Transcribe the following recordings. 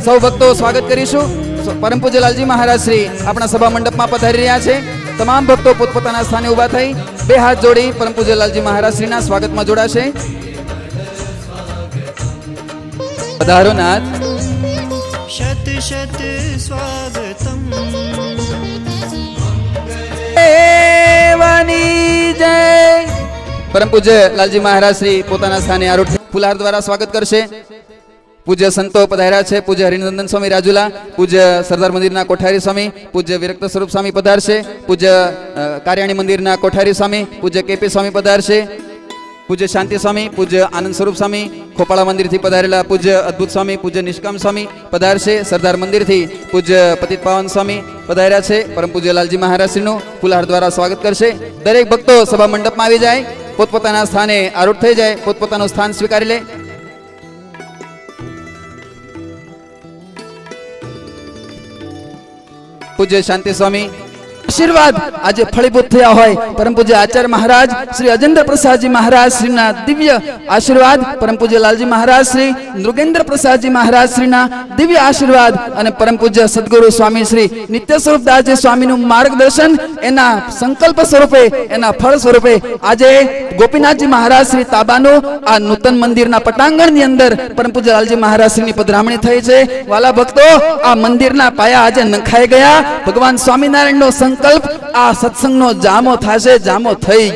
સૌ ભક્તો સ્વાગત કરીશું. પરમ પૂજ્ય લાલજી મહારાજ શ્રી આપણા સભા મંડપમાં પધારી રહ્યા છે. તમામ ભક્તો પોતપોતાના સ્થાને ઊભા થઈ બે હાથ જોડી પરમ પૂજ્ય લાલજી મહારાજ શ્રીના સ્વાગતમાં જોડાશે. પધારો નાથ. शत शत स्वागतम દેવાની જય. પરમ પૂજ્ય લાલજી મહારાજ શ્રી પોતાના સ્થાને આરૂઢ ફુલહાર દ્વારા સ્વાગત કરશે. પૂજ્ય સંતો પધાર્યા છે. પૂજ્ય હરિનંદન સ્વામી રાજુલા, પૂજ્ય સરદાર મંદિરના કોઠારી સ્વામી, પૂજ્ય વિરક્ત સ્વરૂપ સ્વામી પધારશે. પૂજ્ય કાર્યાણી મંદિરના કોઠારી સ્વામી પૂજ્ય કેપી સ્વામી પધારશે. પૂજ્ય શાંતિ સ્વામી, પૂજ્ય આનંદ સ્વરૂપ સ્વામી ખોપાળા મંદિરથી પધારેલા પૂજ્ય અદ્ભુત સ્વામી, પૂજ્ય નિષ્કામ સ્વામી પધારશે. સરદાર મંદિરથી પૂજ્ય પતિત પાવન સ્વામી પધાર્યા છે. પરમ પૂજ્ય લાલજી મહારાજ શ્રીનું ફુલહાર દ્વારા સ્વાગત કરશે. દરેક ભક્તો સભા મંડપમાં આવી જાય, પોતપોતાના સ્થાને આરૂઢ થઈ જાય, પોતપોતાનું સ્થાન સ્વીકારી લે. પૂજ્ય શાંતિ સ્વામી આશીર્વાદ આજે ફળીભૂત થયા હોય પરમ પૂજ્ય આચાર્ય મહારાજ શ્રી અજેન્દ્ર પ્રસાદજી મહારાજ શ્રીના દિવ્ય આશીર્વાદ, પરમ પૂજ્ય લાલજી મહારાજ શ્રી નૃગેન્દ્ર પ્રસાદજી મહારાજ શ્રીના દિવ્ય આશીર્વાદ અને પરમ પૂજ્ય સદગુરુ સ્વામી શ્રી નિત્ય સ્વરૂપદાસજી સ્વામીનું માર્ગદર્શન એના સંકલ્પ સ્વરૂપે, એના ફળ સ્વરૂપે આજે ગોપીનાથજી મહારાજ શ્રી તાબાનું આ નૂતન મંદિરના પટાંગણની અંદર પરમ પૂજ્ય લાલજી મહારાજ શ્રીની પધરામણી થઈ છે. વાલા ભક્તો, આ મંદિરના પાયા આજે નખાઈ ગયા. ભગવાન સ્વામિનારાયણનો સંકલ્પ આ સત્સંગનો જામો થશે. જામો થઈ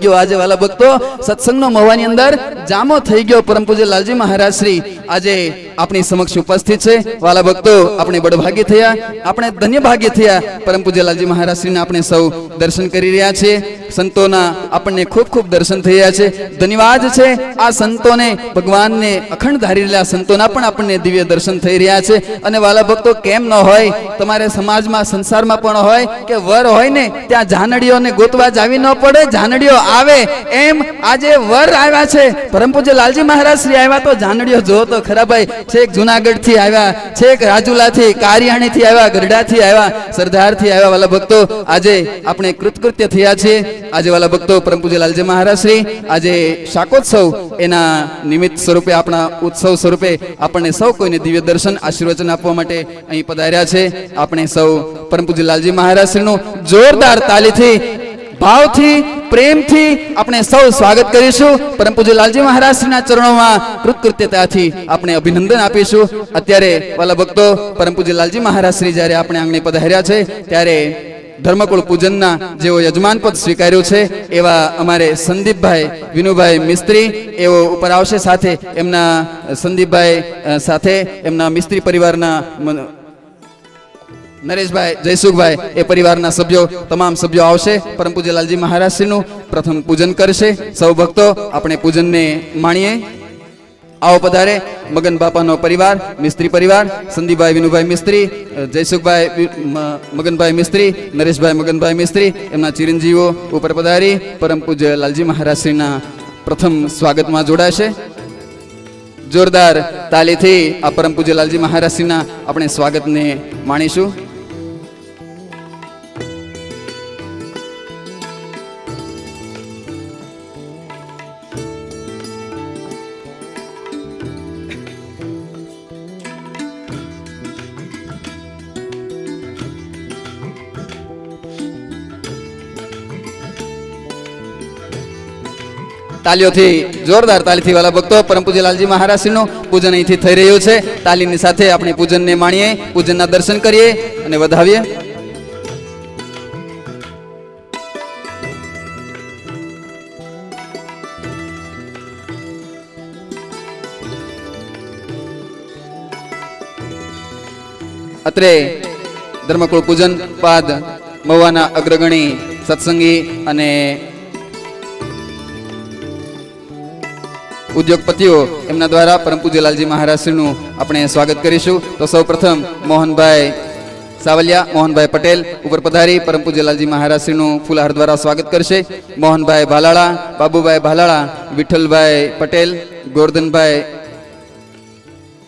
ગયો આજે વાલા ભક્તો, સત્સંગનો મહવાની અંદર જામો થઈ ગયો. પરમ પૂજ્ય લાલજી મહારાજ શ્રી આજે આપણી સમક્ષ ઉપસ્થિત છે. વાલા ભક્તો, આપણે બળભાગી થયા, આપણે ધન્ય ભાગ્ય થયા. પરમ પૂજ્ય લાલજી મહારાજ શ્રીના આપણે સૌ દર્શન કરી રહ્યા છીએ. સંતોના આપણને ખૂબ ખૂબ દર્શન થઈ રહ્યા છે. ધન્યવાદ છે આ સંતોને, ભગવાનને અખંડ ધારી રહેલા સંતોના પણ આપણને દિવ્ય દર્શન થઈ રહ્યા છે. અને વાલા ભક્તો, કેમ ન હોય, તમારે સમાજમાં સંસારમાં પણ હોય કે વર હોય ને ત્યાં જાનડીઓને ગોતવા જાવી ન પડે, જાનડીઓ આવે. એમ આજે વર આવ્યા છે. પરમ પૂજ્ય લાલજી મહારાજ શ્રી આવ્યા તો જાનડીઓ જો તો ખરા ભાઈ. છેક જુનાગઢ થી આવ્યા, છેક રાજુલા થી, કારિયાણી થી આવ્યા, ગરડા થી આવ્યા, સરદાર થી આવ્યા. વાલા ભક્તો, આજે આપણે કૃતકૃત્ય થયા છીએ. આજે વાલા ભક્તો, પરમ પૂજ્ય લાલજી મહારાજ શ્રી આજે શાકોત્સવ એના નિમિત્ત સ્વરૂપે, આપણા ઉત્સવ સ્વરૂપે આપણને સૌ કોઈને દિવ્ય દર્શન આશીર્વચન આપવા માટે અહીં પધાર્યા છે. આપણે સૌ પરમ પૂજ્ય લાલજી મહારાજ શ્રીનું જોરદાર તાલીથી, ભાવથી, પ્રેમથી આપણે સૌ સ્વાગત કરીશું. પરમ પૂજ્ય લાલજી મહારાજ શ્રીના ચરણોમાં કૃતકૃત્યતાથી આપણે અભિનંદન આપીશું. અત્યારે વાલા ભક્તો, પરમ પૂજ્ય લાલજી મહારાજ શ્રી જ્યારે આપણે આંગણે પધાર્યા છે ત્યારે ધર્મકુળ પૂજનના જેઓ યજમાન પદ સ્વીકાર્યું છે એવા અમારે સંદીપભાઈ વિનુભાઈ મિસ્ત્રી એવો ઉપર આવશે. સાથે એમના સંદીપભાઈ સાથે એમના મિસ્ત્રી પરિવારના નરેશભાઈ, જયસુખભાઈ એ પરિવારના સભ્યો, તમામ સભ્યો આવશે. પરમ પૂજ્ય લાલજી મહારાજ શ્રીનું પ્રથમ પૂજન કરશે. સૌ ભક્તો આપણે પૂજનને માણીએ. આવો પધારે મગન બાપાનો પરિવાર, મિસ્ત્રી પરિવાર, સંદીપભાઈ વિનુભાઈ મિસ્ત્રી, જયસુખભાઈ મગનભાઈ મિસ્ત્રી, નરેશભાઈ મગનભાઈ મિસ્ત્રી, એમના ચિરંજીવો ઉપર પધારી પરમ પૂજ્ય લાલજી મહારાજ શ્રીના પ્રથમ સ્વાગતમાં જોડાશે. જોરદાર તાલીથી આ પરમ પૂજ્ય લાલજી મહારાજ શ્રીના આપણે સ્વાગતને માણીશું. તાલીઓથી, જોરદાર તાલીથી વાલા ભક્તો, પરમ પૂજ્ય લાલજી મહારાજ શ્રીનું પૂજન અહીંથી થઈ રહ્યું છે. તાલીની સાથે આપણે પૂજનને માણીએ, પૂજનના દર્શન કરીએ અને વધાવીએ. અત્રે ધર્મકુળ પૂજન બાદ મહુવાના અગ્રગણી સત્સંગી અને ઉદ્યોગપતિઓ એમના દ્વારા પરમ પૂજ્ય લાલજી મહારાજ શ્રીનું આપણે સ્વાગત કરીશું. તો સૌ પ્રથમ મોહનભાઈ સાવલિયા, મોહનભાઈ પટેલ ઉપર પધારી પરમ પૂજ્ય લાલજી મહારાજ શ્રીનું ફૂલહાર દ્વારા સ્વાગત કરશે. મોહનભાઈ ભાલાળા, બાબુભાઈ ભાલાળા, વિઠ્ઠલભાઈ પટેલ, ગોરધનભાઈ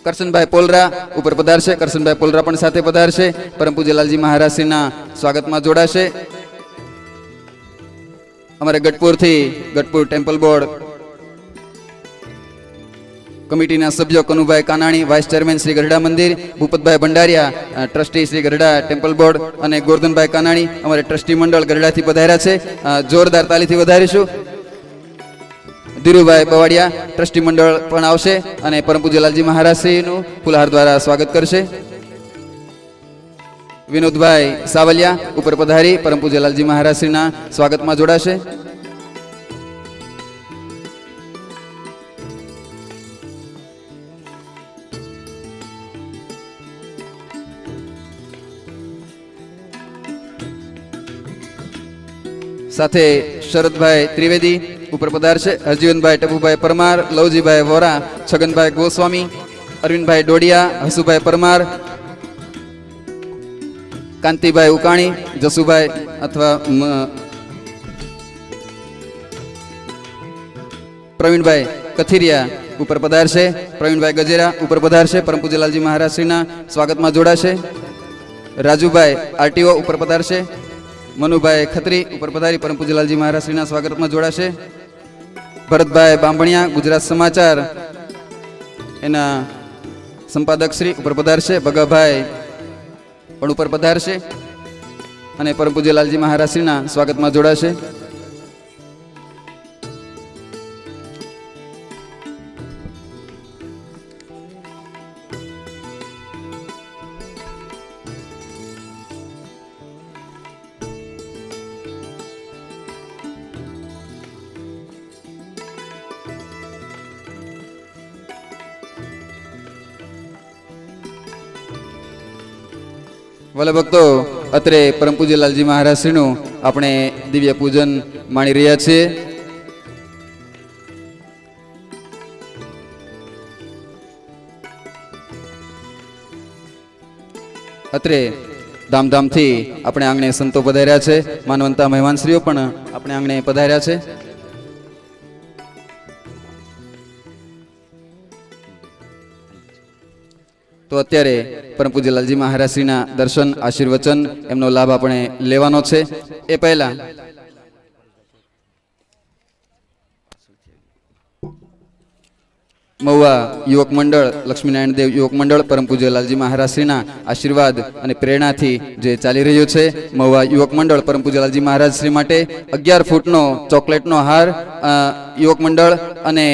કરશનભાઈ પોલરા ઉપર પધારશે. કરશનભાઈ પોલરા પણ સાથે પધારશે. પરમ પૂજ્ય લાલજી મહારાજ શ્રીના સ્વાગતમાં જોડાશે. અમારે ગઢપુરથી, ગઢપુર ટેમ્પલ બોર્ડ કમિટીના સભ્યો કનુભાઈ કાનાણી, વાઇસ ચેરમેન શ્રી ગરડા મંદિર, ભૂપતભાઈ ભંડારિયા, ટ્રસ્ટી શ્રી ગરડા ટેમ્પલ બોર્ડ અને ગોરધનભાઈ કાનાણી અમારે ટ્રસ્ટી મંડળ ગરડાથી પધાર્યા છે. જોરદાર તાલીથી વધારીશું. ધીરુભાઈ બવાડિયા ટ્રસ્ટી મંડળ પણ આવશે અને પરમ પૂજ્ય લાલજી મહારાજ શ્રીનું ફુલહાર દ્વારા સ્વાગત કરશે. વિનોદભાઈ સાવલિયા ઉપર પધારી પરમ પૂજ્ય લાલજી મહારાજ શ્રીના સ્વાગતમાં જોડાશે. સાથે શરદભાઈ ત્રિવેદી ઉપર પધારશે. હરજીવનભાઈ ટપુભાઈ પરમાર, લવજીભાઈ વોરા, છગનભાઈ ગોસ્વામી, અરવિંદભાઈ ડોડિયા, હસુભાઈ પરમાર, કાંતિભાઈ ઉકાણી, જસુભાઈ અથવા પ્રવીણભાઈ કથિરિયા ઉપર પધારશે. પ્રવીણભાઈ ગજેરા ઉપર પધારશે પરમ પૂજ્ય લાલજી મહારાજ શ્રીના સ્વાગતમાં જોડાશે. રાજુભાઈ આરટીઓ ઉપર પધારશે. મનુભાઈ ખત્રી ઉપર પધારી પરમ પૂજ્ય લાલજી મહારાજ શ્રીના સ્વાગતમાં જોડાશે. ભરતભાઈ બાંભણિયા ગુજરાત સમાચાર એના સંપાદક શ્રી ઉપર પધારશે. ભગાભાઈ પણ ઉપર પધારશે અને પરમ પૂજ્ય લાલજી મહારાજ શ્રીના સ્વાગતમાં જોડાશે. વલ્લભ ભક્તો, અત્રે પરમ પૂજ્ય લાલજી મહારાજ શ્રીનું આપણે દિવ્ય પૂજન માણી રહ્યા છીએ. અત્રે ધામધામથી આપણે આંગણે સંતો પધાર્યા છે. માનવંતા મહેમાનશ્રીઓ પણ આપણે આંગણે પધાર્યા છે. તો અત્યારે પરમ પૂજ્ય લાલજી મહારાજ શ્રીના દર્શન, આશીર્વચન એમનો લાભ આપણે લેવાનો છે. એ પહેલા મહુવા યુવક મંડળ, લક્ષ્મીનારાયણ દેવ યુવક મંડળ પરમ પૂજ્ય લાલજી મહારાજ શ્રીના આશીર્વાદ અને પ્રેરણાથી જે ચાલી રહ્યું છે, મહુવા યુવક મંડળ પરમ પૂજ્ય લાલજી મહારાજ શ્રી માટે 11 ફૂટનો ચોકલેટનો હાર યુવક મંડળ અને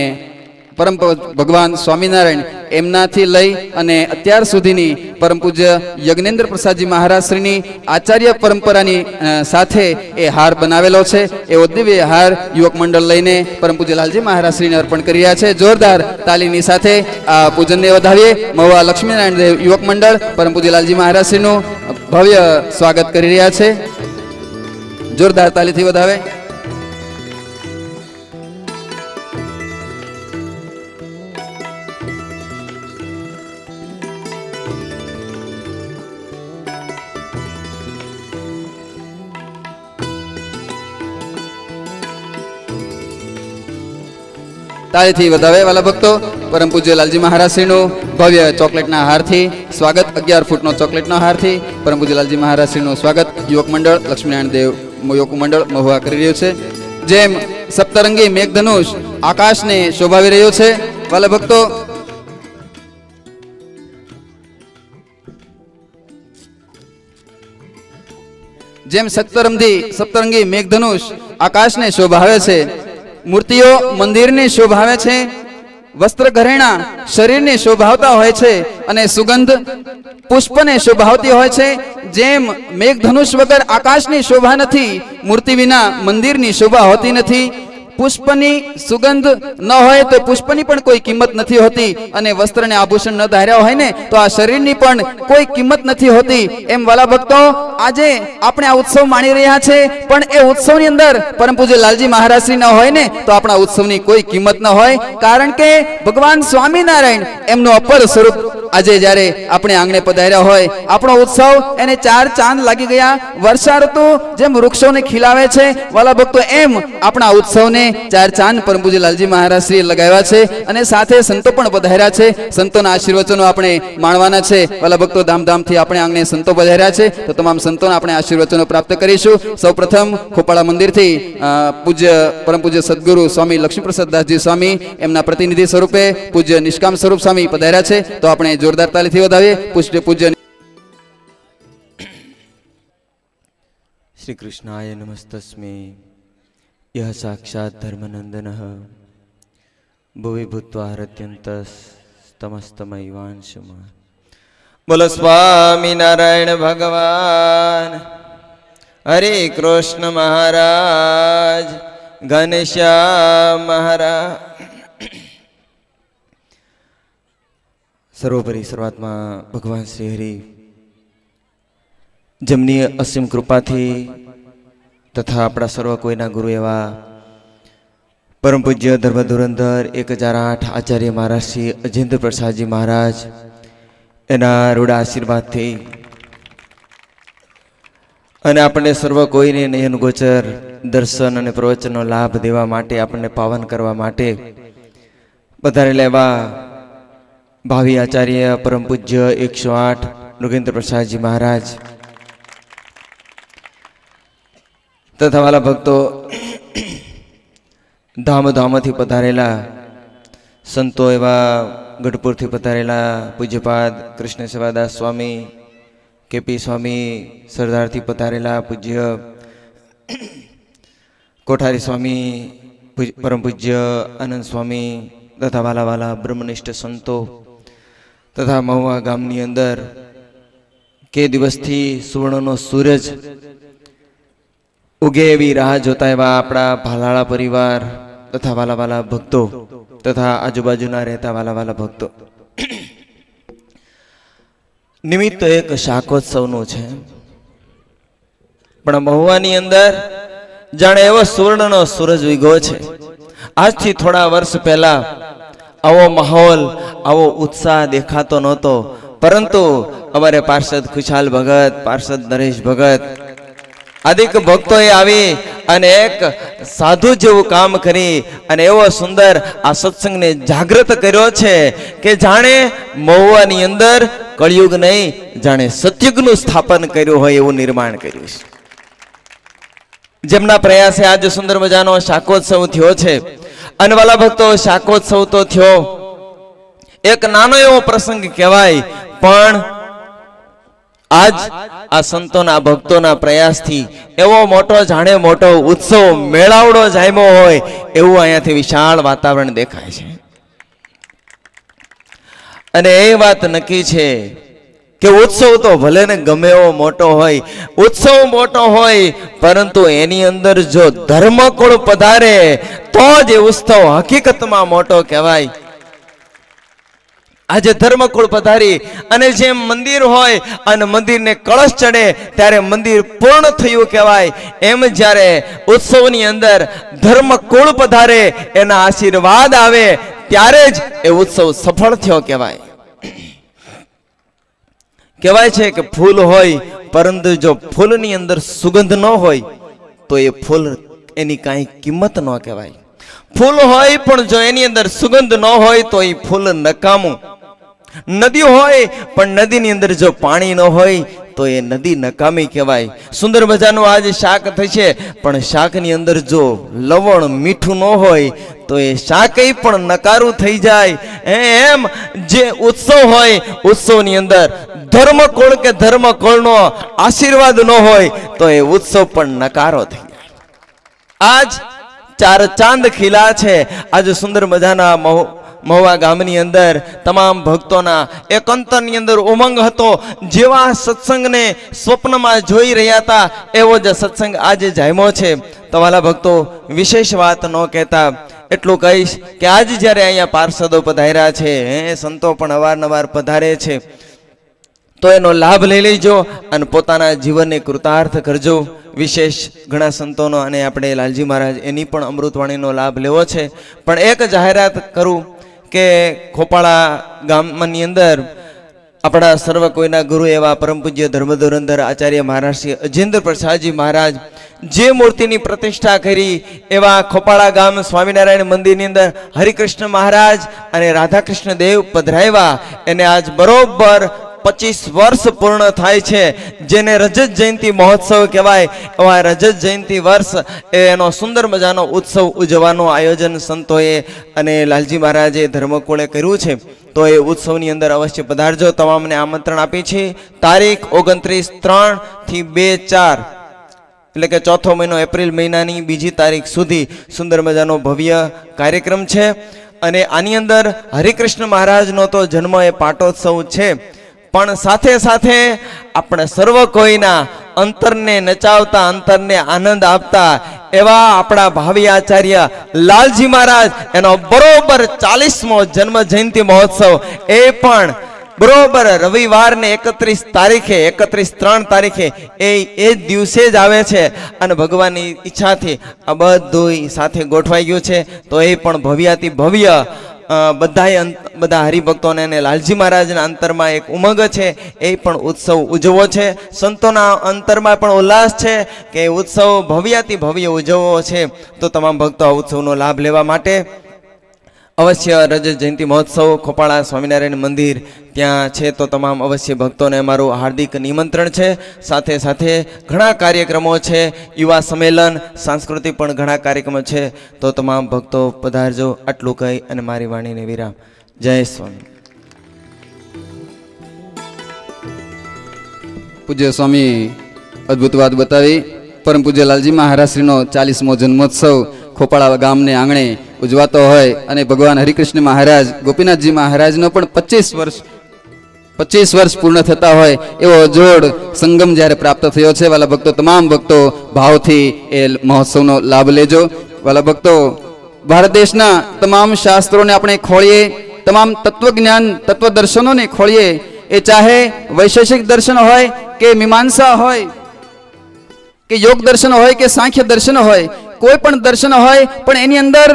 પરમ ભગવાન સ્વામિનારાયણ એમનાથી લઈ અને અત્યાર સુધીની પરમ પૂજ્ય યજ્ઞેન્દ્ર પ્રસાદજી મહારાજ શ્રીની આચાર્ય પરંપરાની સાથે એ હાર બનાવેલો છે. એવો દિવ્ય હાર યુવક મંડળ લઈને પરમ પૂજ્ય લાલજી મહારાજ શ્રીને અર્પણ કરી રહ્યા છે. જોરદાર તાલીની સાથે આ પૂજનને વધાવીએ. મહુવા લક્ષ્મીનારાયણ દેવ યુવક મંડળ પરમ પૂજ્ય લાલજી મહારાજ શ્રીનું ભવ્ય સ્વાગત કરી રહ્યા છે. જોરદાર તાલીથી વધાવે. તાળીથી વધાવે વાલા ભક્તો. પરમ પૂજ્ય લાલજી મહારાજ શ્રીનું ભવ્ય ચોકલેટના હારથી સ્વાગત. 11 ફૂટનો ચોકલેટનો હારથી પરમ પૂજ્ય લાલજી મહારાજ શ્રીનું સ્વાગત યુવક મંડળ લક્ષ્મીનારાયણ દેવ યુવક મંડળ મહુવા કરી રહ્યું છે. જેમ સપ્તરંગી મેઘધનુષ આકાશને શોભાવી રહ્યો છે વાલા ભક્તો, જેમ સપ્તરંગી મેઘધનુષ આકાશને શોભાવે છે, મૂર્તિઓ મંદિરને શોભાવે છે, વસ્ત્ર ઘરેણા શરીરને શોભાવતા હોય છે અને સુગંધ પુષ્પને શોભાવતી હોય છે. જેમ મેઘધનુષ વગર આકાશની શોભા નથી, મૂર્તિ વિના મંદિરની શોભા હોતી નથી. પુષ્પની સુગંધ ન હોય તો પુષ્પની પણ કોઈ કિંમત નથી હોતી અને વસ્ત્રને આભૂષણ ન ધાર્યા હોય ને તો આ શરીરની પણ કોઈ કિંમત નથી હોતી. એમ વાલા ભક્તો, આજે આપણે આ ઉત્સવ માણી રહ્યા છે, પણ એ ઉત્સવની અંદર પરમ પૂજ્ય લાલજી મહારાજ શ્રી ન હોય ને તો આપણા ઉત્સવની કોઈ કિંમત ન હોય. કારણ કે ભગવાન સ્વામિનારાયણ એમનું અપર સ્વરૂપ આજે જ્યારે આપણે આંગણે પધાર્યા હોય, આપણો ઉત્સવ એને 4 ચાંદ લાગી ગયા. વર્ષા ઋતુ જેમ વૃક્ષોને ખીલાવે છે, વાલા ભક્તો, એમ આપણા ઉત્સવને 4 ચાંદ પરમ પૂજ્ય લાલજી મહારાજ શ્રી લગાવ્યા છે. અને સાથે સંતો પણ પધાર્યા છે. સંતોના આશીર્વચનો આપણે માણવાના છે. વાલા ભક્તો, ધામધામથી આપણે આંગણે સંતો પધાર્યા છે, તો તમામ સંતોના આપણે આશીર્વચનો પ્રાપ્ત કરીશું. સૌપ્રથમ ખોપાળા મંદિરથી પૂજ્ય પરમ પૂજ્ય સદગુરુ સ્વામી લક્ષ્મીપ્રસાદ દાસજી સ્વામી, એમના પ્રતિનિધિ સ્વરૂપે પૂજ્ય નિષ્કામ સ્વરૂપ સ્વામી પધાર્યા છે. તો આપણે જોરદાર તાલીથી વધાવીએ. પૂજ્ય શ્રી કૃષ્ણાય નમસ્તસ્મૈ યહ સાક્ષાત ધર્મનંદનઃ ભુવિ ભૂત્વા હરત્યંતસ્તમસ્તમૈવાંશમાં. બોલો સ્વામી નારાયણ ભગવાન, હરે કૃષ્ણ મહારાજ, ઘનશ્યામ મહારાજ. સર્વોપરી શરૂઆતમાં ભગવાન શ્રી હરિ જેમની અસીમ કૃપાથી તથા આપણા સર્વ કોઈના ગુરુ એવા પરમ પૂજ્ય ધર્મ ધુરંધર 1008 આચાર્ય મહારાજ શ્રી અજેન્દ્ર પ્રસાદજી મહારાજ, એના રૂડા આશીર્વાદથી અને આપણને સર્વ કોઈને નયન ગોચર દર્શન અને પ્રવચનનો લાભ દેવા માટે, આપણને પાવન કરવા માટે પધારેલા એવા ભાવિ આચાર્ય પરમ પૂજ્ય 108 નૃગેન્દ્ર પ્રસાદજી મહારાજ તથા વાલા ભક્તો, ધામથી પધારેલા સંતો એવા ગઢપુરથી પધારેલા પૂજ્યપાદ કૃષ્ણ સેવાદાસ સ્વામી, કેપી સ્વામી સરદારથી પધારેલા પૂજ્ય કોઠારી સ્વામી, પરમ પૂજ્ય આનંદ સ્વામી તથા વાલા વાલા બ્રહ્મનિષ્ઠ સંતો તથા મહુવા ગામની અંદર કે દિવસથી સુવર્ણનો સૂરજ ઉગે એવી રાહ જોતા એવા આપણા ભાલાળા પરિવાર તથા વાલા વાલા ભક્તો તથા આજુબાજુના રહેતા વાલા વાલા ભક્તો, નિમિત્ત એક શાકોત્સવનું છે. પણ મહુવાની અંદર જાણે એવો સુવર્ણનો સૂરજ ઉગ્યો છે. આજથી થોડા વર્ષ પહેલા આવો માહોલ, આવો ઉત્સાહ દેખાતો નહોતો, પરંતુ અમારે પાર્ષદ ખુશાલ ભગત, પાર્ષદ નરેશ ભગત આદિક ભક્તોએ આવી અને એક સાધુ જેવું કામ કરી અને એવો સુંદર આ સત્સંગને જાગૃત કર્યો છે કે જાણે મહુવાની અંદર કળિયુગ નહીં, જાણે સતયુગનું સ્થાપન કર્યું હોય એવું નિર્માણ કર્યું છે. જેમના પ્રયાસે આજે સુંદર મજાનો શાકોત્સવ થયો છે. અને વાલા ભક્તો, શાકોત્સવ તો થયો, એક નાનો એવો પ્રસંગ કહેવાય, પણ આજ આ સંતોના ભક્તોના પ્રયાસથી એવો મોટો, જાણે મોટો ઉત્સવ મેળાવડો જામ્યો હોય એવું અહીંયાથી વિશાળ વાતાવરણ દેખાય છે. અને એ વાત નક્કી છે કે ઉત્સવ તો ભલે ને ગમે એવો મોટો હોય, ઉત્સવ મોટો હોય, પરંતુ એની અંદર જો ધર્મકુળ પધારે તો જ એ ઉત્સવ હકીકતમાં મોટો કહેવાય. આજે ધર્મકુળ પધારી અને જેમ મંદિર હોય અને મંદિરને કળશ ચડે ત્યારે મંદિર પૂર્ણ થયું કહેવાય, એમ જ્યારે ઉત્સવની અંદર ધર્મકુળ પધારે, એના આશીર્વાદ આવે, ત્યારે જ એ ઉત્સવ સફળ થયો કહેવાય. કહેવાય છે કે ફૂલ હોય, પરંતુ જો ફૂલની અંદર સુગંધ ન હોય તો એ ફૂલ એની કાંઈ કિંમત ન કહેવાય. ફૂલ હોય પણ જો એની અંદર સુગંધ ન હોય તો એ ફૂલ નકામું. નદી હોય પણ નદીની અંદર જો પાણી ન હોય તો એ નદી નકામી કહેવાય. સુંદર મજાનું આજે શાક થશે, પણ શાકની અંદર જો લવણ મીઠું ન હોય તો એ શાક પણ નકારું થઈ જાય. એમ જે ઉત્સવ હોય, ઉત્સવની અંદર ધર્મકુળ કે ધર્મકુળનો આશીર્વાદ ન હોય તો એ ઉત્સવ પણ નકારો થઈ જાય. આજ 4 ચાંદ ખીલા છે. આજે સુંદર મજાના મહુવા ગામની અંદર તમામ ભક્તોના એક અંતરની અંદર ઉમંગ હતો. જેવા સત્સંગને સ્વપ્નમાં જોઈ રહ્યા હતા એવો જ સત્સંગ આજે જામ્યો છે. તો વાલા ભક્તો, વિશેષ વાત ન કહેતા એટલું કહીશ કે આજ જ્યારે અહીંયા પાર્ષદો પધાર્યા છે, સંતો પણ અવારનવાર પધારે છે, તો એનો લાભ લઈ લેજો અને પોતાના જીવનને કૃતાર્થ કરજો. વિશેષ ઘણા સંતોનો અને આપણે લાલજી મહારાજ એની પણ અમૃતવાણીનો લાભ લેવો છે. પણ એક જાહેરાત કરું કે ખોપાળા ગામની અંદર આપણા સર્વ કોઈના ગુરુ એવા પરમ પૂજ્ય ધર્મ ધુરંધર આચાર્ય મહારાજ શ્રી અજેન્દ્ર પ્રસાદજી મહારાજ જે મૂર્તિની પ્રતિષ્ઠા કરી એવા ખોપાળા ગામ સ્વામિનારાયણ મંદિરની અંદર હરિકૃષ્ણ મહારાજ અને રાધાકૃષ્ણ દેવ પધરાવ્યા એને આજ બરોબર 25 વર્ષ પૂર્ણ થાય છે, જેને રજત જયંતિ મહોત્સવ કહેવાય. એવા રજત જયંતિ વર્ષ એનો સુંદર મજાનો ઉત્સવ ઉજવવાનું આયોજન સંતોએ અને લાલજી મહારાજે ધર્મકુળે કર્યું છે. તો એ ઉત્સવની અંદર અવશ્ય પધારજો. તમામને આમંત્રણ આપી છે. તારીખ 29/3 થી 2/4 એટલે કે ચોથો મહિનો એપ્રિલ મહિનાની 2જી તારીખ સુધી સુંદર મજાનો ભવ્ય કાર્યક્રમ છે. અને આની અંદર હરિકૃષ્ણ મહારાજનો તો જન્મ એ પાટોત્સવ છે, પણ સાથે સાથે આપણે સર્વ કોઈના અંતરને નચાવતા, અંતરને આનંદ આપતા એવા આપણા ભાવિ આચાર્ય લાલજી મહારાજ એનો બરોબર 40મો જન્મ જયંતિ મહોત્સવ એ પણ બરોબર રવિવારને 31/3 તારીખે એ દિવસે જ આવે છે. અને ભગવાનની ઈચ્છાથી આ બધું સાથે ગોઠવાઈ ગયું છે. તો એ પણ ભવ્યાતિ ભવ્ય બધા હરિભક્તોને અને લાલજી મહારાજના અંતરમાં એક ઉમંગ છે, એ પણ ઉત્સવ ઉજવવો છે. સંતોના અંતરમાં પણ ઉલ્લાસ છે કે ઉત્સવ ભવ્યાતિ ભવ્ય ઉજવવો છે. તો તમામ ભક્તો આ ઉત્સવનો લાભ લેવા માટે અવશ્ય રજત જયંતિ મહોત્સવ ખોપાળા સ્વામિનારાયણ મંદિર ત્યાં છે. તો તમામ અવશ્ય ભક્તોને મારું હાર્દિક નિમંત્રણ છે. સાથે સાથે ઘણા કાર્યક્રમો છે, યુવા સંમેલન, સાંસ્કૃતિક પણ ઘણા કાર્યક્રમો છે. તો તમામ ભક્તો પધારજો. આટલું કહી અને મારી વાણીને વિરામ. જય સ્વામી. પૂજ્ય સ્વામી અદ્ભુત વાત બતાવી. પરમ પૂજ્ય લાલજી મહારાજ શ્રીનો 40મો જન્મોત્સવ ખોપાળા ગામને આંગણે ઉજવાતો હોય અને ભગવાન હરિકૃષ્ણ મહારાજ ગોપીનાથજી મહારાજનો પણ 25 વર્ષ પૂર્ણ થતા હોય એવો જોડ સંગમ જ્યારે પ્રાપ્ત થયો છે. વાલા ભક્તો, તમામ ભક્તો ભાવથી એ મહોત્સવનો લાભ લેજો. વાલા ભક્તો, ભારત દેશના તમામ શાસ્ત્રોને આપણે ખોળીએ, તમામ તત્વજ્ઞાન તત્વદર્શનોને ખોળીએ, એ ચાહે વૈશેષિક દર્શન હોય કે મીમાંસા હોય કે યોગ દર્શન હોય કે સાંખ્ય દર્શન હોય, કોઈ પણ દર્શન હોય, પણ એની અંદર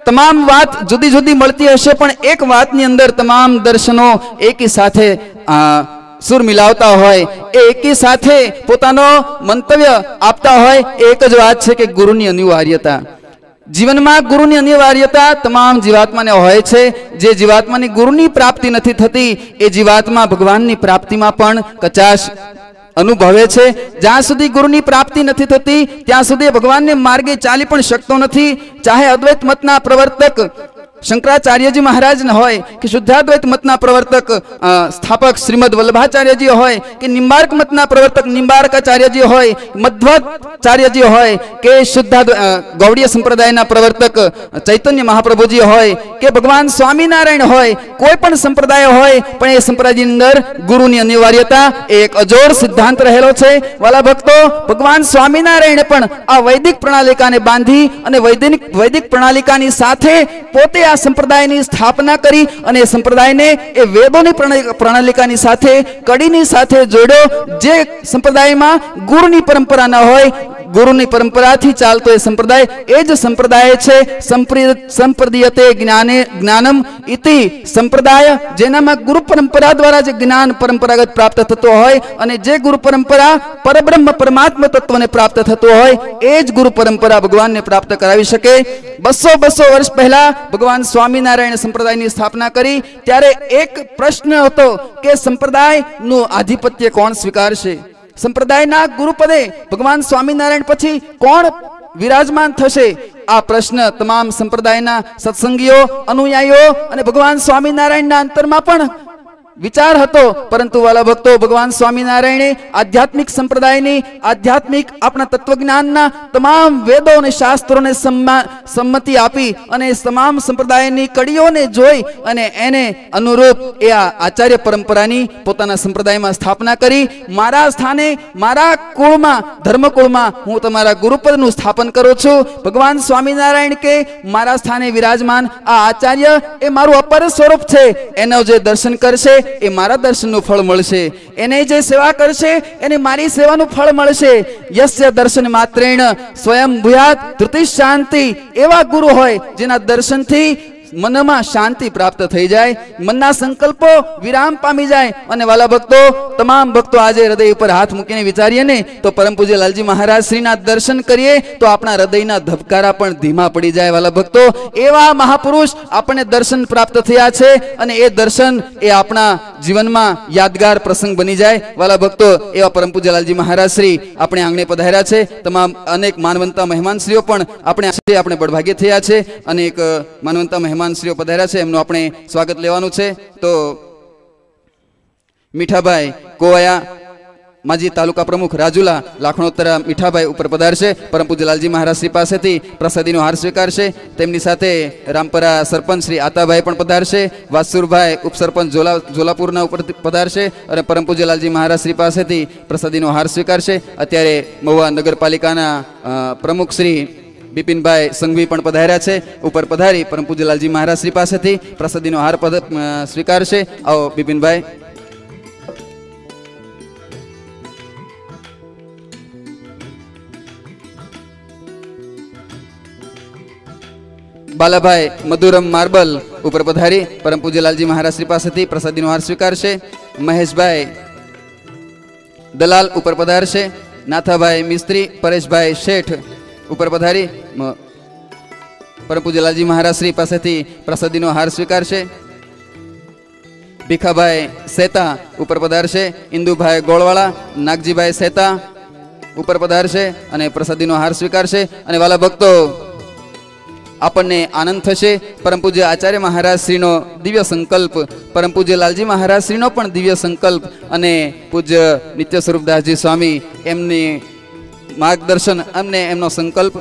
તમામ વાત જુદી જુદી મળતી હશે, પણ એક વાતની અંદર તમામ દર્શનો એકી સાથે સુર મિલાવતા હોય, એ એકી સાથે પોતાનો મંતવ્ય આપતા હોય. એક જ વાત છે કે ગુરુની અનિવાર્યતા. જીવનમાં ગુરુની અનિવાર્યતા તમામ જીવાત્માને હોય છે. જે જીવાત્માની ગુરુની પ્રાપ્તિ નથી થતી એ જીવાત્મા ભગવાનની પ્રાપ્તિમાં પણ કચાશ અનુભવે છે. જ્યાં સુધી ગુરુની પ્રાપ્તિ નથી થતી ત્યાં સુધી ભગવાનને માર્ગે ચાલી પણ શકતો નથી. ચાહે અદ્વૈત મતના પ્રવર્તક શંકરાચાર્યજી મહારાજ હોય કે શુદ્ધાદ્વૈત મતના પ્રવર્તક સ્થાપક શ્રીમદ વલ્લભાચાર્યજી હોય કે નિમ્બાર્ક મતના પ્રવર્તક નિમ્બાર્કાચાર્યજી હોય, મધ્વાચાર્યજી હોય કે ગૌડીય સંપ્રદાયના પ્રવર્તક ચૈતન્ય મહાપ્રભુજી હોય કે ભગવાન સ્વામિનારાયણ હોય, કોઈ પણ સંપ્રદાય હોય, પણ એ સંપ્રદાયની અંદર ગુરુની અનિવાર્યતા એક અજોડ સિદ્ધાંત રહેલો છે. વાલા ભક્તો, ભગવાન સ્વામિનારાયણે પણ આ વૈદિક પ્રણાલિકાને બાંધી અને વૈદિક પ્રણાલિકાની સાથે પોતે આ સંપ્રદાયની સ્થાપના કરી અને એ સંપ્રદાયને એ વેદોની પ્રણાલિકાની સાથે કડીની સાથે જોડ્યો. જે સંપ્રદાયમાં ગુરુની પરંપરા ન હોય, ગુરુની પરંપરાથી ચાલતો એ સંપ્રદાય એ જ સંપ્રદાય છે સંપ્રદીયતે જ્ઞાનમ ઇતિ સંપ્રદાય, જેનામાં ગુરુ પરંપરા દ્વારા જે જ્ઞાન પરંપરાગત પ્રાપ્ત થતો હોય અને જે ગુરુ પરંપરા પરબ્રહ્મ પરમાત્મા તત્વને પ્રાપ્ત થતો હોય એ જ ગુરુ પરંપરા ભગવાનને પ્રાપ્ત કરાવી શકે. 200 વર્ષ પહેલા ભગવાન સ્વામિનારાયણ સંપ્રદાયની સ્થાપના કરી ત્યારે એક પ્રશ્ન હતો કે સંપ્રદાયનું આધિપત્ય કોણ સ્વીકારશે? સંપ્રદાયના ગુરુપદે ભગવાન સ્વામિનારાયણ પછી કોણ વિરાજમાન થશે? આ પ્રશ્ન તમામ સંપ્રદાયના સત્સંગીઓ, અનુયાયીઓ અને ભગવાન સ્વામિનારાયણના અંતરમાં પણ વિચાર હતો. પરંતુ વાલા ભક્તો, ભગવાન સ્વામિનારાયણે આધ્યાત્મિક સંપ્રદાયની આધ્યાત્મિક આપણા તત્વજ્ઞાનના તમામ વેદો અને શાસ્ત્રોને સંમતિ આપી અને તમામ સંપ્રદાયની કડીઓને જોઈ અને એને અનુરૂપ એ આ આચાર્ય પરંપરાની પોતાના સંપ્રદાયમાં સ્થાપના કરી. મારા સ્થાને, મારા કુળમાં, ધર્મકુળમાં હું તમારા ગુરુપદનું સ્થાપન કરું છું. ભગવાન સ્વામિનારાયણ કે મારા સ્થાને વિરાજમાન આ આચાર્ય એ મારું અપર સ્વરૂપ છે. એનો જે દર્શન કરશે એ મારા દર્શનનું ફળ મળશે, એને જે સેવા કરશે એને મારી સેવાનું ફળ મળશે. યસ્ય દર્શન માત્રેણ સ્વયં ભૂયાત ધૃતિ શાંતિ. એવા ગુરુ હોય જેના દર્શનથી મનમાં શાંતિ પ્રાપ્ત થઈ જાય, મનના સંકલ્પો વિરામ પામી જાય. અને વાલા ભક્તો, તમામ ભક્તો આજે હૃદય ઉપર હાથ મૂકીને વિચારીએ ને તો પરમ પૂજ્ય લાલજી મહારાજ શ્રીના દર્શન કરીએ તો આપણા હૃદયના ધબકારા પણ ધીમા પડી જાય. વાલા ભક્તો, એવા મહાપુરુષ આપણને દર્શન પ્રાપ્ત થયા છે અને એ દર્શન એ આપણા જીવનમાં યાદગાર પ્રસંગ બની જાય. વાલા ભક્તો, એવા પરમ પૂજ્ય લાલજી મહારાજ શ્રી આપણે આંગણે પધાર્યા છે. તમામ અનેક માનવંતા મહેમાનશ્રીઓ પણ આપણે બળભાગ્ય થયા છે. અનેક માનવંતા મહેમાનશ્રીઓ પધાર્યા છે, એમનું આપણે સ્વાગત લેવાનું છે. તો મીઠાભાઈ કોવાયા, માજી તાલુકા પ્રમુખ રાજુલા લાખણોત્તરા મીઠાભાઈ ઉપર પધારશે. પરમ પૂજ્ય લાલજી મહારાજ શ્રી પાસેથી પ્રસાદીનો હાર સ્વીકારશે. તેમની સાથે રામપરા સરપંચ શ્રી આતાભાઈ પણ પધારશે. વાસુરભાઈ ઉપસરપંચ જોલાપુરના ઉપર પધારશે અને પરમ પૂજ્ય લાલજી મહારાજ શ્રી પાસેથી પ્રસાદીનો હાર સ્વીકારશે. અત્યારે મહુવા નગરપાલિકાના પ્રમુખ શ્રી બિપિનભાઈ સંઘવી પણ પધાર્યા છે. ઉપર પધારી પરમ પૂજ્ય લાલજી મહારાજ શ્રી પાસેથી પ્રસાદીનો હાર સ્વીકારશે. આવો બિપિનભાઈ. બાલાભાઈ મધુરમ માર્બલ ઉપર પધારી પરમ પૂજ્ય લાલજી મહારાજ શ્રી પાસેથી પ્રસાદીનો હાર સ્વીકારશે. મહેશભાઈ દલાલ ઉપર પધારશે. નાથાભાઈ મિસ્ત્રી, પરેશભાઈ શેઠ ઉપર પધારી પરમ પૂજ્ય લાલજી મહારાજ શ્રી પાસેથી પ્રસાદીનો હાર સ્વીકારશે. ભીખાભાઈ સેતા ઉપર પધારશે. ઇન્દુભાઈ ગોળવાળા, નાગજીભાઈ સેતા ઉપર પધારશે અને પ્રસાદીનો હાર સ્વીકારશે. અને વાલા ભક્તો, આપણને આનંદ થશે. પરમ પૂજ્ય આચાર્ય મહારાજ શ્રીનો દિવ્ય સંકલ્પ, પરમ પૂજ્ય લાલજી મહારાજ શ્રીનો પણ દિવ્ય સંકલ્પ અને પૂજ્ય નિત્ય સ્વરૂપદાસજી સ્વામી એમની માર્ગદર્શન અને એમનો સંકલ્પ,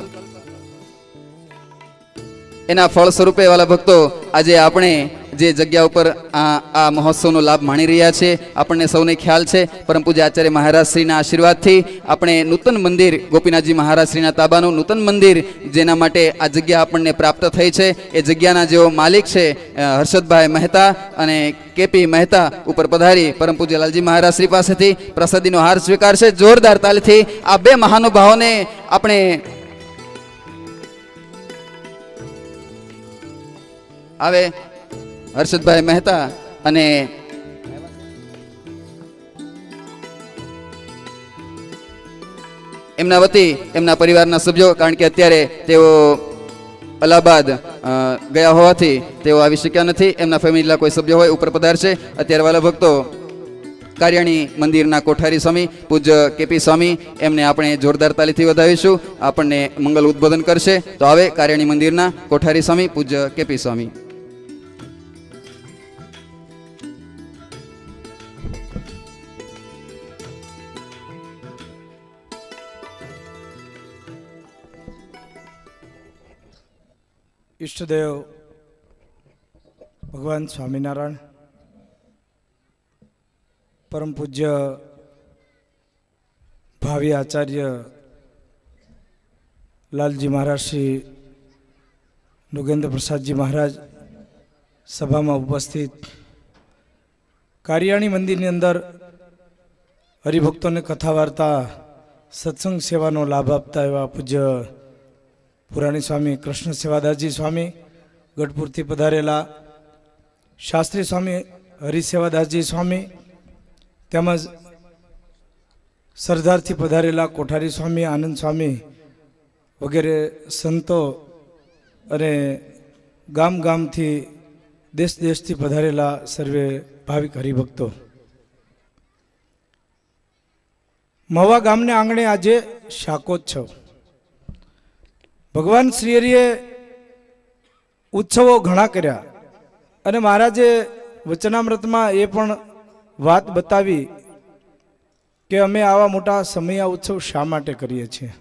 એના ફળ સ્વરૂપે વાલા ભક્તો આજે આપણે જે જગ્યા ઉપર આ મહોત્સવનો લાભ માણી રહ્યા છે, આપણને સૌને ખ્યાલ છે. પરમ પૂજ્ય આચાર્ય મહારાજ શ્રીના આશીર્વાદથી આપણે નૂતન મંદિર, ગોપીનાથજી મહારાજ શ્રીના તાબાનું નૂતન મંદિર, જેના માટે આ જગ્યા આપણને પ્રાપ્ત થઈ છે, એ જગ્યાના જેઓ માલિક છે હર્ષદભાઈ મહેતા અને કેપી મહેતા ઉપર પધારી પરમ પૂજ્ય લાલજી મહારાજ શ્રી પાસેથી પ્રસાદીનો હાર સ્વીકારશે. જોરદાર તાલીથી આ બે મહાનુભાવોને આપણે આવે. હર્ષદભાઈ મહેતા અને એમના વતી એમના પરિવારના સભ્યો, કારણ કે અત્યારે તેઓ અલ્હાબાદ ગયા હોવાથી તેઓ આવી શક્યા નથી. એમના ફેમિલીના કોઈ સભ્યો હોય ઉપર પધારશે. અત્યારે વાલા ભક્તો, કારિયાણી મંદિરના કોઠારી સ્વામી પૂજ્ય કેપી સ્વામી, એમને આપણે જોરદાર તાલીથી વધાવીશું. આપણને મંગલ ઉદ્બોધન કરશે. તો આવે કારિયાણી મંદિરના કોઠારી સ્વામી પૂજ્ય કેપી સ્વામી. ઈષ્ટદેવ ભગવાન સ્વામિનારાયણ, પરમ પૂજ્ય ભાવિ આચાર્ય લાલજી મહારાજ શ્રી નૃગેન્દ્ર પ્રસાદજી મહારાજ, સભામાં ઉપસ્થિત કારિયાણી મંદિરની અંદર હરિભક્તોને કથા વાર્તા સત્સંગ સેવાનો લાભ આપતા એવા પૂજ્ય પુરાણી સ્વામી કૃષ્ણ સેવાદાસજી સ્વામી, ગઢપુરથી પધારેલા શાસ્ત્રી સ્વામી હરિસેવાદાસજી સ્વામી, તેમજ સરદારથી પધારેલા કોઠારી સ્વામી આનંદ સ્વામી વગેરે સંતો અને ગામ ગામથી દેશ દેશથી પધારેલા સર્વે ભાવિક હરિભક્તો, મહુવા ગામને આંગણે આજે શાકોત્સવ. ભગવાન શ્રી હરિએ ઉત્સવો ઘણા કર્યા અને મહારાજે વચનામૃતમાં એ પણ વાત બતાવી કે અમે આવા મોટા સમયા ઉત્સવ શા માટે કરીએ છીએ,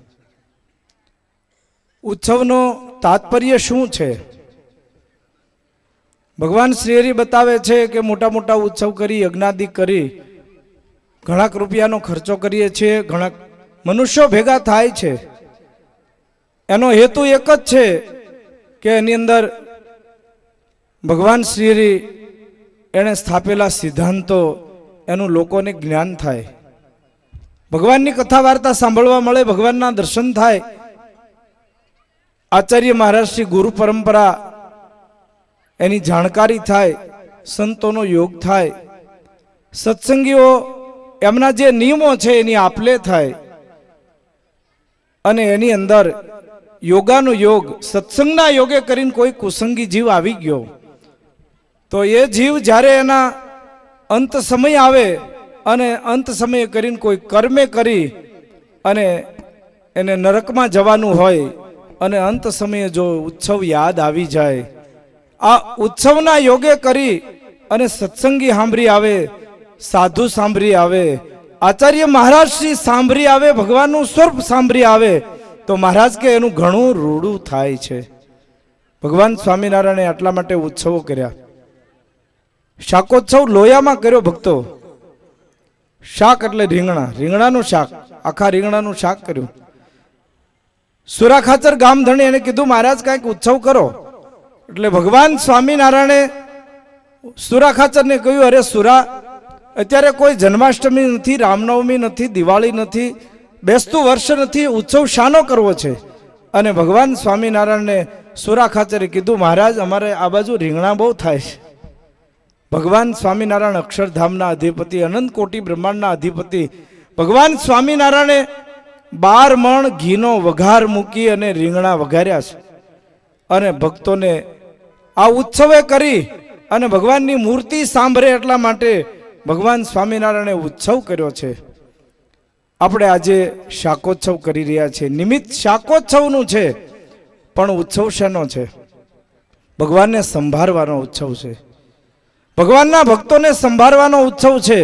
ઉત્સવનો તાત્પર્ય શું છે. ભગવાન શ્રી હરિ બતાવે છે કે મોટા મોટા ઉત્સવ કરી, યજ્ઞાદિ કરી, ઘણા રૂપિયાનો ખર્ચો કરીએ છીએ, ઘણા મનુષ્યો ભેગા થાય છે. એનો હેતુ એક જ છે કે એની અંદર ભગવાન શ્રી હરિ એણે સ્થાપેલા સિદ્ધાંતો એનું લોકોને જ્ઞાન થાય, ભગવાનની કથા વાર્તા સાંભળવા મળે, ભગવાનના દર્શન થાય. આચાર્ય મહારાજ શ્રી ગુરુ પરંપરા એની જાણકારી થાય, સંતોનો યોગ થાય, સત્સંગીઓ એમના જે નિયમો છે એની આપલે થાય અને એની અંદર યોગાનો યોગ, સત્સંગના યોગે કરીને કોઈ કુસંગી જીવ આવી ગયો તો એ જીવ જ્યારે એના અંત સમય આવે અને અંત સમયે કરીને કોઈ કર્મે કરી અને એને નરકમાં જવાનું હોય અને અંત સમયે જો ઉત્સવ યાદ આવી જાય, આ ઉત્સવના યોગે કરી અને સત્સંગી સાંભળી આવે, સાધુ સાંભળી આવે, આચાર્ય મહારાજ શ્રી સાંભળી આવે, ભગવાનનું સ્વરૂપ સાંભળી આવે તો મહારાજ કે એનું ઘણું રૂડું થાય છે. ભગવાન સ્વામિનારાયણે આટલા માટે ઉત્સવો કર્યા. શાકોત્સવ લોયામાં કર્યો ભક્તો. શાક એટલે રીંગણા, રીંગણાનું શાક, આખા રીંગણાનું શાક કર્યું. સુરાખાચર ગામધણી એને કીધું મહારાજ કાંઈક ઉત્સવ કરો. એટલે ભગવાન સ્વામિનારાયણે સુરાખાચરને કહ્યું, અરે સુરા, અત્યારે કોઈ જન્માષ્ટમી નથી, રામનવમી નથી, દિવાળી નથી, બેસતું વર્ષ નથી, ઉત્સવ શાનો કરવો છે? અને ભગવાન સ્વામિનારાયણને સુરાખાચરે કીધું મહારાજ અમારે આ બાજુ રીંગણા બહુ થાય છે. ભગવાન સ્વામિનારાયણ અક્ષરધામના અધિપતિ, અનંત કોટી બ્રહ્માંડના અધિપતિ ભગવાન સ્વામિનારાયણે 12 મણ ઘીનો વઘાર મૂકી અને રીંગણા વઘાર્યા છે અને ભક્તોને આ ઉત્સવે કરી અને ભગવાનની મૂર્તિ સાંભળે એટલા માટે ભગવાન સ્વામિનારાયણે ઉત્સવ કર્યો છે. આપણે આજે શાકોત્સવ કરી રહ્યા છીએ. નિમિત્ત શાકોત્સવનું છે પણ ઉત્સવ શેનો છે? ભગવાનને સંભાળવાનો ઉત્સવ છે. ભગવાનના ભક્તોને સંભાળવાનો ઉત્સવ છે.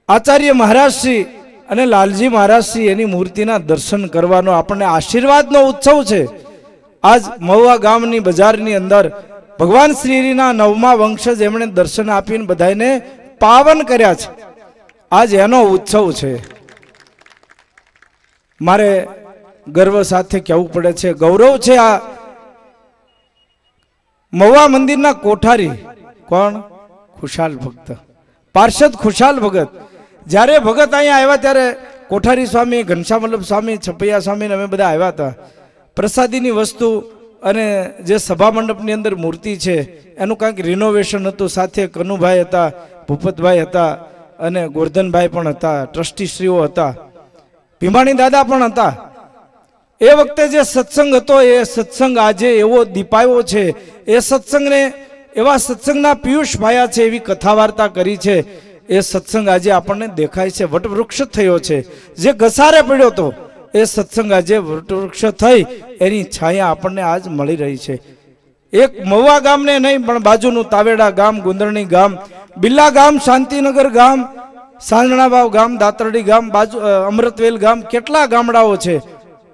આચાર્ય મહારાજશ્રી અને લાલજી મહારાજશ્રી એની મૂર્તિના દર્શન કરવાનો આપણને આશીર્વાદનો ઉત્સવ છે. આજ મહુવા ગામની બજારની અંદર ભગવાન શ્રીના 9મા વંશજ એમણે દર્શન આપીને બધાને પાવન કર્યા છે. આજ એનો ઉત્સવ છે. મારે ગર્વ સાથે કહેવું પડે છે, ગૌરવ છે. આ મહુવા મંદિરના કોઠારી કોણ? ખુશાલ ભક્ત, પાર્ષદ ખુશાલ ભગત. જ્યારે ભગત અહીંયા આવ્યા ત્યારે કોઠારી સ્વામી, ઘનશ્યામવલ્લભ સ્વામી, છપૈયા સ્વામી અમે બધા આવ્યા હતા. પ્રસાદીની વસ્તુ અને જે સભા મંડપની અંદર મૂર્તિ છે એનું કાંઈક રિનોવેશન હતું. સાથે કનુભાઈ હતા, ભૂપતભાઈ હતા અને ગોરધનભાઈ પણ હતા, ટ્રસ્ટીશ્રીઓ હતા, ભીમાણી દાદા પણ હતા. એ વખતે જે સત્સંગ હતો એ સત્સંગ આજે એવો દીપાયો છે. એ સત્સંગને એવા સત્સંગના પિયુષ ભાયા છે, એવી કથા વાર્તા કરી છે. એ સત્સંગ આજે આપણને દેખાય છે. વટવૃક્ષ થયો છે, જે ઘસારે પડ્યો હતો એ સત્સંગ આજે વટવૃક્ષ થઈ એની છાયા આપણને આજ મળી રહી છે. એક મહુવા ગામને નહીં પણ બાજુનું તાવેડા ગામ, ગુંદરણી ગામ, બિલ્લા ગામ, શાંતિનગર ગામ, સાંજણાવાવ ગામ, દાતરડી ગામ, બાજુ અમૃતવેલ ગામ, કેટલા ગામડાઓ છે.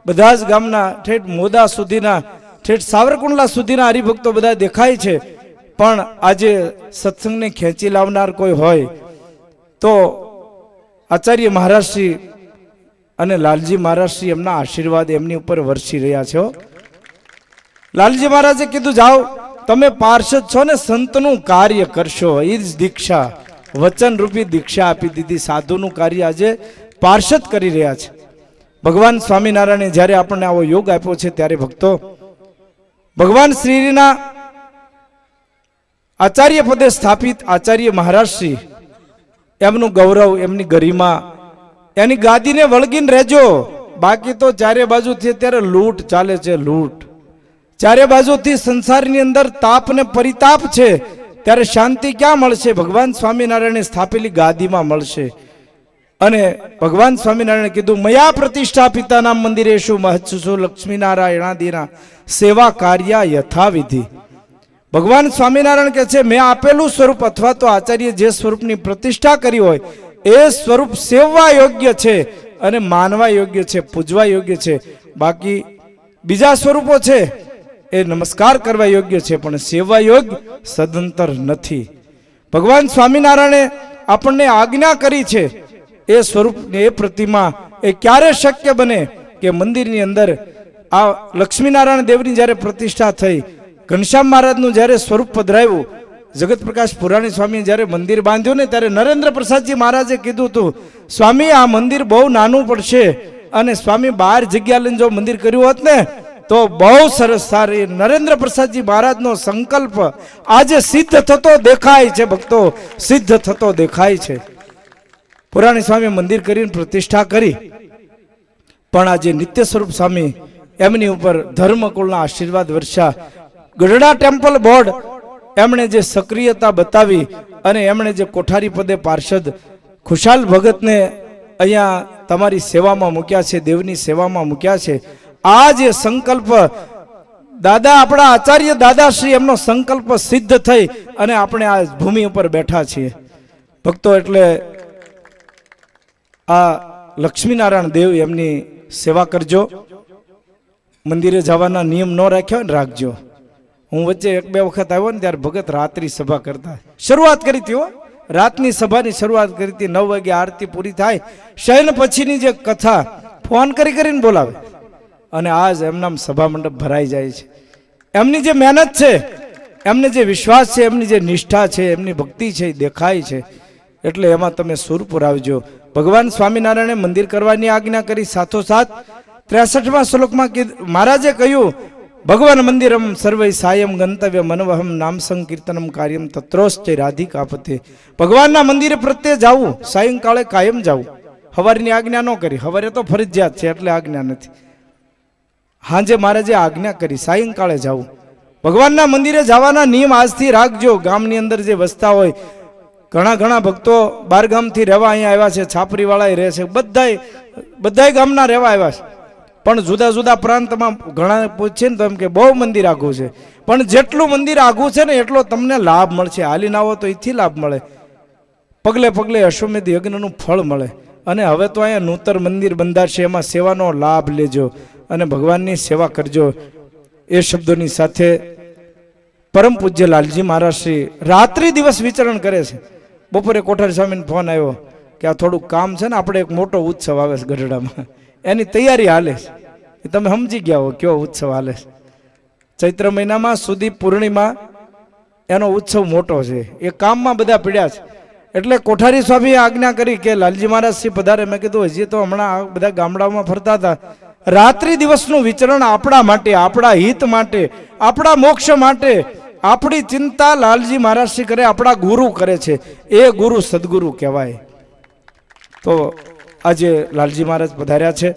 બધા જ ગામના ઠેઠ મોદા સુધીના, ઠેઠ સાવરકુંડલા સુધીના હરિભક્તો બધા દેખાય છે. પણ આજે સત્સંગને ખેંચી લાવનાર કોઈ હોય તો આચાર્ય મહારાજશ્રી અને લાલજી મહારાજશ્રી એમના આશીર્વાદ એમની ઉપર વરસી રહ્યા છે. લાલજી મહારાજે કીધું જાઓ તમે પાર્ષદ છો ને, સંતનું કાર્ય કરશો. એ જ દીક્ષા, વચન રૂપી દીક્ષા આપી દીધી. સાધુનું કાર્ય આજે પાર્ષદ કરી રહ્યા છે. ભગવાન સ્વામિનારાયણે જ્યારે આપણને આવો યોગ આપ્યો છે ત્યારે ભક્તો ભગવાન શ્રીના આચાર્ય પદે સ્થાપિત આચાર્ય મહારાજશ્રી એમનું ગૌરવ, એમની ગરિમા, એની ગાદીને વળગીને રહેજો. બાકી તો ચારે બાજુથી અત્યારે લૂંટ ચાલે છે, લૂંટ. ચારે બાજુથી સંસારની અંદર તાપ ને પરિતાપ છે, ત્યારે શાંતિ ક્યાં મળશે? ભગવાન સ્વામિનારાયણે સ્થાપેલી ગાદીમાં મળશે. અને ભગવાન સ્વામિનારાયણે કીધું મયા પ્રતિષ્ઠાપિતાના મંદિરેશુ મહત્સુ લક્ષ્મીનારાયણાદિના સેવા કાર્ય યથાવિધિ. ભગવાન સ્વામિનારાયણ કહે છે મેં આપેલું સ્વરૂપ અથવા તો આચાર્ય જે સ્વરૂપની પ્રતિષ્ઠા કરી હોય એ સ્વરૂપ સેવવા યોગ્ય છે અને માનવા યોગ્ય છે, પૂજવા યોગ્ય છે. બાકી બીજા સ્વરૂપો છે એ નમસ્કાર કરવા યોગ્ય છે પણ સેવા યોગ્ય સદંતર નથી. ભગવાન સ્વામિનારાયણે આપણને આજ્ઞા કરી છે એ સ્વરૂપની એ પ્રતિમા એ ક્યારે શક્ય બને કે મંદિરની અંદર આ લક્ષ્મીનારાયણ દેવની જ્યારે પ્રતિષ્ઠા થઈ, ઘનશ્યામ મહારાજનું જ્યારે સ્વરૂપ પધરાવ્યું, જગત પ્રકાશ પુરાણી સ્વામી જ્યારે મંદિર બાંધ્યું ને ત્યારે નરેન્દ્ર પ્રસાદજી મહારાજે કીધું હતું સ્વામી આ મંદિર બહુ નાનું પડશે અને સ્વામી 12 જગ્યા લઈને જો મંદિર કર્યું હોત ને તો બહુ સરસ સારી નરેન્દ્ર પ્રસાદજી મહારાજનો સંકલ્પ આજે સિદ્ધ થતો દેખાય છે ભક્તો, સિદ્ધ થતો દેખાય છે. પુરાણી સ્વામી મંદિર કરીને પ્રતિષ્ઠા કરી, પણ આજે નિત્ય સ્વરૂપ સ્વામી એમની ઉપર ધર્મકુળના આશીર્વાદ વર્ષા. ગઢડા ટેમ્પલ બોર્ડ એમણે જે સક્રિયતા બતાવી અને એમણે જે કોઠારી પદે પાર્ષદ ખુશાલ ભગતને અહીંયા તમારી સેવામાં મૂક્યા છે, દેવની સેવામાં મૂક્યા છે. આ જે સંકલ્પ દાદા આપણા આચાર્ય દાદાશ્રી એમનો સંકલ્પ સિદ્ધ થઈ અને આપણે આ ભૂમિ ઉપર બેઠા છીએ ભક્તો. એટલે આ લક્ષ્મીનારાયણ દેવ એમની સેવા કરજો. મંદિરે જવાના નિયમ ન રાખ્યો ને રાખજો. હું વચ્ચે એક બે વખત આવ્યો ને ત્યારે ભગત રાત્રિ સભા કરતા, શરૂઆત કરી હતી રાતની સભાની શરૂઆત કરી હતી. 9 વાગે આરતી પૂરી થાય, શયન પછીની જે કથા ફોન કરીને બોલાવે અને આજ એમના સભા મંડપ ભરાઈ જાય છે. એમની જે મહેનત છે, એમને જે વિશ્વાસ છે, એમની જે નિષ્ઠા છે, એમની ભક્તિ છે એ દેખાય છે. એટલે એમાં તમે સુર પુરાવજો. ભગવાન સ્વામિનારાયણે મંદિર કરવાની આજ્ઞા કરી, સાથોસાથ 63મા શ્લોકમાં મહારાજે કહ્યું ભગવાન મંદિરમ સર્વૈ સાયમ ગંતવ્ય મનવહમ નામ સંકીર્તનમ કાર્યમ તત્રોશ્ચૈ રાધિકાપતે. ભગવાનના મંદિરે પ્રત્યે જવું, સાયંકાળે કાયમ જવું. હવારની આજ્ઞા ન કરી, હવારે તો ફરજિયાત છે એટલે આજ્ઞા નથી. હાંજે મહારાજે આજ્ઞા કરી સાયંકાળે જવું. ભગવાનના મંદિરે જવાના નિયમ આજથી રાખજો. ગામની અંદર જે વસતા હોય, ઘણા ભક્તો બાર ગામથી રહેવા અહીંયા આવ્યા છે, છાપરીવાળા રહે છે, બધાય ગામના રહેવા આવ્યા છે. પણ જુદા જુદા પ્રાંતમાં ઘણા પૂછે ને તો એમ કે બહુ મંદિર આઘું છે, પણ જેટલું મંદિર આઘું છે ને એટલો તમને લાભ મળશે. હાલીને આવો તો એથી લાભ મળે, પગલે પગલે અશ્વમેધ યજ્ઞનું ફળ મળે. અને હવે તો અહીંયા નૂતન મંદિર બંધાશે, એમાં સેવાનો લાભ લેજો અને ભગવાનની સેવા કરજો. એ શબ્દોની સાથે પરમ પૂજ્ય લાલજી મહારાજ શ્રી રાત્રિ દિવસ વિચરણ કરે છે. બપોરે કોઠારી સ્વામીને ફોન આવ્યો કે આ થોડુંક કામ છે ને, આપણે એક મોટો ઉત્સવ આવે છે ગઢડામાં, એની તૈયારી હાલે છે. તમે સમજી ગયા હો કયો ઉત્સવ હાલે છે. ચૈત્ર મહિનામાં સુધી પૂર્ણિમા એનો ઉત્સવ મોટો છે, એ કામમાં બધા પીડ્યા છે. એટલે કોઠારી સ્વામીએ આજ્ઞા કરી કે લાલજી મહારાજ શ્રી પધારે. મેં કીધું હજી તો હમણાં બધા ગામડાઓમાં ફરતા હતા. રાત્રિ દિવસનું વિચરણ આપણા માટે, આપણા હિત માટે, આપણા મોક્ષ માટે, આપણી ચિંતા લાલજી મહારાજ શ્રી કરે, આપણા ગુરુ કરે છે. એ ગુરુ સદગુરુ કહેવાય. તો આજે લાલજી મહારાજ પધાર્યા છે.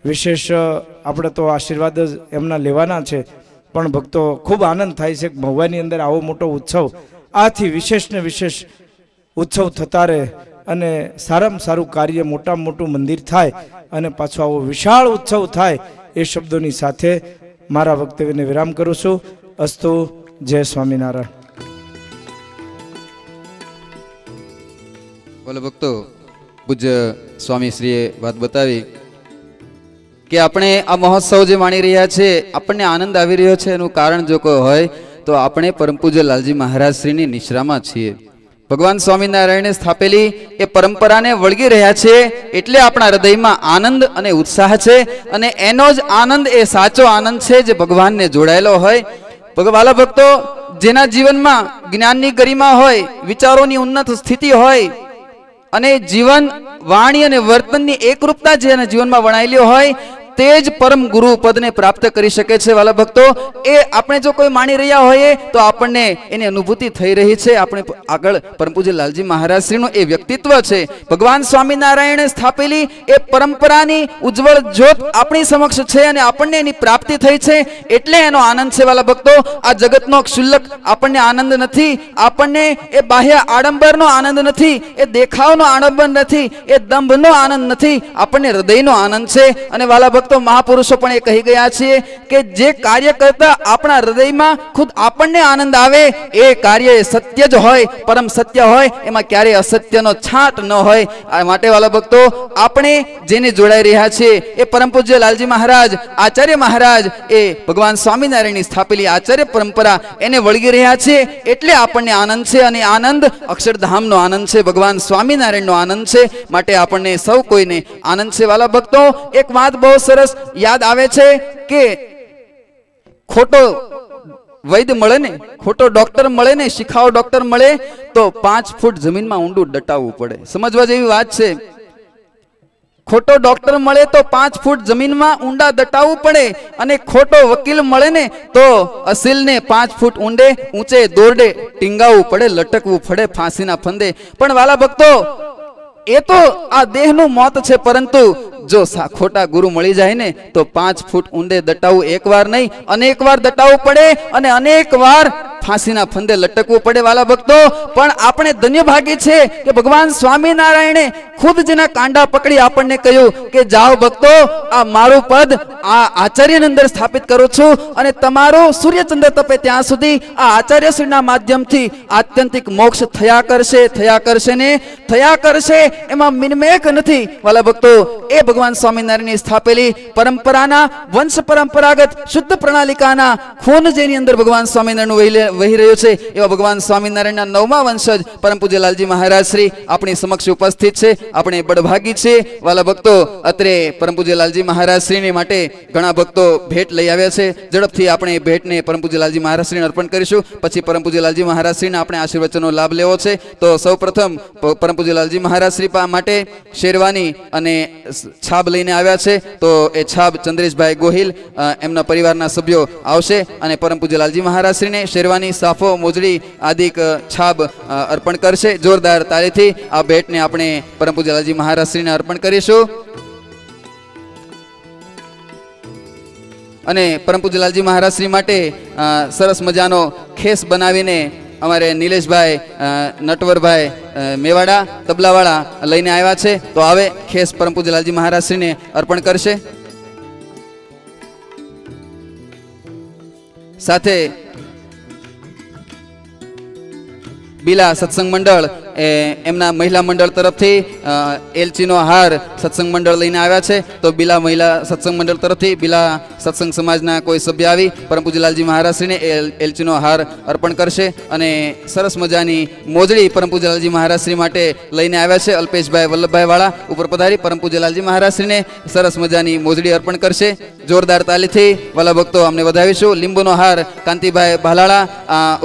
વિશેષ આપણે તો આશીર્વાદ જ એમના લેવાના છે. પણ ભક્તો ખૂબ આનંદ થાય છે કે મહુવાની અંદર આવો મોટો ઉત્સવ, આથી વિશેષ ને વિશેષ ઉત્સવ થતા રહે અને સારામાં સારું કાર્ય, મોટામાં મોટું મંદિર થાય અને પાછો આવો વિશાળ ઉત્સવ થાય. એ શબ્દોની સાથે મારા વક્તવ્યને વિરામ કરું છું. અસ્તુ. જય સ્વામિનારાયણ. બોલો ભક્તો, પૂજ્ય સ્વામી શ્રીએ વાત બતાવી કે આપણે આ મહોત્સવ જે માણી રહ્યા છે, આપણને આનંદ આવી રહ્યો છે, એનું કારણ જો કોઈ હોય તો આપણે પરમ પૂજ્ય લાલજી મહારાજ શ્રીની નિશ્રામાં છીએ. ભગવાન સ્વામિનારાયણે સ્થાપેલી એ પરંપરાને વળગી રહ્યા છે, એટલે આપણા હૃદયમાં આનંદ અને ઉત્સાહ છે. અને એનો જ આનંદ એ સાચો આનંદ છે જે ભગવાનને જોડાયેલો હોય. વાલા ભક્તો, જેના જીવનમાં જ્ઞાનની ગરિમા હોય, વિચારોની ઉન્નત સ્થિતિ હોય અને જીવન, વાણી અને વર્તનની એકરૂપતા જેના જીવનમાં વણાયેલી હોય, તે જ પરમ ગુરુ પદને પ્રાપ્ત કરી શકે છે. વાલા ભક્તો, એ આપણે જો કોઈ માણી રહ્યા હોઈએ તો આપણને એની અનુભૂતિ થઈ રહી છે. આપણે આગળ પરમ પૂજ્ય લાલજી મહારાજ શ્રીનું એ વ્યક્તિત્વ છે. ભગવાન સ્વામિનારાયણે સ્થાપેલી એ પરંપરાની ઉજ્જવળ જ્યોત આપણી સમક્ષ છે અને આપણને એની પ્રાપ્તિ થઈ છે, એટલે એનો આનંદ છે. વાલા ભક્તો, આ જગતનો ક્ષુલ્લક આપણને આનંદ નથી, આપણને એ બાહ્ય આડંબરનો આનંદ નથી, એ દેખાવનો આડંબર નથી, એ દંભનો આનંદ નથી, આપણને હૃદયનો આનંદ છે. અને વાલા ભક્તો, મહાપુરુષો પણ એ કહી ગયા છે કે જે કાર્ય કરતા આપણા હૃદયમાં ખુદ આપણને આનંદ આવે, એ કાર્ય સત્ય જ હોય, પરમ સત્ય હોય, એમાં ક્યારેય અસત્યનો છાંટ ન હોય. આ માટે વાલા ભક્તો, આપણે જેને જોડાઈ રહ્યા છીએ એ પરમ પૂજ્ય લાલજી મહારાજ, આચાર્ય મહારાજ, એ ભગવાન સ્વામિનારાયણની સ્થાપેલી આચાર્ય પરંપરા, એને વળગી રહ્યા છે, એટલે આપણને આનંદ છે. અને આનંદ અક્ષરધામનો આનંદ છે, ભગવાન સ્વામિનારાયણનો આનંદ છે. માટે આપણને સૌ કોઈને આનંદ છે. વાલા ભક્તો, એક વાત બહુ સરસ યાદ આવે છે કે ખોટો વૈદ્ય મળે ને, ખોટો ડોક્ટર મળે ને, શિખાઉ ડોક્ટર મળે તો 5 ફૂટ જમીનમાં ઊંડું દટાવવું પડે. સમજવા જેવી વાત છે. ખોટો ડોક્ટર મળે તો 5 ફૂટ જમીનમાં ઊંડા દટાવવું પડે, અને ખોટો વકીલ મળે ને તો અસીલને 5 ફૂટ ઊંડે ઊંચે દોરડે ટીંગાવવું પડે, લટકવું પડે ફાંસીના ફંદે. પણ વાલા ભક્તો, એ તો આ દેહનું મોત છે, પરંતુ જો ખોટા ગુરુ મળી જાય ને તો 5 ફૂટ ઊંડે દટાવવું એકવાર નહીં, અનેક વાર દટાવવું પડે અને અનેક વાર ફાંસીના ફંદે લટકવું પડે. વાલા ભક્તો, પણ આપણે ધન્ય ભાગી છે કે ભગવાન સ્વામિનારાયણે ખુદ જેના કાંડા પકડી આપણને કહ્યું કે જાઓ ભક્તો, આ મારું પદ આ આચાર્યની અંદર સ્થાપિત કરું છું, અને તમારો સૂર્યચંદ્ર તપે ત્યાં સુધી આ આચાર્યશ્રીના માધ્યમથી આત્યંતિક મોક્ષ થયા કરશે ને થયા કરશે. એમાં મિનમેક નથી. વાલા ભક્તો, એ ભગવાન સ્વામિનારાયણની સ્થાપેલી પરંપરાના વંશ પરંપરાગત શુદ્ધ પ્રણાલિકાના ખૂન જેની અંદર ભગવાન સ્વામિનારાયણ વહી રહ્યું છે, એવા ભગવાન સ્વામિનારાયણના 9મા વંશજ પરમ પૂજ્ય લાલજી મહારાજ શ્રી આપણી સમક્ષ ઉપસ્થિત છે. આપણે બળભાગી છે. વાલા ભક્તો, અત્રે પરમ પૂજ્ય લાલજી મહારાજ શ્રીને માટે ઘણા ભક્તો ભેટ લઈ આવ્યા છે. ઝડપથી આપણે ભેટને પરમ પૂજ્ય લાલજી મહારાજ શ્રીને અર્પણ કરીશું. પછી પરમ પૂજ્ય લાલજી મહારાજ શ્રીને આપણે આશીર્વચનનો લાભ લેવો છે. તો સૌપ્રથમ પરમ પૂજ્ય લાલજી મહારાજ શ્રી માટે શેરવાની અને છાબ લઈને આવ્યા છે. તો એ છાબ ચંદ્રેશભાઈ ગોહિલ એમના પરિવારના સભ્યો આવશે અને પરમ પૂજ્ય લાલજી મહારાજ શ્રીને શેરવાની, સાફો, મોજડી આદિક છાબ અર્પણ કરશે. જોરદાર તાળીથી આ ભેટને આપણે પરમ પૂજ્ય લાલજી મહારાજ શ્રીને અર્પણ કરીશું. અને પરમ પૂજ્ય લાલજી મહારાજ શ્રી માટે સરસ મજાનો ખેસ બનાવીને અમારે નિલેશભાઈ નટવરભાઈ મેવાડા તબલાવાળા લઈને આવ્યા છે. તો આવે ખેસ પરમ પૂજ્ય લાલજી મહારાજ શ્રીને અર્પણ કરશે. સાથે બીલા સત્સંગ મંડળ એમના મહિલા મંડળ તરફથી એલચીનો હાર સત્સંગ મંડળ લઈને આવ્યા છે. તો બીલા મહિલા સત્સંગ મંડળ તરફથી બીલા સત્સંગ સમાજના કોઈ સભ્ય આવી પરમ પૂજ્ય લાલજી મહારાજ શ્રીને એલચીનો હાર અર્પણ કરશે. અને સરસ મજાની મોજડી પરમ પૂજ્ય લાલજી મહારાજ શ્રી માટે લઈને આવ્યા છે. અલ્પેશભાઈ વલ્લભભાઈ વાળા ઉપર પધારી પરમ પૂજ્ય લાલજી મહારાજ શ્રીને સરસ મજાની મોજડી અર્પણ કરશે. જોરદાર તાલીથી વાલા ભક્તો અમને વધાવીશું. લીંબુનો હાર કાંતિભાઈ ભાલાળા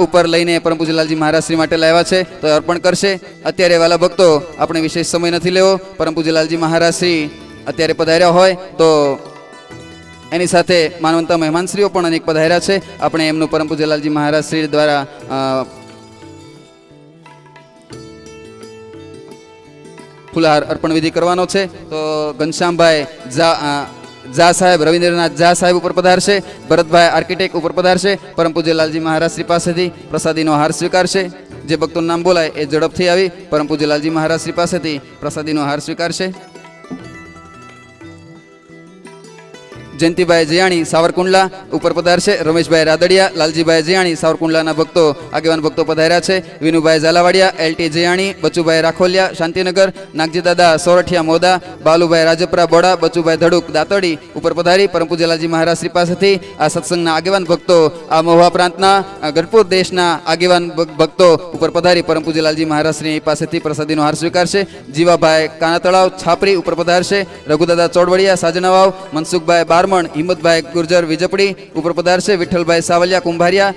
ઉપર લઈને પરમ પૂજ્ય લાલજી મહારાજ શ્રી માટે લાવ્યા છે, તો અર્પણ કરશે. અત્યારે વાલા ભક્તો, આપણે વિશેષ સમય નથી લેવો. પરમ પૂજ્ય લાલજી મહારાજ શ્રી અત્યારે પધાર્યા હોય તો એની સાથે માનવંતા મહેમાનશ્રીઓ પણ અનેક પધાર્યા છે. આપણે એમનું પરમ પૂજ્ય લાલજી મહારાજ શ્રી દ્વારા ફુલહાર અર્પણ વિધિ કરવાનો છે. તો ઘનશ્યામભાઈ ઝા સાહેબ, રવિન્દ્રનાથ ઝા સાહેબ ઉપર પધારશે. ભરતભાઈ આર્કિટેક્ટ ઉપર પધારશે. પરમ પૂજ્ય લાલજી મહારાજ શ્રી પાસેથી પ્રસાદીનો હાર સ્વીકારશે. જે ભક્તોનું નામ બોલાય એ ઝડપથી આવી પરમ પૂજ્ય લાલજી મહારાજ શ્રી પાસેથી પ્રસાદીનો હાર સ્વીકારશે. જયંતિભાઈ જયાણી સાવરકુંડલા ઉપર પધારશે. રમેશભાઈ રાદડિયા, લાલજીભાઈ જયાણી સાવરકુંડલાના ભક્તો આગેવાન ભક્તો પધાર્યા છે. વિનુભાઈ ઝાલાવાડિયા, એલટી જયાણી, બચુભાઈ રાખોલિયા શાંતિનગર, નાગજી દાદા સોરઠિયા મોદા, બાલુભાઈ રાજપરા બોડા, બચુભાઈ ધડુક દાતડી ઉપર પધારી પરમ પૂજ્ય લાલજી મહારાજ શ્રી પાસેથી આ સત્સંગના આગેવાન ભક્તો, આ મહુવા પ્રાંતના ગઢપુર દેશના આગેવાન ભક્તો ઉપર પધારી પરમ પૂજ્ય લાલજી મહારાજ શ્રી પાસેથી પ્રસાદીનો હાર સ્વીકારશે. જીવાભાઈ કાના તળાવ છાપરી ઉપર પધારશે. રઘુદાદા ચોડવડિયા સાજનાવાવ, મનસુખભાઈ બાર, હિંમતભાઈ ગુર્જર વિજપડી ઉપર પધારશે. વિઠ્ઠલભાઈ સાવલિયા કુંભારિયા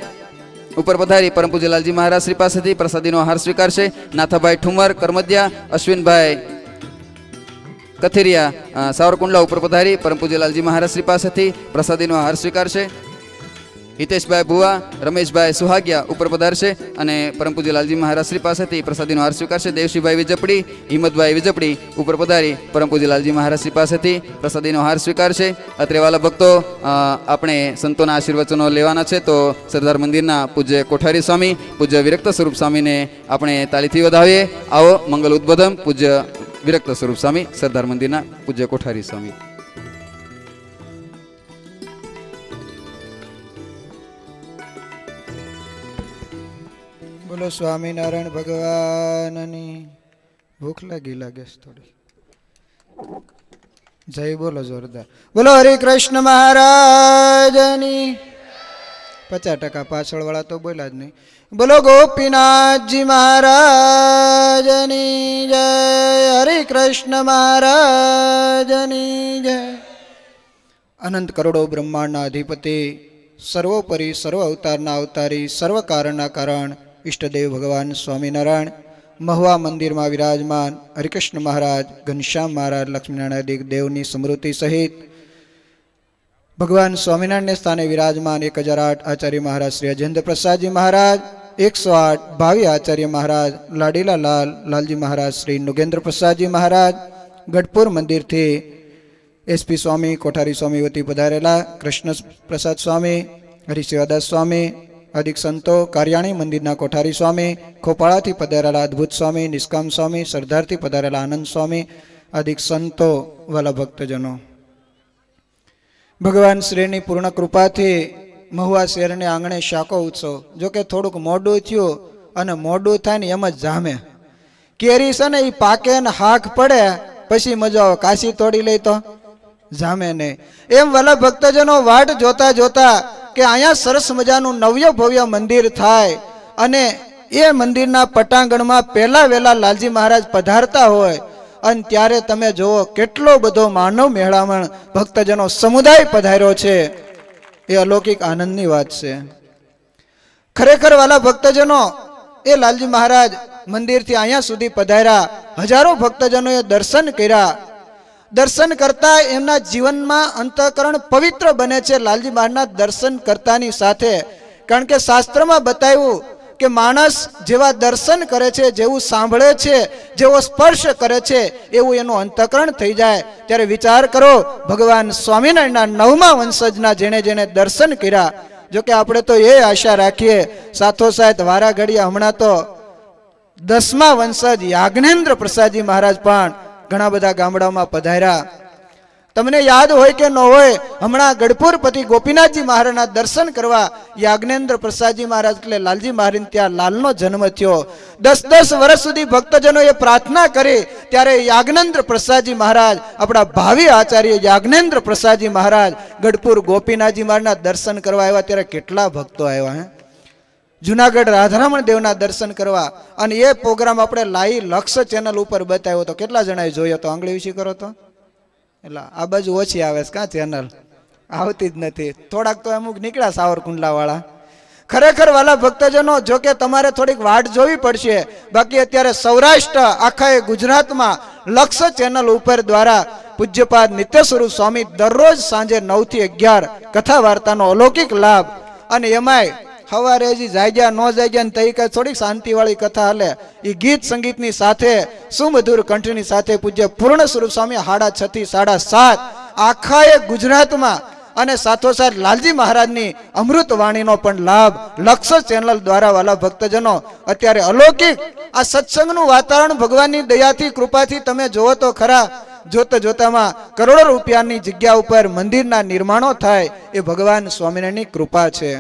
ઉપર પધારી પરમ પૂજ્ય લાલજી મહારાજ શ્રી પાસેથી પ્રસાદીનો હાર સ્વીકારશે. નાથાભાઈ ઠુમર કરમદિયા, અશ્વિનભાઈ કથિરિયા સાવરકુંડલા ઉપર પધારી પરમ પૂજ્ય લાલજી મહારાજ શ્રી પાસેથી પ્રસાદીનો હાર સ્વીકારશે. હિતેશભાઈ ભુવા, રમેશભાઈ સુહાગિયા ઉપર પધારશે અને પરમ પૂજ્ય લાલજી મહારાજ શ્રી પાસેથી પ્રસાદીનો હાર સ્વીકારશે. દેવશીભાઈ વિજપડી, હિંમતભાઈ વિજપડી ઉપર પધારી પરમ પૂજ્ય લાલજી મહારાજ શ્રી પાસેથી પ્રસાદીનો હાર સ્વીકારશે. અત્રે વાલા ભક્તો, આપણે સંતોના આશીર્વચનો લેવાના છે. તો સરદાર મંદિરના પૂજ્ય કોઠારી સ્વામી, પૂજ્ય વિરક્ત સ્વરૂપ સ્વામીને આપણે તાલીથી વધાવીએ. આવો મંગલ ઉદ્બોધન પૂજ્ય વિરક્ત સ્વરૂપ સ્વામી, સરદાર મંદિરના પૂજ્ય કોઠારી સ્વામી. બોલો સ્વામિનારાયણ ભગવાનની. ભૂખ લાગે છે થોડી. જય બોલો જોરદાર. બોલો હરે કૃષ્ણ મહારાજની. 50% પાછળ વાળા તો બોલ્યા જ નહીં. બોલો ગોપીનાથજી મહારાજની જય. હરે કૃષ્ણ મહારાજની જય. અનંત કરોડો બ્રહ્માંડના અધિપતિ, સર્વોપરી સર્વ અવતારના અવતારી, સર્વ કારણના કારણ ઈષ્ટદેવ ભગવાન સ્વામિનારાયણ મહુવા મંદિરમાં વિરાજમાન હરિકૃષ્ણ મહારાજ, ઘનશ્યામ મહારાજ, લક્ષ્મીનારાયણ દેવની સ્મૃતિ સહિત ભગવાન સ્વામિનારાયણને સ્થાને વિરાજમાન 1008 આચાર્ય મહારાજ શ્રી અજેન્દ્ર પ્રસાદજી મહારાજ, 108 ભાવિ આચાર્ય મહારાજ લાડીલા લાલ લાલજી મહારાજ શ્રી નૃગેન્દ્ર પ્રસાદજી મહારાજ, ગઢપુર મંદિરથી એસપી સ્વામી કોઠારી સ્વામી વતી પધારેલા કૃષ્ણ પ્રસાદ સ્વામી, હરિશિવાદાસ સ્વામી, અધિક સંતો, કાર્યાણી મંદિરના કોઠારી સ્વામી, ખોપાળાથી પધારેલા અદ્ભુત સ્વામી, નિષ્કામ સ્વામી, સરદારથી પધારેલા આનંદ સ્વામી, અધિક સંતો, વાલા ભક્તજનો, ભગવાન શ્રીની પૂર્ણ કૃપાથી મહુવા શહેરને આંગણે શાકો ઉત્સવ, જો કે થોડુંક મોડું થયું અને મોડું થાય ને એમ જ જામે. કેરી છે ને એ પાકે ને હાક પડે પછી મજા આવે, કાશી તોડી લઈ તો જામે નહીં. એમ વાલા ભક્તજનો વાટ જોતા જોતા કે અહીંયા સરસ મજાનું નવ્ય ભવ્ય મંદિર થાય અને એ મંદિરના પટાંગણમાં પહેલા વહેલા લાલજી મહારાજ પધારતા હોય અને ત્યારે તમે જુઓ કેટલો બધો માનવ મેળામણ ભક્તજનો સમુદાય પધાર્યો છે. એ અલૌકિક આનંદની વાત છે. ખરેખર વાલા ભક્તજનો એ લાલજી મહારાજ મંદિરથી અહીંયા સુધી પધાર્યા, હજારો ભક્તજનોએ દર્શન કર્યા. દર્શન કરતા એમના જીવનમાં અંતઃકરણ પવિત્ર બને છે લાલજી મહારાજના દર્શન કરતાની સાથે. કારણ કે શાસ્ત્રમાં બતાવ્યું કે માણસ જેવા દર્શન કરે છે, જેવું સાંભળે છે, જેવો સ્પર્શ કરે છે એવું એનું અંતઃકરણ થઈ જાય. ત્યારે વિચાર કરો, ભગવાન સ્વામિનારાયણના 9મા વંશજના જેણે જેણે દર્શન કર્યા. જોકે આપણે તો એ આશા રાખીએ સાથોસાથ વારા ઘડીએ હમણાં તો 10મા વંશજ યાજ્ઞેન્દ્ર પ્રસાદજી મહારાજ પણ ઘણા બધા ગામડામાં પધાર્યા. તમને યાદ હોય કે ન હોય, હમણાં ગઢપુરપતિ ગોપીનાથજી મહારાજના દર્શન કરવા યાજ્ઞેન્દ્ર પ્રસાદજી મહારાજ એટલે લાલજી મહારાજ ત્યાં લાલનો જન્મ થયો. 10 વર્ષ સુધી ભક્તજનોએ પ્રાર્થના કરી ત્યારે યાજ્ઞેન્દ્ર પ્રસાદજી મહારાજ, આપણા ભાવિ આચાર્ય યાજ્ઞેન્દ્ર પ્રસાદજી મહારાજ ગઢપુર ગોપીનાથજી મહારાજના દર્શન કરવા આવ્યા. ત્યારે કેટલા ભક્તો આવ્યા હે જુનાગઢ રાધારમણ દેવના દર્શન કરવા. અને એ પ્રોગ્રામ આપણે લાઈવ લક્ષ ચેનલ ઉપર બતાવ્યો તો કેટલા જણાએ જોયો તો? આંગળી વીસી કરો તો. એટલે આ બાજુ ઓછી આવે છે, કાં ચેનલ આવતી જ નથી. થોડાક તો અમુક નીકળ્યા સાવરકુંડલા વાળા. ખરેખર વાલા ભક્તજનો, જો કે તમારે થોડીક વાટ જોવી પડશે. બાકી અત્યારે સૌરાષ્ટ્ર આખા ગુજરાતમાં લક્ષ ચેનલ ઉપર દ્વારા પૂજ્યપાદ નિત્ય સ્વરૂપ સ્વામી દરરોજ સાંજે 9 થી 11 કથા વાર્તાનો અલૌકિક લાભ. અને એમાંય સવારે હજી જાગ્યા ન જાગ્યા ને તઈ કઈ થોડીક શાંતિવાળી કથા હાલે. એ ગીત સંગીતની સાથે સુમધુર કંઠની સાથે પૂજ્ય પૂર્ણ સ્વરૂપ સ્વામી 6:30 થી 7:30 આખા ગુજરાતમાં અને સાથોસાથ લાલજી મહારાજની અમૃત વાણીનો પણ લાભ લક્ષ ચેનલ દ્વારા વાલા ભક્તજનો અત્યારે અલૌકિક આ સત્સંગનું વાતાવરણ ભગવાનની દયાથી કૃપાથી તમે જોવો તો ખરા. જોતા જોતામાં કરોડો રૂપિયાની જગ્યા ઉપર મંદિરના નિર્માણો થાય એ ભગવાન સ્વામિનારાયણની કૃપા છે.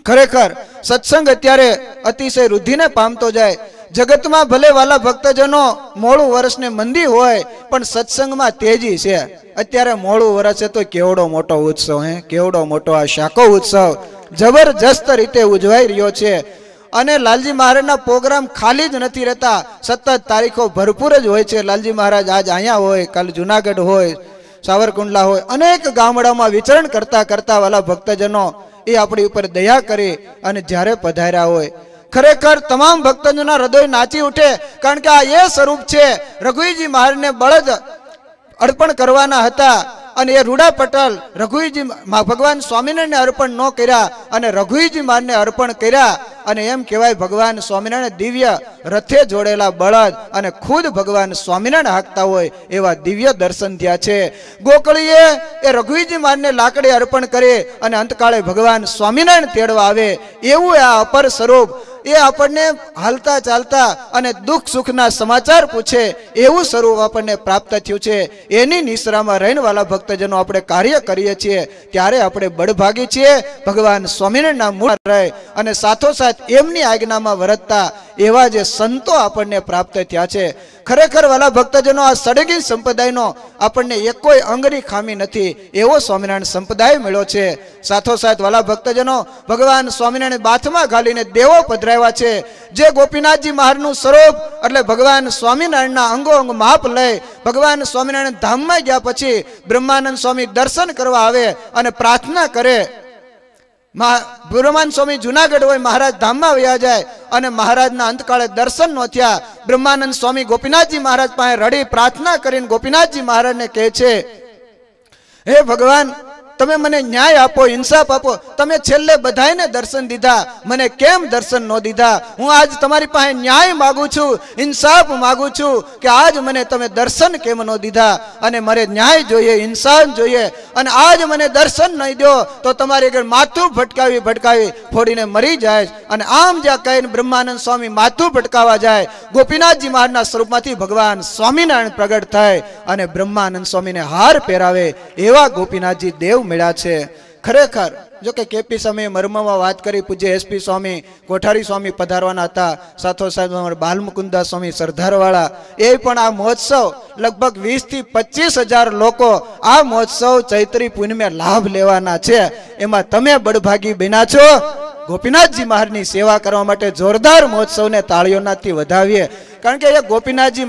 ખરેખર સત્સંગ અત્યારે અતિશય વૃદ્ધિને પામતો જાય. જગતમાં ભલે વાલા ભક્તજનો મોડું વર્ષને મંદી હોય પણ સત્સંગમાં તેજી છે. અત્યારે મોડું વર્ષ છે તો કેવડો મોટો ઉત્સવ કેવડો મોટો આ શાકો ઉત્સવ જબરજસ્ત રીતે ઉજવાઈ રહ્યો છે. અને લાલજી મહારાજના પ્રોગ્રામ ખાલી જ નથી રહેતા, સતત તારીખો ભરપૂર જ હોય છે. લાલજી મહારાજ આજ અહીંયા હોય, કાલ જુનાગઢ હોય, સાવરકુંડલા હોય, અનેક ગામડામાં વિચરણ કરતા કરતા વાલા ભક્તજનો એ આપણી ઉપર દયા કરે અને જ્યારે પધાર્યા હોય ખરેખર તમામ ભક્તજનોના હૃદય નાચી ઉઠે. કારણ કે આ એ સ્વરૂપ છે. રઘુવીરજી મહારાજને બળદ અર્પણ કરવાના હતા અને એ રૂડા પટલ રઘુવીરજી ભગવાન સ્વામિનારાયણને અર્પણ ન કર્યા અને રઘુવીરજી મહારાજને અર્પણ કર્યા. અને એમ કહેવાય ભગવાન સ્વામિનારાયણ દિવ્ય રથે જોડેલા બળદ અને ખુદ ભગવાન સ્વામિનારાયણ હાંકતા હોય એવા દિવ્ય દર્શન થયા છે. ગોકળીએ એ રઘુવીરજી મહારાજને લાકડી અર્પણ કરે અને અંતકાળે ભગવાન સ્વામિનારાયણ તેડવા આવે એવું આ અપર સ્વરૂપ. એ આપણને હાલતા ચાલતા અને દુઃખ સુખના સમાચાર પૂછે એવું સ્વરૂપ આપણને પ્રાપ્ત થયું છે. એની નિશ્રામાં રહીને વાલા ભક્તજનો આપણે કાર્ય કરીએ છીએ ત્યારે આપણે બળભાગી છીએ. ભગવાન સ્વામિનારાયણના મૂળ રહે અને સાથોસાથ એમની આજ્ઞામાં વર્તતા એવા જે સંતો આપણને પ્રાપ્ત થયા છે. ખરેખર વાલા ભક્તજનો આ સડગી સંપ્રદાયનો આપણને એક કોઈ અંગની ખામી નથી એવો સ્વામિનારાયણ સંપ્રદાય મળ્યો છે. સાથોસાથ વાલા ભક્તજનો ભગવાન સ્વામિનારાયણ બાથમાં ઘાલીને દેવો પધરાવ્યા છે. જે ગોપીનાથજી મહારાજનું સ્વરૂપ એટલે ભગવાન સ્વામિનારાયણના અંગો અંગ માપ લઈ ભગવાન સ્વામિનારાયણ ધામમાં ગયા પછી બ્રહ્માનંદ સ્વામી દર્શન કરવા આવે અને પ્રાર્થના કરે, બ્રહ્માનંદ સ્વામી જુનાગઢ હોય, મહારાજ ધામમાં વયા જાય અને મહારાજના અંતકાળે દર્શન ન થયા. બ્રહ્માનંદ સ્વામી ગોપીનાથજી મહારાજ પાસે રડી પ્રાર્થના કરીને ગોપીનાથજી મહારાજને કહે છે, હે ભગવાન, તમે મને ન્યાય આપો, ઇન્સાફ આપો. તમે છેલ્લે બધાને દર્શન દીધા, મને કેમ દર્શન ન દીધા? હું આજ તમારી પાસે ન્યાય માગું છું, ઇન્સાફ માગું છું કે આજ મને તમે દર્શન કેમ ન દીધા? અને મારે ન્યાય જોઈએ, ઇન્સાફ જોઈએ. અને આજ મને દર્શન નહીં દો તો તમારી આગળ માથું ભટકાવી ફોડીને મરી જાય. અને આમ જ્યાં કહીને બ્રહ્માનંદ સ્વામી માથું ભટકાવા જાય, ગોપીનાથજી મહારાજના સ્વરૂપમાંથી ભગવાન સ્વામિનારાયણ પ્રગટ થાય અને બ્રહ્માનંદ સ્વામીને હાર પહેરાવે એવા ગોપીનાથજી દેવ મળ્યા છે. ખરેખર જો કે કેપી સ્વામીએ મર્મમાં વાત કરી, પૂજ્ય એસપી સ્વામી કોઠારી સ્વામી પધારવાના હતા, સાથોસાથ અમારા બાલમુકુંદાસ સ્વામી સરદારવાળા, એ પણ આ મહોત્સવ લગભગ 20 થી 25,000 લોકો આ મહોત્સવ ચૈત્રી પૂનમે લાભ લેવાના છે. એમાં તમે બળભાગી બન્યા છો. ગોપીનાથજી મહારાજની સેવા કરવા માટે જોરદાર મહોત્સવને તાળીઓનાથી વધાવીએ. કારણ કે એ ગોપીનાથજી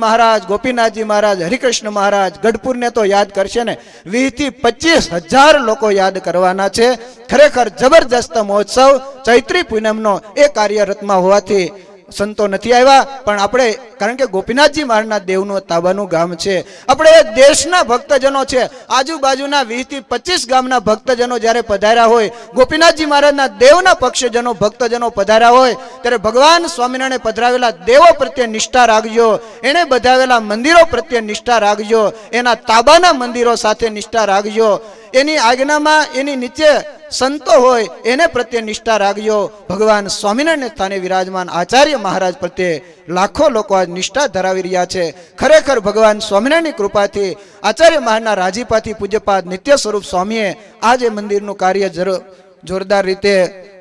મહારાજ હરિકૃષ્ણ મહારાજ ગઢપુરને તો યાદ કરશે ને, 20 થી 25,000 લોકો યાદ કરવાના છે. ખરેખર જબરજસ્ત મહોત્સવ ચૈત્રી પૂનમનો એ કાર્યરતમાં હોવાથી સંતો નથી આવ્યા, પણ આપણે કારણ કે ગોપીનાથજી મહારાજના દેવનું તાબાનું ગામ છે, આપણે એ દેશના ભક્તજનો છે, આજુબાજુના 20 થી 25 ગામના ભક્તજનો જ્યારે પધાર્યા હોય, ગોપીનાથજી મહારાજના દેવના પક્ષજનો ભક્તજનો પધાર્યા હોય, ત્યારે ભગવાન સ્વામિનારાયણે પધરાવેલા દેવો પ્રત્યે નિષ્ઠા રાખજો, એને બધાવેલા મંદિરો પ્રત્યે નિષ્ઠા રાખજો, એના તાબાના મંદિરો સાથે નિષ્ઠા રાખજો, એની આજ્ઞામાં એની નીચે સંતો હોય એને પ્રત્યે નિષ્ઠા રાખજો. ભગવાન સ્વામિનારાયણ સ્થાને વિરાજમાન આચાર્ય મહારાજ પ્રત્યે લાખો લોકો આજ નિષ્ઠા ધરાવી રહ્યા છે. ખરેખર ભગવાન સ્વામિનારાયણની કૃપાથી, આચાર્ય મહારાજના રાજીપાથી પૂજ્યપાદ નિત્ય સ્વરૂપ સ્વામીએ આજે મંદિરનું કાર્ય જોરદાર રીતે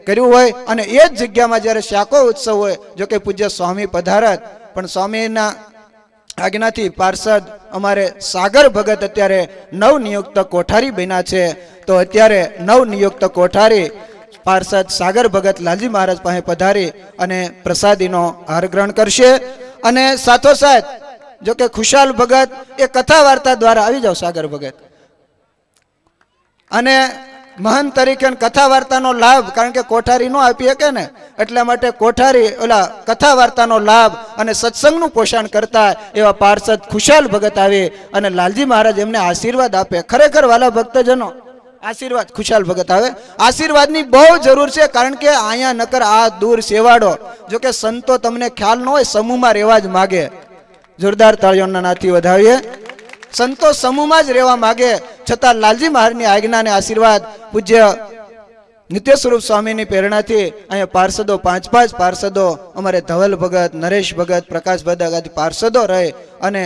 કર્યું હોય. અને એ જ જગ્યામાં જ્યારે શાકો ઉત્સવ હોય, જો કે પૂજ્ય સ્વામી પધારત, પણ સ્વામીના આજ્ઞાથી પાર્ષદ અમારે સાગર ભગત અત્યારે નવનિયુક્ત કોઠારી બન્યા છે. તો અત્યારે નવનિયુક્ત કોઠારી પાર્ષદ સાગર ભગત લાલજી મહારાજ પાસે પધારી અને પ્રસાદીનો હાર ગ્રહણ કરશે. અને સાથોસાથ જો કે ખુશાલ ભગત એ કથા વાર્તા દ્વારા આવી જાઓ સાગર ભગત, અને મહંત તરીકે કથા વાર્તાનો લાભ, કારણ કે કોઠારી નો આપી શકે ને, એટલા માટે કોઠારી ઓલા કથા વાર્તાનો લાભ અને સત્સંગનું પોષણ કરતા એવા પાર્ષદ ખુશાલ ભગત આવે અને લાલજી મહારાજ એમને આશીર્વાદ આપે. ખરેખર વાલા ભક્તજનો, આશીર્વાદ ખુશાલ ભગત આવે, આશીર્વાદની બહુ જરૂર છે. કારણ કે અહીંયા નકર આ દૂર સેવાડો, જો કે સંતો તમને ખ્યાલ ન હોય સમૂહમાં રહેવા જ માગે. જોરદાર તાળીઓના નાથી વધાવીએ. સંતો સમૂહમાં જ રહેવા માગે, છતાં લાલજી મહારાજની આજ્ઞાને આશીર્વાદ પૂજ્ય નિત્ય સ્વરૂપ સ્વામીની પ્રેરણાથી અહીંયા પાર્ષદો 5 પાર્ષદો અમારે ધવલ ભગત, નરેશ ભગત, પ્રકાશ ભગત આદિ પાર્ષદો રહે અને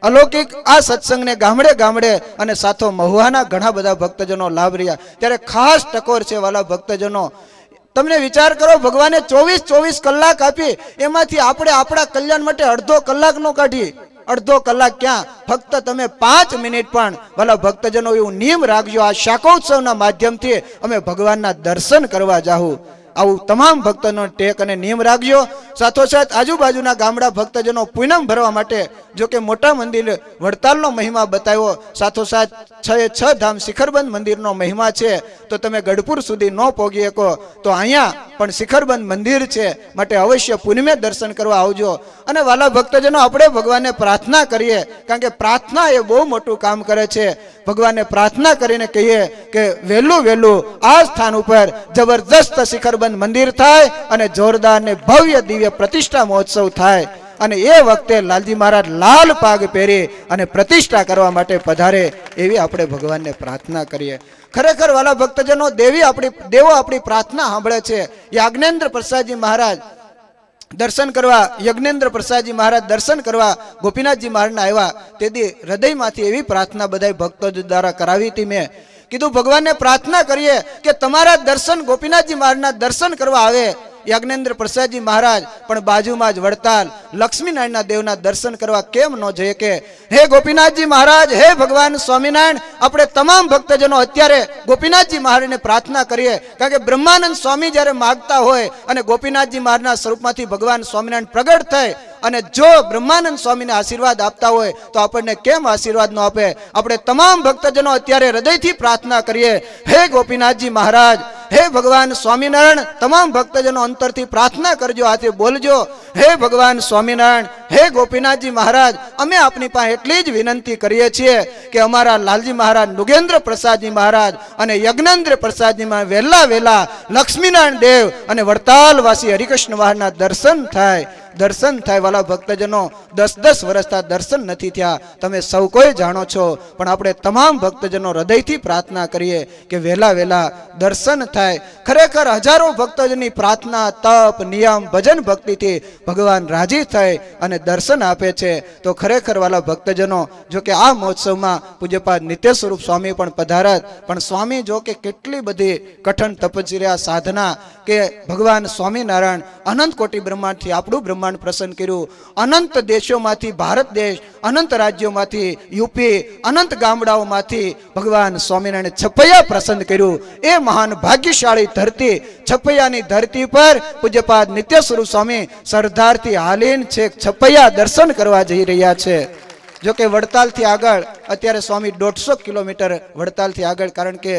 અલૌકિક આ સત્સંગને ગામડે ગામડે અને સાથો મહુવાના ઘણા બધા ભક્તજનો લાભ રહ્યા. ત્યારે ખાસ ટકોર છે વાલા ભક્તજનો, તમને વિચાર કરો, ભગવાને 24 કલાક આપી, એમાંથી આપણે આપણા કલ્યાણ માટે અડધો કલાક નો કાઢી. અડધો કલાક ક્યાં, ફક્ત તમે 5 મિનિટ પણ વાલા ભક્તજનો એવું નિયમ રાખજો, આ શાકોત્સવના માધ્યમથી અમે ભગવાનના દર્શન કરવા જાહું. આવું તમામ ભક્તોનો ટેક અને નિયમ રાખજો. સાથોસાથ આજુબાજુના ગામડા ભક્તજનો પૂનમ ભરવા માટે, જો કે મોટા મંદિર વડતાલનો મહિમા બતાવ્યો, સાથોસાથ 6 ધામ શિખરબંધ મંદિરનો મહિમા છે, તો તમે ગઢપુર સુધી ન પહોંચી શકો તો અહીંયા પણ શિખરબંધ મંદિર છે, માટે અવશ્ય પૂનમે દર્શન કરવા આવજો. અને વાલા ભક્તજનો, આપણે ભગવાનને પ્રાર્થના કરીએ, કારણ કે પ્રાર્થના એ બહુ મોટું કામ કરે છે. ભગવાનને પ્રાર્થના કરીને કહીએ કે વહેલું આ સ્થાન ઉપર જબરજસ્ત શિખરબંધ મંદિર થાય અને જોરદાર ને ભવ્ય દિવ્ય પ્રતિષ્ઠા મહોત્સવ થાય, અને એ વખતે લાલજી મહારાજ લાલ પાગ પહેરી અને પ્રતિષ્ઠા કરવા માટે પધારે, એવી આપણે ભગવાનને પ્રાર્થના કરીએ. ખરેખર વાલા ભક્તજનો, દેવો આપણી પ્રાર્થના સાંભળે છે. યાજ્ઞેન્દ્ર પ્રસાદજી મહારાજ દર્શન કરવા, યજ્ઞેન્દ્ર પ્રસાદજી મહારાજ દર્શન કરવા ગોપીનાથજી મહારાજના આવ્યા, તેથી હૃદયમાંથી એવી પ્રાર્થના બધા ભક્તો દ્વારા કરાવી હતી. મેં કીધું ભગવાનને પ્રાર્થના કરીએ કે તમારા દર્શન, ગોપીનાથજી મહારાજના દર્શન કરવા આવે. યજ્ઞેન્દ્ર પ્રસાદજી મહારાજ પણ બાજુમાં જ વડતાલ લક્ષ્મીનારાયણના દેવના દર્શન કરવા કેમ ન જઈએ કે હે ગોપીનાથજી મહારાજ, હે ભગવાન સ્વામિનારાયણ, આપણે તમામ ભક્તજનો અત્યારે ગોપીનાથજી મહારાજને પ્રાર્થના કરીએ. કારણ કે બ્રહ્માનંદ સ્વામી જ્યારે માગતા હોય અને ગોપીનાથજી મહારાજના સ્વરૂપમાંથી ભગવાન સ્વામિનારાયણ પ્રગટ થાય અને જો બ્રહ્માનંદ સ્વામીને આશીર્વાદ આપતા હોય તો આપણને કેમ આશીર્વાદ ન આપે? આપણે તમામ ભક્તજનો અત્યારે હૃદયથી પ્રાર્થના કરીએ, હે ગોપીનાથજી મહારાજ, હે ભગવાન સ્વામિનારાયણ, તમામ ભક્તજનો અંતરથી પ્રાર્થના કરજો, હાથે બોલજો, હે ભગવાન સ્વામિનારાયણ, હે ગોપીનાથજી મહારાજ, અમે આપની પાસે એટલી જ વિનંતી કરીએ છીએ કે અમારા લાલજી મહારાજ, નુગેન્દ્ર પ્રસાદજી મહારાજ અને યજ્ઞેન્દ્ર પ્રસાદજી મહારાજ વહેલા વહેલા લક્ષ્મીનારાયણ દેવ અને વડતાલવાસી હરિકૃષ્ણ મહારાજના દર્શન થાય. દર્શન થાય. વાલા ભક્તજનો, 10-10 વર્ષથી દર્શન નથી થયા, તમે સૌ કોઈ જાણો છો, પણ આપણે તમામ ભક્તજનો હૃદયથી પ્રાર્થના કરીએ કે વહેલા વહેલા દર્શન થાય. ખરેખર હજારો ભક્તજનની પ્રાર્થના, તપ, નિયમ, ભજન ભક્તિથી ભગવાન રાજી થાય અને દર્શન આપે છે. તો ખરેખર વાલા ભક્તજનો, જો કે આ મહોત્સવમાં પૂજ્યપાદ નિત્ય સ્વરૂપ સ્વામી પણ પધારત, પણ સ્વામી જો કે કેટલી બધી કઠણ તપશ્ચર્યા, સાધના, કે ભગવાન સ્વામિનારાયણ અનંત કોટી બ્રહ્માંડથી આપણું બ્રહ્માંડ પ્રસન્ન કર્યું, અનંત દેશોમાંથી, ભારત દેશ, અનંત રાજ્યોમાંથી, યુપી, અનંત ગામડાઓમાંથી ભગવાન સ્વામિનારાયણે છપૈયા પ્રસન્ન કર્યું. એ મહાન ભાગ્યશાળી ધરતી, છપૈયાની ધરતી પર પૂજ્યપાદ નિત્ય સ્વરૂપ સ્વામી સરદારથી હાલીન છેક છપૈયા દર્શન કરવા જઈ રહ્યા છે. જો કે વડતાલથી આગળ અત્યારે સ્વામી 150 કિલોમીટર વડતાલથી આગળ, કારણ કે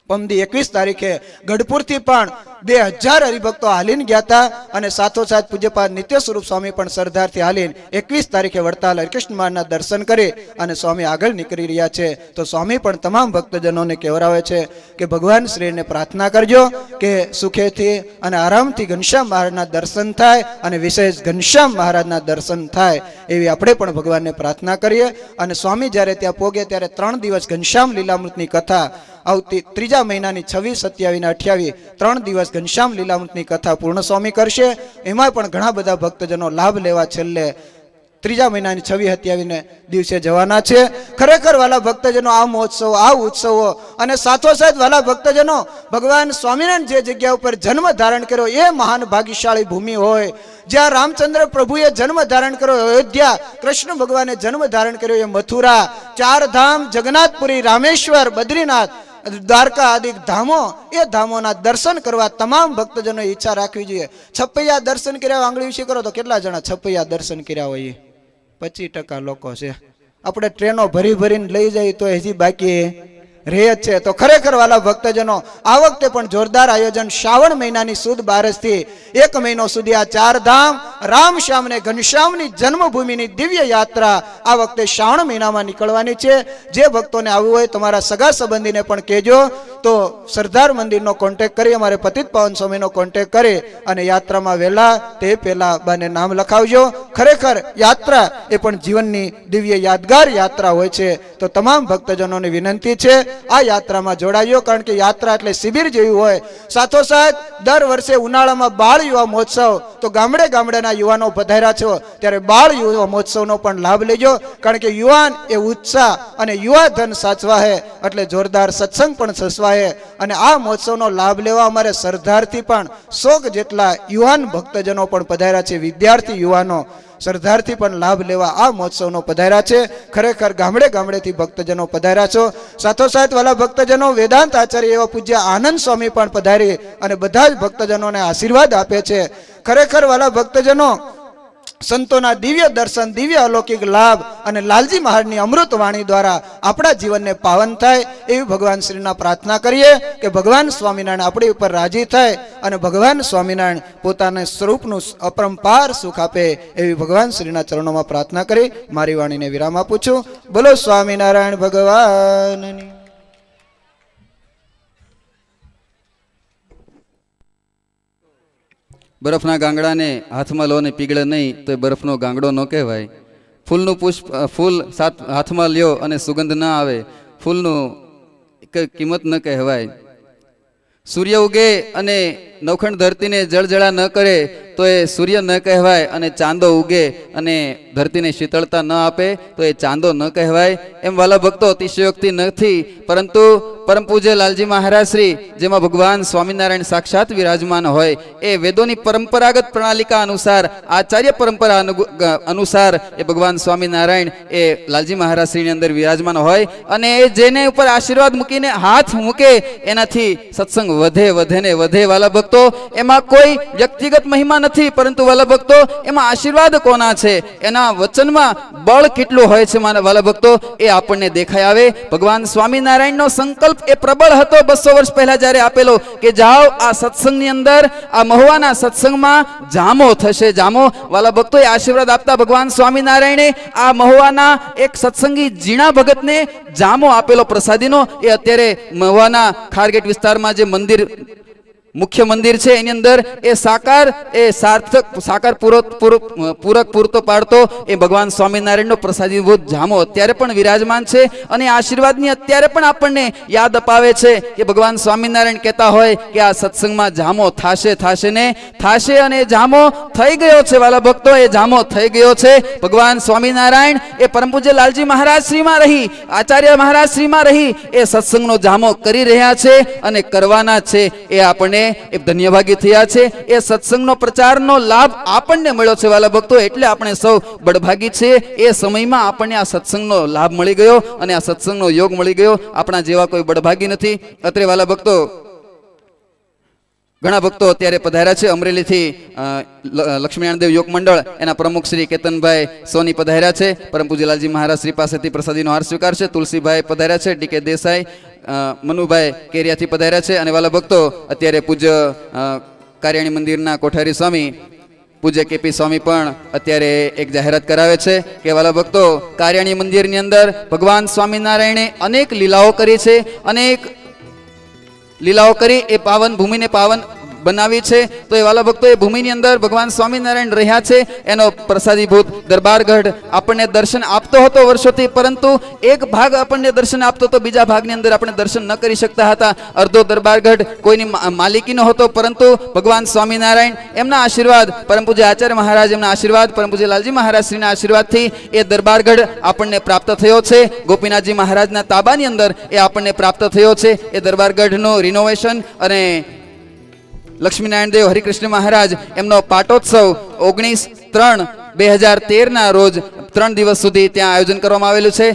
પમદી 21 તારીખે ગઢપુરથી પણ 2000 હરિભક્તો હાલીને ગયા હતા અને સાથોસાથ પૂજ્યપાદ નિત્ય સ્વરૂપ સ્વામી પણ સરદારથી હાલીને 21 તારીખે વડતાલ હરિકૃષ્ણ મહારાજના દર્શન કરી અને સ્વામી આગળ નીકળી રહ્યા છે. તો સ્વામી પણ તમામ ભક્તજનોને કહેવરાવે છે કે ભગવાન શ્રીને પ્રાર્થના કરજો કે સુખેથી અને આરામથી ઘનશ્યામ મહારાજના દર્શન થાય અને વિશેષ ઘનશ્યામ મહારાજના દર્શન થાય, એવી આપણે પણ ભગવાનને પ્રાર્થના કરીએ. અને સ્વામી જ્યારે ત્યાં પોગે ત્યારે 3 દિવસ ઘનશ્યામ લીલામૃતની કથા આવતી, 3જા મહિનાની 26, 27 અને 28 3 દિવસ ઘનશ્યામ લીલામૃતની કથા પૂર્ણ સ્વામી કરશે. એમાં પણ ઘણા બધા ભક્તજનો લાભ લેવા છેલ્લે 3જા મહિનાની 26, 27 દિવસે જવાના છે. ખરેખર વાલા ભક્તજનો, આ મહોત્સવ, આ ઉત્સવો અને સાથોસાથ વાલા ભક્તજનો, ભગવાન સ્વામિનારાયણ જે જગ્યા ઉપર જન્મ ધારણ કર્યો એ મહાન ભાગ્યશાળી ભૂમિ હોય, જ્યાં રામચંદ્ર પ્રભુએ જન્મ ધારણ કર્યો અયોધ્યા, કૃષ્ણ ભગવાને જન્મ ધારણ કર્યો એ મથુરા, 4 ધામ જગન્નાથપુરી, રામેશ્વર, બદ્રીનાથ, દ્વારકા આદિ ધામો, એ ધામોના દર્શન કરવા તમામ ભક્તજનો ઈચ્છા રાખવી જોઈએ. છપૈયા દર્શન કર્યા આંગળી વિશે કરો તો કેટલા જણા છપૈયા દર્શન કર્યા હોય? 25% લોકો છે. આપણે ટ્રેનો ભરી ભરીને લઈ જઈએ તો હજી બાકી રહે જ છે. તો ખરેખર વાલા ભક્તજનો, આ વખતે પણ જોરદાર આયોજન, શ્રાવણ મહિનાની સુદ 12થી 1 મહિનો સુધી આ 4 ધામ, રામ શ્યામ ને ઘનશ્યામની જન્મભૂમિની દિવ્ય યાત્રા આ વખતે શ્રાવણ મહિનામાં નીકળવાની છે. જે ભક્તોને આવવું હોય તમારા સગા સંબંધીને પણ કહેજો. તો સરદાર મંદિરનો કોન્ટેક્ટ કરી, અમારે પતિત પાવન સ્વામીનો કોન્ટેક્ટ કરી અને યાત્રામાં વહેલા તે પહેલા બાને નામ લખાવજો. ખરેખર યાત્રા એ પણ જીવનની દિવ્ય યાદગાર યાત્રા હોય છે. તો તમામ ભક્તજનોને વિનંતી છે આ યાત્રામાં જોડાજો, કારણ કે યાત્રા એટલે શિબિર જેવી હોય. સાથોસાથ દર વર્ષે ઉનાળામાં બાળ યુવા મહોત્સવ, તો ગામડે ગામડેના યુવાનો પધાર્યા છો ત્યારે બાળ યુવા મહોત્સવનો પણ લાભ લેજો, કારણ કે યુવાન એ ઉત્સાહ અને યુવા ધન સાચવા હે, એટલે જોરદાર સત્સંગ પણ સસવા હે. અને આ મહોત્સવનો લાભ લેવા અમારે સરદારથી પણ 100 જેટલા યુવાન ભક્તજનો પણ પધાર્યા છે, વિદ્યાર્થી યુવાનો સરદારથી પણ લાભ લેવા આ મહોત્સવનો પધાર્યા છે. ખરેખર ગામડે ગામડેથી ભક્તજનો પધાર્યા છો. સાથોસાથ વાલા ભક્તજનો, વેદાંત આચાર્ય એવા પૂજ્ય આનંદ સ્વામી પણ પધારી અને બધા જ ભક્તજનોને આશીર્વાદ આપે છે. ખરેખર વાલા ભક્તજનો, સંતોના દિવ્ય દર્શન, દિવ્ય અલૌકિક લાભ અને લાલજી મહારાજની અમૃત વાણી દ્વારા આપણા જીવનને પાવન થાય એવી ભગવાન શ્રીના પ્રાર્થના કરીએ કે ભગવાન સ્વામિનારાયણ આપણી ઉપર રાજી થાય અને ભગવાન સ્વામિનારાયણ પોતાના સ્વરૂપનું અપરંપાર સુખ આપે એવી ભગવાન શ્રીના ચરણોમાં પ્રાર્થના કરી મારી વાણીને વિરામ આપું છું. બોલો સ્વામિનારાયણ ભગવાનની. બરફના ગાંગડાને હાથમાં લો ને પીગળે નહીં તો એ બરફનો ગાંગડો ન કહેવાય. ફૂલનું પુષ્પ, ફૂલ હાથમાં લ્યો અને સુગંધ ના આવે, ફૂલનું કિંમત ન કહેવાય. સૂર્ય ઉગે અને નવખંડ ધરતીને જળજળા ન કરે તો એ સૂર્ય ન કહેવાય, અને ચાંદો ઉગે અને ધરતીને શીતળતા ન આપે તો એ ચાંદો ન કહેવાય. એમ વાલા ભક્તો, અતિશયોક્તિ નથી, પરંતુ પરમ પૂજ્ય લાલજી મહારાજ શ્રી, જેમાં ભગવાન સ્વામિનારાયણ સાક્ષાત વિરાજમાન હોય, એ વેદોની પરંપરાગત પ્રણાલિકા અનુસાર, આચાર્ય પરંપરા અનુસાર એ ભગવાન સ્વામિનારાયણ એ લાલજી મહારાજ શ્રીની અંદર વિરાજમાન હોય, અને એ જેને ઉપર આશીર્વાદ મૂકીને હાથ મૂકે એનાથી સત્સંગ વધે વધે ને વધે. વાલા ભક્તો, ભક્તો એમાં કોઈ વ્યક્તિગત મહિમા નથી, પરંતુ વાલા ભક્તો એમાં આશીર્વાદ કોના છે, એના વચનમાં બળ કેટલું હોય છે વાલા ભક્તો, એ આપણને દેખાય આવે. ભગવાન સ્વામિનારાયણનો સંકલ્પ એ પ્રબળ હતો 200 વર્ષ પહેલા જ્યારે આપેલો કે જાઓ આ સત્સંગની અંદર, આ મહુવાના સત્સંગમાં જામો થશે. જામો વાલા ભક્તો એ આશીર્વાદ આપતા ભગવાન સ્વામિનારાયણે આ મહુવાના એક સત્સંગી જીણા ભગતને જામો આપેલો પ્રસાદીનો. એ અત્યારે મહુવાના ખારગેટ વિસ્તારમાં જે મંદિર મુખ્ય મંદિર છે એની અંદર એ સાકાર પૂરક પૂરતો પાડતો એ ભગવાન સ્વામિનારાયણનો પ્રસાદીભૂત જામો અત્યારે પણ વિરાજમાન છે. અને આશીર્વાદની અત્યારે પણ આપણને યાદ અપાવે છે કે ભગવાન સ્વામિનારાયણ કહેતા હોય કે આ સત્સંગમાં જામો થશે ને થશે, અને જામો થઈ ગયો છે વાલા ભક્તો. એ જામો થઈ ગયો છે. ભગવાન સ્વામિનારાયણ એ પરમ પૂજ્ય લાલજી મહારાજ શ્રીમાં રહી, આચાર્ય મહારાજ શ્રીમાં રહી એ સત્સંગનો જામો કરી રહ્યા છે અને કરવાના છે. એ આપણને એ ધન્યભાગી થયા છે. એ સત્સંગનો પ્રચારનો લાભ આપણને મળ્યો છે વાલા ભક્તો, એટલે આપણે સૌ બળભાગી છીએ. એ સમયમાં આપણને આ સત્સંગનો લાભ મળી ગયો અને આ સત્સંગનો યોગ મળી ગયો. આપણા જેવા કોઈ બળભાગી નથી. અત્રે વાલા ભક્તો ઘણા ભક્તો અત્યારે પધાર્યા છે. અમરેલીથી લક્ષ્મીનારાયણ દેવ યોગ મંડળ એના પ્રમુખ શ્રી કેતનભાઈ સોની પધાર્યા છે. પરમ પૂજ્ય લાલજી મહારાજ શ્રી પાસેથી પ્રસાદીનો હાર સ્વીકાર છે. તુલસીભાઈ પધાર્યા છે. ડીકે દેસાઈ, મનુભાઈ કેરિયાથી પધાર્યા છે. અને વાલા ભક્તો અત્યારે પૂજ્ય કાર્યાણી મંદિરના કોઠારી સ્વામી પૂજ્ય કેપી સ્વામી પણ અત્યારે એક જાહેરાત કરાવે છે કે વાલા ભક્તો કાર્યાણી મંદિરની અંદર ભગવાન સ્વામિનારાયણે અનેક લીલાઓ કરી છે. અનેક લીલાઓ કરી એ પાવન ભૂમિને પાવન બનાવી છે. તો એ વાલા ભક્તો એ ભૂમિની અંદર ભગવાન સ્વામિનારાયણ રહ્યા છે. એનો પ્રસાદીભૂત દરબારગઢ આપણને દર્શન આપતો હતો વર્ષોથી, પરંતુ એક ભાગ આપણને દર્શન આપતો હતો, બીજા ભાગની અંદર આપણે દર્શન ન કરી શકતા હતા. અડધો દરબારગઢ કોઈની માલિકીનો હતો, પરંતુ ભગવાન સ્વામિનારાયણ એમના આશીર્વાદ, પરમ પૂજ્ય આચાર્ય મહારાજ એમના આશીર્વાદ, પરમ પૂજ્ય લાલજી મહારાજ શ્રીના આશીર્વાદથી એ દરબારગઢ આપણને પ્રાપ્ત થયો છે. ગોપીનાથજી મહારાજના તાબાની અંદર એ આપણને પ્રાપ્ત થયો છે. એ દરબારગઢનું રિનોવેશન અને લક્ષ્મીનારાયણ દેવ હરિકૃષ્ણ મહારાજ એમનો પાટોત્સવ 19/3/2013 ના રોજ 3 દિવસ સુધી ત્યાં આયોજન કરવામાં આવેલું છે.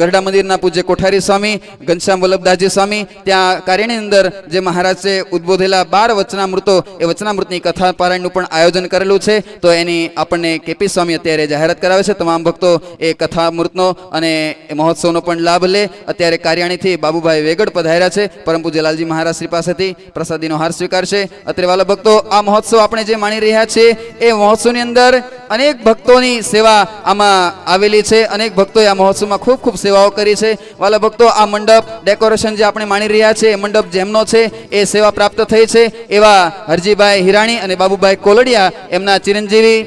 ગરડા મંદિરના પૂજ્ય કોઠારી સ્વામી ઘનશ્યામ વલ્લભદાસજી સ્વામી ત્યાં કાર્યની અંદર જે મહારાજે ઉદ્બોધેલા 12 વચનામૃતો, એ વચનામૃતની કથા પારાયણનું પણ આયોજન કરેલું છે. તો એની આપણને કેપી સ્વામી અત્યારે જાહેરાત કરાવે છે. તમામ ભક્તો એ કથામૃતનો અને એ મહોત્સવનો પણ લાભ લે. અત્યારે કાર્યાણીથી બાબુભાઈ વેગડ પધાર્યા છે. પરમ પૂજ્ય લાલજી મહારાજ શ્રી પાસેથી પ્રસાદીનો હાર સ્વીકારશે. અત્યારે વાલા ભક્તો આ મહોત્સવ આપણે જે માણી રહ્યા છીએ એ મહોત્સવની અંદર અનેક ભક્તોની સેવા આમાં આવેલી છે. અનેક ભક્તોએ આ મહોત્સવમાં ખૂબ ખૂબ સેવાઓ કરી છે. વાલા ભક્તો આ મંડપ ડેકોરેશન જે આપણે માણી રહ્યા છીએ, એ મંડપ જેમનો છે એ સેવા પ્રાપ્ત થઈ છે એવા હરજીભાઈ હિરાણી અને બાબુભાઈ કોલડિયા, એમના ચિરંજીવી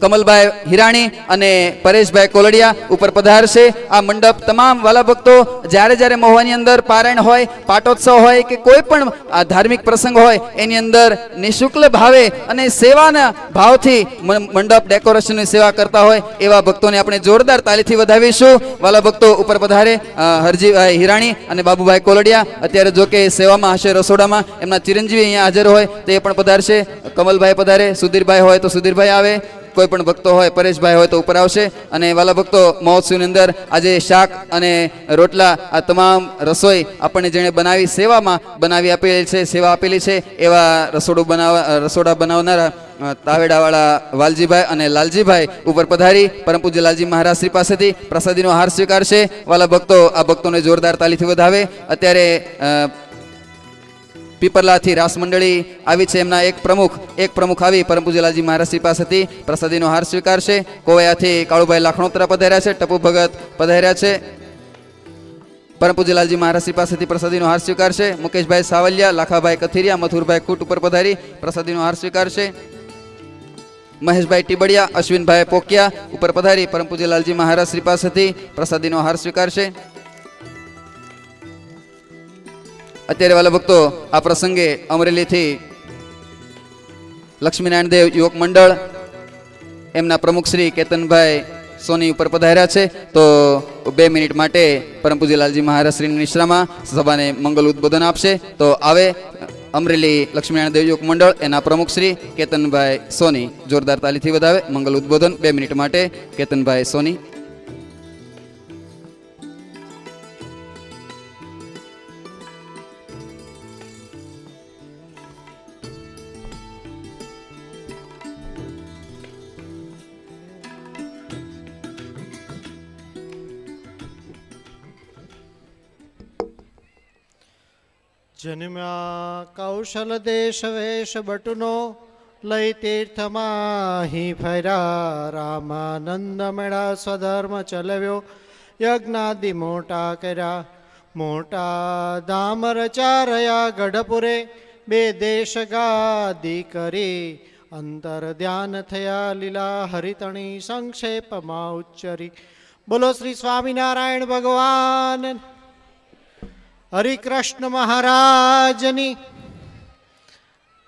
કમલભાઈ હિરાણી અને પરેશભાઈ કોલડિયા ઉપર પધારશે. આ મંડપ તમામ વાલા ભક્તો જ્યારે જ્યારે મહુવાની અંદર પારાયણ હોય, પાટોત્સવ હોય કે કોઈ પણ આ ધાર્મિક પ્રસંગ હોય એની અંદર નિઃશુલ્ક ભાવે અને સેવાના ભાવથી મંડપ ડેકોરેશનની સેવા કરતા હોય એવા ભક્તોને આપણે જોરદાર તાલીથી વધાવીશું. વાલા ભક્તો ઉપર પધારે હરજીભાઈ હિરાણી અને બાબુભાઈ કોલડિયા. અત્યારે જો કે સેવામાં હશે રસોડામાં, એમના ચિરંજીવી અહીંયા હાજર હોય તો એ પણ પધારશે. કમલભાઈ પધારે, સુધીરભાઈ હોય તો સુધીરભાઈ આવે, કોઈ પણ ભક્તો હોય, પરેશભાઈ હોય તો ઉપર આવશે. અને વાલા ભક્તો મહોત્સવની અંદર આજે શાક અને રોટલા, આ તમામ રસોઈ આપણને જેણે બનાવી સેવામાં બનાવી આપેલી છે, સેવા આપેલી છે એવા રસોડા બનાવનારા તાવેડાવાળા વાલજીભાઈ અને લાલજીભાઈ ઉપર પધારી પરમ પૂજ્ય લાલજી મહારાજ શ્રી પાસેથી પ્રસાદીનો હાર સ્વીકારશે. વાલા ભક્તો આ ભક્તોને જોરદાર તાલીથી વધાવે. અત્યારે પીપરલાથી રાસ મંડળી આવી છે. એમના એક પ્રમુખ આવી પરમ પૂજ્ય લાલજી મહારાજ શ્રી પાસેથી પ્રસાદીનો હાર સ્વીકારશે. કોવૈયાથી કાળુભાઈ લાખણોત્રા પધાર્યા છે. ટપુ ભગત પધાર્યા છે. પરમ પૂજ્ય લાલજી મહારાજ શ્રી પાસેથી પ્રસાદીનો હાર સ્વીકારશે. મુકેશભાઈ સાવલિયા, લાખાભાઈ કથિરિયા, મથુરભાઈ કુટ ઉપર પધારી પ્રસાદીનો હાર સ્વીકારશે. મહેશભાઈ ટીબડિયા, અશ્વિનભાઈ પોકિયા ઉપર પધારી પરમ પૂજ્ય લાલજી મહારાજ શ્રી પાસેથી પ્રસાદીનો હાર સ્વીકારશે. અત્યારે વાલા ભક્તો આ પ્રસંગે અમરેલીથી લક્ષ્મીનારાયણ દેવ યુવક મંડળ એમના પ્રમુખ શ્રી કેતનભાઈ સોની ઉપર પધાર્યા છે. તો 2 મિનિટ માટે પરમ પૂજ્ય લાલજી મહારાજ શ્રીની નિશ્રામાં સભાને મંગલ ઉદ્બોધન આપશે. તો આવે અમરેલી લક્ષ્મીનારાયણ દેવ યુવક મંડળ એના પ્રમુખ શ્રી કેતનભાઈ સોની જોરદાર તાલીથી વધાવે મંગલ ઉદ્બોધન. 2 મિનિટ માટે કેતનભાઈ સોની. જન્મ્યા કૌશલ દેશ વેશ બટુનો લઈ તીર્થમાં હી ફર્યા રામાનંદ મેળા સ્વધર્મ ચલવ્યો યજ્ઞાદિ મોટા કર્યા મોટા ધામ રચારયા ગઢપુરે બે દેશ ગાદી કરી અંતર ધ્યાન થયા લીલા હરિતણી સંક્ષેપમાં ઉચ્ચરી. બોલો શ્રી સ્વામિનારાયણ ભગવાન હરિકૃષ્ણ મહારાજની.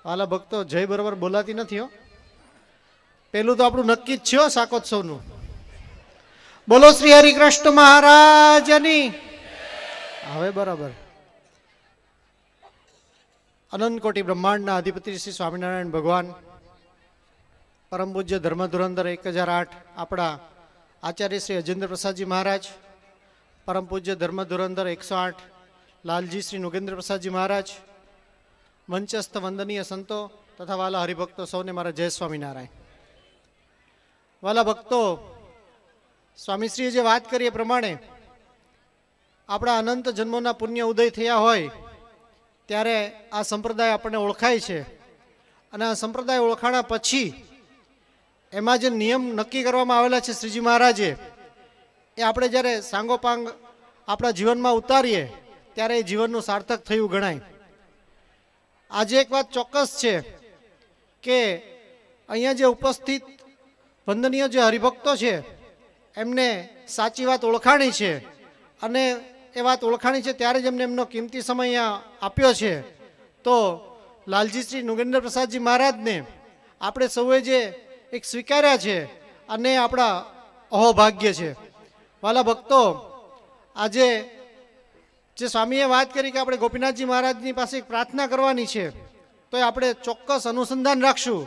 વાલા ભક્તો જય બરોબર બોલાતી નથી હો. પેલું તો આપણું નક્કી જ છે હો શાકોત્સવનું. બોલો શ્રી હરિકૃષ્ણ મહારાજની. હવે બરાબર. અનંત કોટી બ્રહ્માંડના અધિપતિ શ્રી સ્વામિનારાયણ ભગવાન, પરમ પૂજ્ય ધર્મ ધુરંધર 1008 આપણા આચાર્ય શ્રી અજેન્દ્ર પ્રસાદજી મહારાજ, પરમ પૂજ્ય ધર્મ ધુરંધર 108 લાલજી શ્રી નુગેન્દ્ર પ્રસાદજી મહારાજ, મંચસ્થ વંદનીય સંતો તથા વાલા હરિભક્તો સૌને મારા જય સ્વામિનારાયણ. વાલા ભક્તો, સ્વામીશ્રીએ જે વાત કરી એ પ્રમાણે આપણા અનંત જન્મોના પુણ્ય ઉદય થયા હોય ત્યારે આ સંપ્રદાય આપણને ઓળખાય છે. અને આ સંપ્રદાય ઓળખાણા પછી એમાં જે નિયમ નક્કી કરવામાં આવેલા છે શ્રીજી મહારાજે, એ આપણે જ્યારે સાંગોપાંગ આપણા જીવનમાં ઉતારીએ ત્યારે એ જીવનનું સાર્થક થયું ગણાય. આજે એક વાત ચોક્કસ છે કે અહીંયા જે ઉપસ્થિત વંદનીય જે હરિભક્તો છે એમને સાચી વાત ઓળખાણી છે. અને એ વાત ઓળખાણી છે ત્યારે જ એમને એમનો કિંમતી સમય અહીંયા આપ્યો છે. તો લાલજી શ્રી નુગેન્દ્ર પ્રસાદજી મહારાજને આપણે સૌએ જે એક સ્વીકાર્યા છે અને આપણા અહોભાગ્ય છે. વાલા ભક્તો, આજે જે સ્વામીએ વાત કરી કે આપણે ગોપીનાથજી મહારાજની પાસે એક પ્રાર્થના કરવાની છે, તો એ આપણે ચોક્કસ અનુસંધાન રાખશું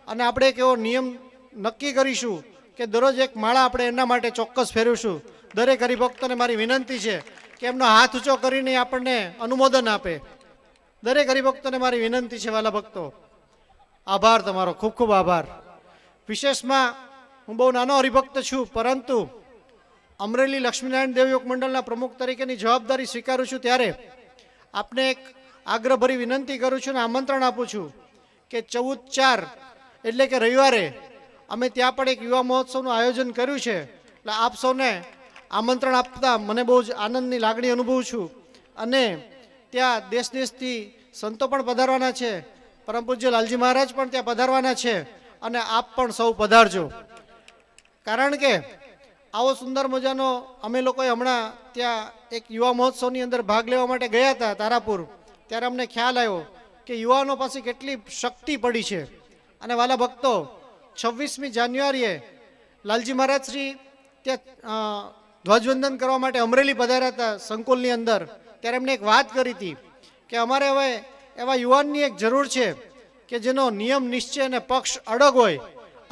અને આપણે એક એવો નિયમ નક્કી કરીશું કે દરરોજ એક માળા આપણે એના માટે ચોક્કસ ફેરવીશું. દરેક હરિભક્તોને મારી વિનંતી છે કે એમનો હાથ ઊંચો કરીને આપણને અનુમોદન આપે. દરેક હરિભક્તોને મારી વિનંતી છે. વાલા ભક્તો, આભાર તમારો, ખૂબ ખૂબ આભાર. વિશેષમાં હું બહુ નાનો હરિભક્ત છું, પરંતુ અમરેલી લક્ષ્મીનારાયણ દેવયોગ મંડળના પ્રમુખ તરીકેની જવાબદારી સ્વીકારું છું ત્યારે આપને એક આગ્રહભરી વિનંતી કરું છું અને આમંત્રણ આપું છું કે 14/4 એટલે કે રવિવારે અમે ત્યાં પણ એક યુવા મહોત્સવનું આયોજન કર્યું છે. એટલે આપ સૌને આમંત્રણ આપતા મને બહુ જ આનંદની લાગણી અનુભવું છું. અને ત્યાં દેશ દેશથી સંતો પણ પધારવાના છે, પરમ પૂજ્ય લાલજી મહારાજ પણ ત્યાં પધારવાના છે અને આપ પણ સૌ પધારજો. કારણ કે આવો સુંદર મજાનો અમે લોકોએ હમણાં ત્યાં એક યુવા મહોત્સવની અંદર ભાગ લેવા માટે ગયા હતા તારાપુર, ત્યારે અમને ખ્યાલ આવ્યો કે યુવાનો પાસે કેટલી શક્તિ પડી છે. અને વાલા ભક્તો, 26મી જાન્યુઆરીએ લાલજી મહારાજ શ્રી ત્યાં ધ્વજવંદન કરવા માટે અમરેલી પધાર્યા હતા સંકુલની અંદર. ત્યારે એમને એક વાત કરી હતી કે અમારે હવે એવા યુવાનની એક જરૂર છે કે જેનો નિયમ નિશ્ચય અને પક્ષ અડગ હોય,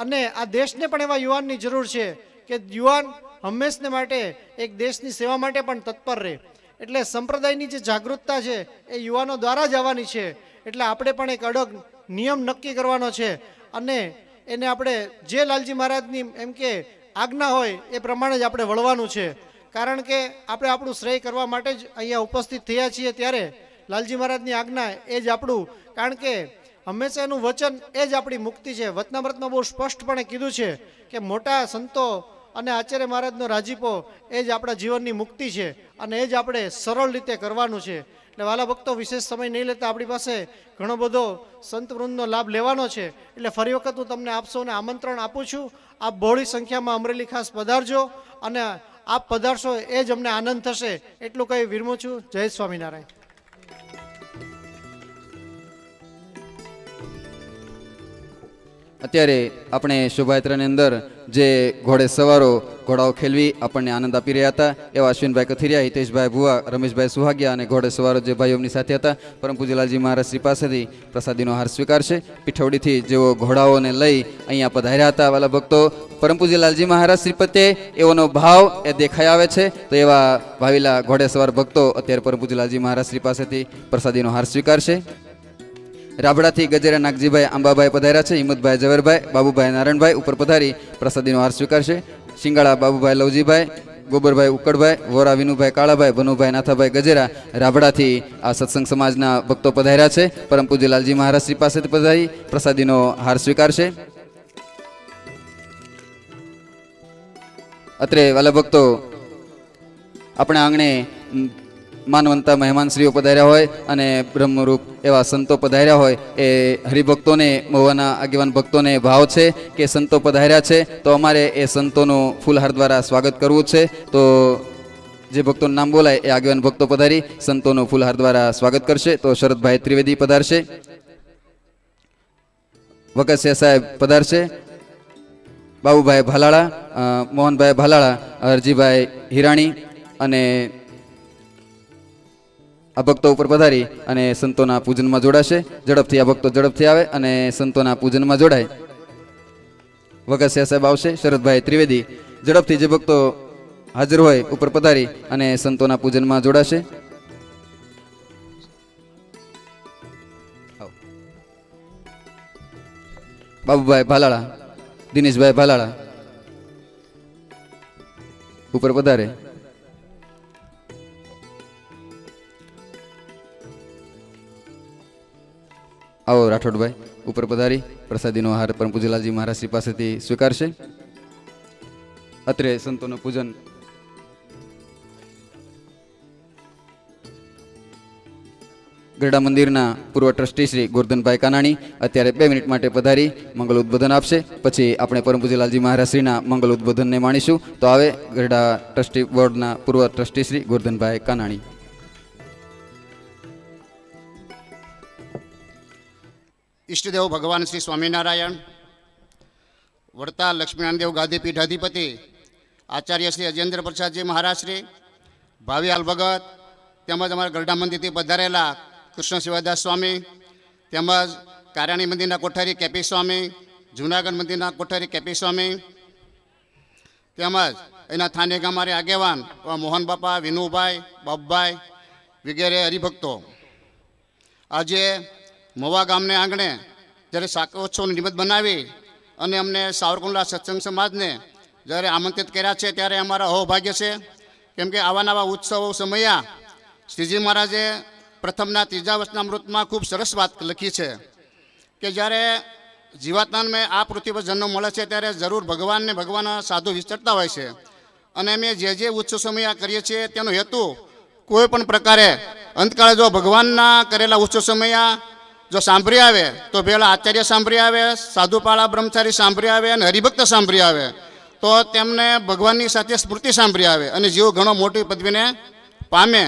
અને આ દેશને પણ એવા યુવાનની જરૂર છે કે યુવાન હંમેશને માટે એક દેશની સેવા માટે પણ તત્પર રહે. એટલે સંપ્રદાયની જે જાગૃતતા છે એ યુવાનો દ્વારા જ આવવાની છે. એટલે આપણે પણ એક અડગ નિયમ નક્કી કરવાનો છે અને એને આપણે જે લાલજી મહારાજની એમ કે આજ્ઞા હોય એ પ્રમાણે જ આપણે વળવાનું છે. કારણ કે આપણે આપણું શ્રેય કરવા માટે જ અહીંયા ઉપસ્થિત થયા છીએ, ત્યારે લાલજી મહારાજની આજ્ઞા એ જ આપણું, કારણ કે હંમેશા એનું વચન એ જ આપણી મુક્તિ છે. વચનામૃતમાં બહુ સ્પષ્ટપણે કીધું છે કે મોટા સંતો અને આચાર્ય મહારાજનો રાજીપો એ જ આપણા જીવનની મુક્તિ છે અને એ જ આપણે સરળ રીતે કરવાનું છે. એટલે વાલા ભક્તો, વિશેષ સમય નહીં લેતા આપણી પાસે ઘણો બધો સંત વૃંદનો લાભ લેવાનો છે. એટલે ફરી વખત હું તમને આપ સૌને આમંત્રણ આપું છું. આપ બહોળી સંખ્યામાં અમરેલી ખાસ પધારજો અને આપ પધારશો એ જ અમને આનંદ થશે. એટલું કહી વિરમું છું. જય સ્વામિનારાયણ. અત્યારે આપણે શોભાયાત્રાની અંદર જે ઘોડે સવારો ઘોડાઓ ખેલવી આપણને આનંદ આપી રહ્યા હતા એવા અશ્વિનભાઈ કથિરિયા, હિતેશભાઈ ભુવા, રમેશભાઈ સુહાગિયા અને ઘોડે સવારો જે ભાઈઓની સાથે હતા પરમ પૂજ્ય લાલજી મહારાજ શ્રી પાસેથી પ્રસાદીનો હાર સ્વીકારશે. પીઠવડીથી જેઓ ઘોડાઓને લઈ અહીંયા પધાર્યા હતા વાલા ભક્તો, પરમ પૂજ્ય લાલજી મહારાજ શ્રી પ્રત્યે એઓનો ભાવ એ દેખાઈ આવે છે. તો એવા ભાવિલા ઘોડે સવાર ભક્તો અત્યારે પરમ પૂજ્ય લાલજી મહારાજ શ્રી પાસેથી પ્રસાદીનો હાર સ્વીકારશે. રાબડાથી ગજેરા નાગજીભાઈ આંબાભાઈ પધાર્યા છે. હિંમતભાઈ ઝવેરભાઈ, બાબુભાઈ નારાયણભાઈ ઉપર પધારી પ્રસાદીનો હાર સ્વીકારશે. શિંગાળા બાબુભાઈ લવજીભાઈ, ગોબરભાઈ ઉકડભાઈ, વોરા વિનુભાઈ કાળાભાઈ, ભનુભાઈ નાથાભાઈ ગજેરા રાબડાથી આ સત્સંગ સમાજના ભક્તો પધાર્યા છે. પરમ પૂજ્ય લાલજી મહારાજ શ્રી પાસેથી પધારી પ્રસાદીનો હાર સ્વીકારશે. અત્રે વાલા ભક્તો, આપણા આંગણે માનવંતા મહેમાનશ્રીઓ પધાર્યા હોય અને બ્રહ્મરૂપ એવા સંતો પધાર્યા હોય, એ હરિભક્તોને, મહુવાના આગેવાન ભક્તોને ભાવ છે કે સંતો પધાર્યા છે તો અમારે એ સંતોનું ફૂલહાર દ્વારા સ્વાગત કરવું છે. તો જે ભક્તોનું નામ બોલાય એ આગેવાન ભક્તો પધારી સંતોનું ફૂલહાર દ્વારા સ્વાગત કરશે. તો શરદભાઈ ત્રિવેદી પધારશે, વકસિયા સાહેબ પધારશે, બાબુભાઈ ભાલાળા, મોહનભાઈ ભાલાળા, હરજીભાઈ હિરાણી અને આ ભક્તો ઉપર પધારી અને સંતોના પૂજનમાં જોડાશે. ઝડપથી આ ભક્તો ઝડપથી આવે અને સંતોના પૂજનમાં જોડાય. વગસિયા સાહેબ આવશે, શરદભાઈ ત્રિવેદી, ઝડપથી જે ભક્તો હાજર હોય ઉપર પધારી અને સંતોના પૂજનમાં જોડાશે. બાબુભાઈ ભાલાળા, દિનેશભાઈ ભાલાળા ઉપર પધારે. આવો રાઠોડભાઈ ઉપર પધારી પ્રસાદીનો આહાર પરમ પૂજ્ય લાલજી મહારાજ શ્રી પાસેથી સ્વીકારશે. અત્રે સંતોનું પૂજન ગરડા મંદિરના પૂર્વ ટ્રસ્ટી શ્રી ગોરધનભાઈ કાનાણી અત્યારે 2 મિનિટ માટે પધારી મંગલ ઉદ્બોધન આપશે. પછી આપણે પરમ પૂજ્ય લાલજી મહારાજ શ્રીના મંગલ ઉદ્બોધનને માણીશું. તો આવે ગરડા ટ્રસ્ટી બોર્ડના પૂર્વ ટ્રસ્ટી શ્રી ગોરધનભાઈ કાનાણી. ઈષ્ટદેવ ભગવાન શ્રી સ્વામિનારાયણ, વડતાલ લક્ષ્મીનારાયણ ગાદી પીઠાધિપતિ આચાર્ય શ્રી અજેન્દ્ર પ્રસાદજી મહારાજ શ્રી, ભાવિયાલ ભગત, તેમજ અમારા ગરડા મંદિરથી પધારેલા કૃષ્ણ શિવાદાસ સ્વામી, તેમજ કારાણી મંદિરના કોઠારી કેપી સ્વામી, જૂનાગઢ મંદિરના કોઠારી કેપી સ્વામી, તેમજ એના સ્થાનિક અમારે આગેવાન મોહન બાપા, વિનુભાઈ, બાપભાઈ વગેરે હરિભક્તો, આજે મવા ગામને આંગણે જ્યારે શાકોત્સવની નિમિત્ત બનાવી અને અમને સાવરકુંડલા સત્સંગ સમાજને જ્યારે આમંત્રિત કર્યા છે ત્યારે અમારા અહોભાગ્ય છે. કેમ કે આવા નવા ઉત્સવો સમયા શ્રીજી મહારાજે પ્રથમના 3જા વચનામૃતમાં ખૂબ સરસ વાત લખી છે કે જ્યારે જીવાત્માને આ પૃથ્વી પર જન્મ મળે છે ત્યારે જરૂર ભગવાનને ભગવાનના સાધુ વિચરતા હોય છે. અને અમે જે ઉત્સવ સમયા કરીએ છીએ તેનો હેતુ કોઈ પણ પ્રકારે અંતકાળે જો ભગવાનના કરેલા ઉત્સવ સમયા જો સાંભળી આવે તો પહેલાં આચાર્ય સાંભળી આવે, સાધુપાળા બ્રહ્મચારી સાંભળી આવે અને હરિભક્ત સાંભળી આવે તો તેમને ભગવાનની સાથે સ્મૃતિ સાંભળી આવે અને જેઓ ઘણો મોટી પદવીને પામે.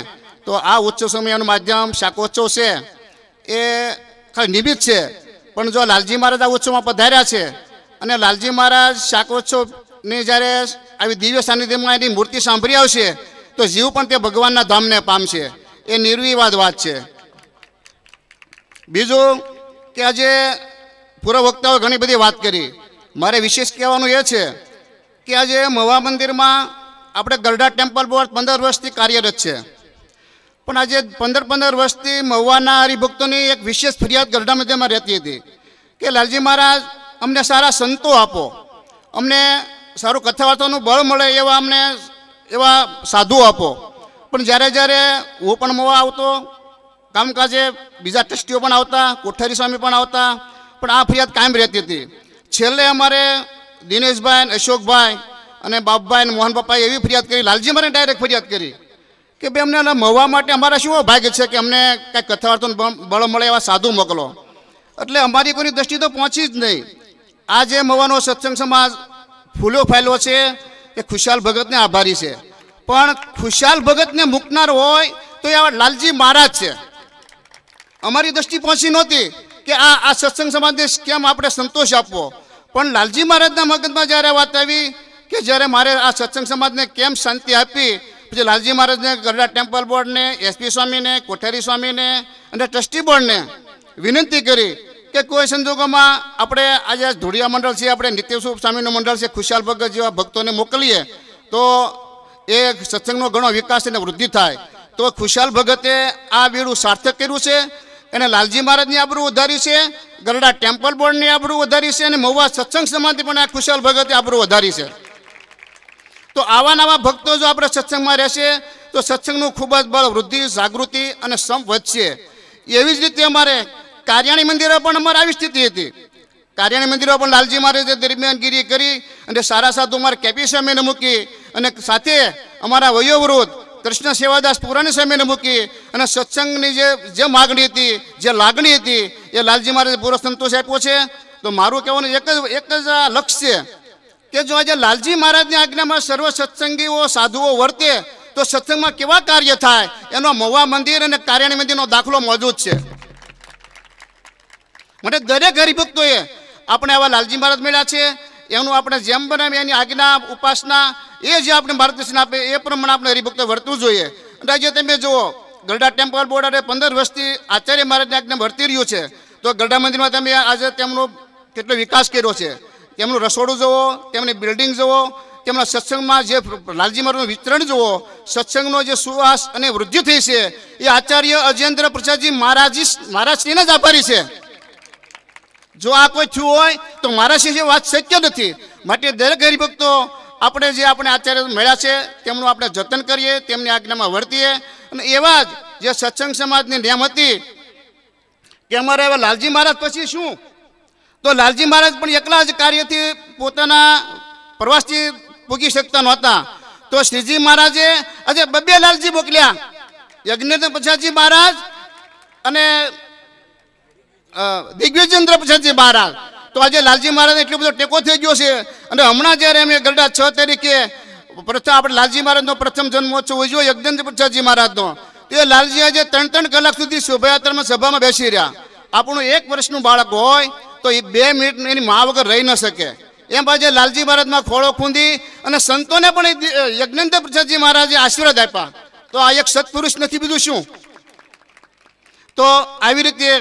તો આ ઉત્સવ સમયનું માધ્યમ શાકોત્સવ છે એ ખાલી નિમિત્ત છે. પણ જો લાલજી મહારાજ આ ઉત્સવમાં પધાર્યા છે અને લાલજી મહારાજ શાકોત્સવની જ્યારે આવી દિવ્ય સાનિધ્યમાં એની મૂર્તિ સાંભળી આવશે તો જીવ પણ તે ભગવાનના ધામને પામશે. એ નિર્વિવાદ વાત છે. બીજું કે આજે પૂર્વ વક્તાઓ ઘણી બધી વાત કરી, મારે વિશેષ કહેવાનું એ છે કે આજે મવા મંદિરમાં આપણે ગરડા ટેમ્પલ બોર્ડ 15 વર્ષથી કાર્યરત છે. પણ આજે 15 વર્ષથી મવાના હરિભક્તોની એક વિશેષ ફરિયાદ ગરડા મંદિરમાં રહેતી હતી કે લાલજી મહારાજ અમને સારા સંતો આપો, અમને સારું કથા વાર્તાનું બળ મળે એવા સાધુ આપો. પણ જ્યારે હું પણ મવા આવતો, કામકાજે બીજા ટ્રસ્ટીઓ પણ આવતા, કોઠારી સ્વામી પણ આવતા, પણ આ ફરિયાદ કાયમ રહેતી હતી. છેલ્લે અમારે દિનેશભાઈ, અશોકભાઈ અને બાપભાઈ અને મોહન બાપાએ એવી ફરિયાદ કરી, લાલજી મારે ડાયરેક્ટ ફરિયાદ કરી કે ભાઈ અમને મવા માટે અમારા શું ભાગ્ય છે કે અમને કાંઈક કથા વાર્તાનું બળ મળે એવા સાધુ મોકલો. એટલે અમારી કોઈની દ્રષ્ટિ તો પહોંચી જ નહીં. આ જે મવાનો સત્સંગ સમાજ ફૂલ્યો ફાયલો છે એ ખુશાલ ભગતને આભારી છે. પણ ખુશાલ ભગતને મૂકનાર હોય તો એ લાલજી મહારાજ છે. અમારી દ્રષ્ટિ પહોંચી નહોતી કે આ સત્સંગ સમાજને કેમ આપણે સંતોષ આપવો. પણ લાલજી મહારાજના મગજમાં જ્યારે વાત આવી કે જ્યારે મારે આ સત્સંગ સમાજને કેમ શાંતિ આપી, પછી લાલજી મહારાજને ગરડા ટેમ્પલ બોર્ડને, એસપી સ્વામીને, કોઠારી સ્વામીને અને ટ્રસ્ટી બોર્ડને વિનંતી કરી કે કોઈ સંજોગોમાં આપણે આજે ધોળિયા મંડળ છે, આપણે નિત્યસ્વરૂપ સ્વામીનું મંડળ છે, ખુશાલ ભગત જેવા ભક્તોને મોકલીએ તો એ સત્સંગનો ઘણો વિકાસ અને વૃદ્ધિ થાય. તો ખુશાલ ભગતે આ બેડું સાર્થક કર્યું છે. એને લાલજી મહારાજની આબરૂ વધારી છે, ગરડા ટેમ્પલ બોર્ડની આબરૂ વધારી છે અને મહુવા સત્સંગ સમાજની પણ આ ખુશાલ ભગતે આબરૂ વધારી છે. તો આવા નવા ભક્તો જો આપણે સત્સંગમાં રહેશે તો સત્સંગનું ખૂબ જ બળ વૃદ્ધિ જાગૃતિ અને સંપ વધશે. એવી જ રીતે અમારે કાર્યાણી મંદિરો પણ અમારે આવી સ્થિતિ હતી. કાર્યાણી મંદિરો પણ લાલજી મહારાજે દરમિયાનગીરી કરી અને સારા સાધુ અમારે કેપી સ્વામીને મૂકી અને સાથે અમારા વયોવૃદ્ધ કૃષ્ણ સેવાદાસ પુરાણી સ્વામીને મૂકી અને સત્સંગની જે માગણી હતી, જે લાગણી હતી એ લાલજી મહારાજે પૂરો સંતોષ આપ્યો છે. તો મારું કહેવાનું એક જ લક્ષ્ય છે કે જો આજે લાલજી મહારાજની આજ્ઞામાં સર્વ સત્સંગીઓ સાધુઓ વર્તે તો સત્સંગમાં કેવા કાર્ય થાય એનો મહુવા મંદિર અને કાર્યાણી મંદિરનો દાખલો મોજૂદ છે. માટે દરેક હરિભક્તોએ આપણે આવા લાલજી મહારાજ મળ્યા છે એનું આપણે જેમ બનાવીએ એની આજ્ઞા ઉપાસના એ જે આપણે માર્ગદર્શન આપે એ પ્રમાણે આપણે હરિભક્તો વર્તવું જોઈએ. અને આજે તમે જુઓ ગરડા ટેમ્પલ બોર્ડ 15 વર્ષથી આચાર્ય મહારાજની આજ્ઞા વર્તી રહ્યું છે. તો ગરડા મંદિરમાં તમે આજે તેમનો કેટલો વિકાસ કર્યો છે. તેમનું રસોડું જુઓ, તેમની બિલ્ડિંગ જુઓ, તેમના સત્સંગમાં જે લાલજી મહારાજનું વિતરણ જુઓ, સત્સંગનો જે સુવાસ અને વૃદ્ધિ થઈ છે એ આચાર્ય અજેન્દ્ર પ્રસાદજી મહારાજશ્રીને જ આભારી છે. જો આ કોઈ થયું હોય તો મહારાજશ્રી જે વાત શક્ય નથી. માટે દરેક હરિભક્તો આપણે આચાર્ય મળ્યા છે તેમનું આપણે જતન કરીએ, તેમની આજ્ઞામાં વર્તીએ. અને એવા જ જે સત્સંગ સમાજની નેમ હતી કે અમારે એવા લાલજી મહારાજ પછી શું, તો લાલજી મહારાજ પણ એકલા જ કાર્યથી પોતાના પ્રવાસથી પૂગી શકતા નહોતા. તો શ્રીજી મહારાજે આજે 2 લાલજી મોકલ્યા, યજ્ઞેન્દ્ર પ્રસાદજી મહારાજ અને દિગ્વિજેન્દ્ર પ્રસાદજી મહારાજ. તો આજે લાલજી મહારાજને એટલો બધો ટેકો થઈ ગયો છે. અને હમણાં જ્યારે અમે ગરડા 6 તારીખે આપણે લાલજી મહારાજનો પ્રથમ જન્મોત્સવ ઉજવ્યો યજ્ઞેન્દ્ર પ્રસાદજી મહારાજનો, તે લાલજી આજે 3 કલાક સુધી શોભાયાત્રામાં સભામાં બેસી રહ્યા. આપણું 1 વર્ષનું બાળક હોય તો એ 2 મિનિટ એની મા વગર રહી ન શકે. એમ આજે લાલજી મહારાજમાં ખોળો ખૂંદી અને સંતોને પણ યજ્ઞેન્દ્ર પ્રસાદજી મહારાજે આશીર્વાદ આપ્યા. તો આ એક સત્પુરુષ નથી, બીજું શું. તો આવી રીતે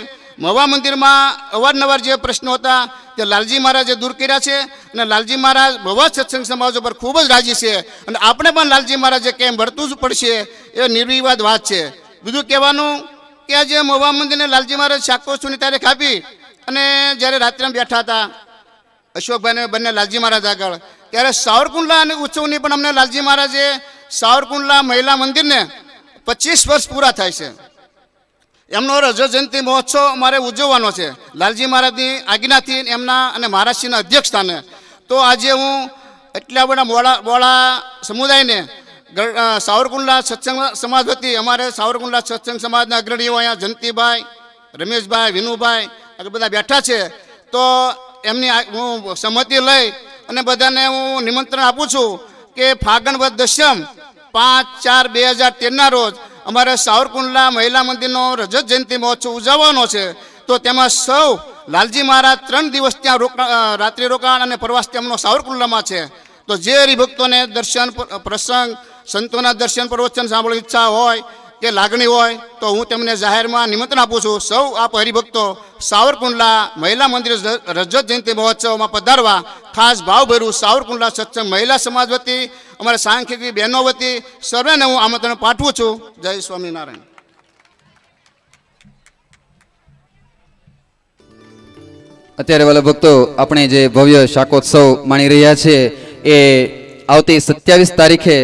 મહુવા મંદિરમાં અવારનવાર જે પ્રશ્નો હતા તે લાલજી મહારાજે દૂર કર્યા છે. અને લાલજી મહારાજ બહુ જ સત્સંગ સમાજો પર ખૂબ જ રાજી છે. અને આપણે પણ લાલજી મહારાજે કેમ વર્તવું જ પડશે એ નિર્વિવાદ વાત છે. બીજું કહેવાનું કે આજે મહુવા મંદિરને લાલજી મહારાજ શાકોત્સવની તારીખ આપી અને જ્યારે રાત્રે બેઠા હતા અશોકભાઈને બંને લાલજી મહારાજ આગળ, ત્યારે સાવરકુંડલા અને ઉત્સવની પણ અમને લાલજી મહારાજે સાવરકુંડલા મહિલા મંદિરને 25 વર્ષ પૂરા થાય છે. એમનો રજત જયંતિ મહોત્સવ અમારે ઉજવવાનો છે લાલજી મહારાજની આજ્ઞાથી એમના અને મહારાજશ્રીના અધ્યક્ષ સ્થાને. તો આજે હું એટલા બધા બોળા સમુદાયને સાવરકુંડલા સત્સંગ સમાજ વતી અમારે સાવરકુંડલા સત્સંગ સમાજના અગ્રણીઓ અહીંયા જયંતિભાઈ, રમેશભાઈ, વિનુભાઈ આગળ બધા બેઠા છે. તો એમની હું સંમતિ લઈ અને બધાને હું નિમંત્રણ આપું છું કે ફાગણ વદ દશમ 5/4/2013ના રોજ અમારે સાવરકુંડલા મહિલા મંદિરનો રજત જયંતિ મહોત્સવ ઉજવવાનો છે. તો તેમાં સૌ લાલજી મહારાજ 3 દિવસ ત્યાં રાત્રિ રોકાણ અને પ્રવાસ તેમનો સાવરકુંડલામાં છે. તો જે હરિભક્તોને દર્શન પ્રસંગ સંતોના દર્શન પ્રવચન સાંભળવાની ઈચ્છા હોય કે લાગણી હોય તો હું તેમને જાહેરમાં નિમંત્રણ આપું છું. સૌ આપ હરિભક્તો સાવરકુંડલા મહિલા મંદિર રજત જયંતિ મહોત્સવમાં પધારવા ખાસ ભાવભર્યું સાવરકુંડલા સત્સંગ મહિલા સમાજ વતી અમારા સાંખ્યિકી બહેનો વતી સર્વેને હું આમંત્રણ પાઠવું છું. જય સ્વામિનારાયણ. અત્યારે વાલા ભક્તો આપણે જે ભવ્ય શાકોત્સવ માણી રહ્યા છીએ એ આવતી 27 તારીખે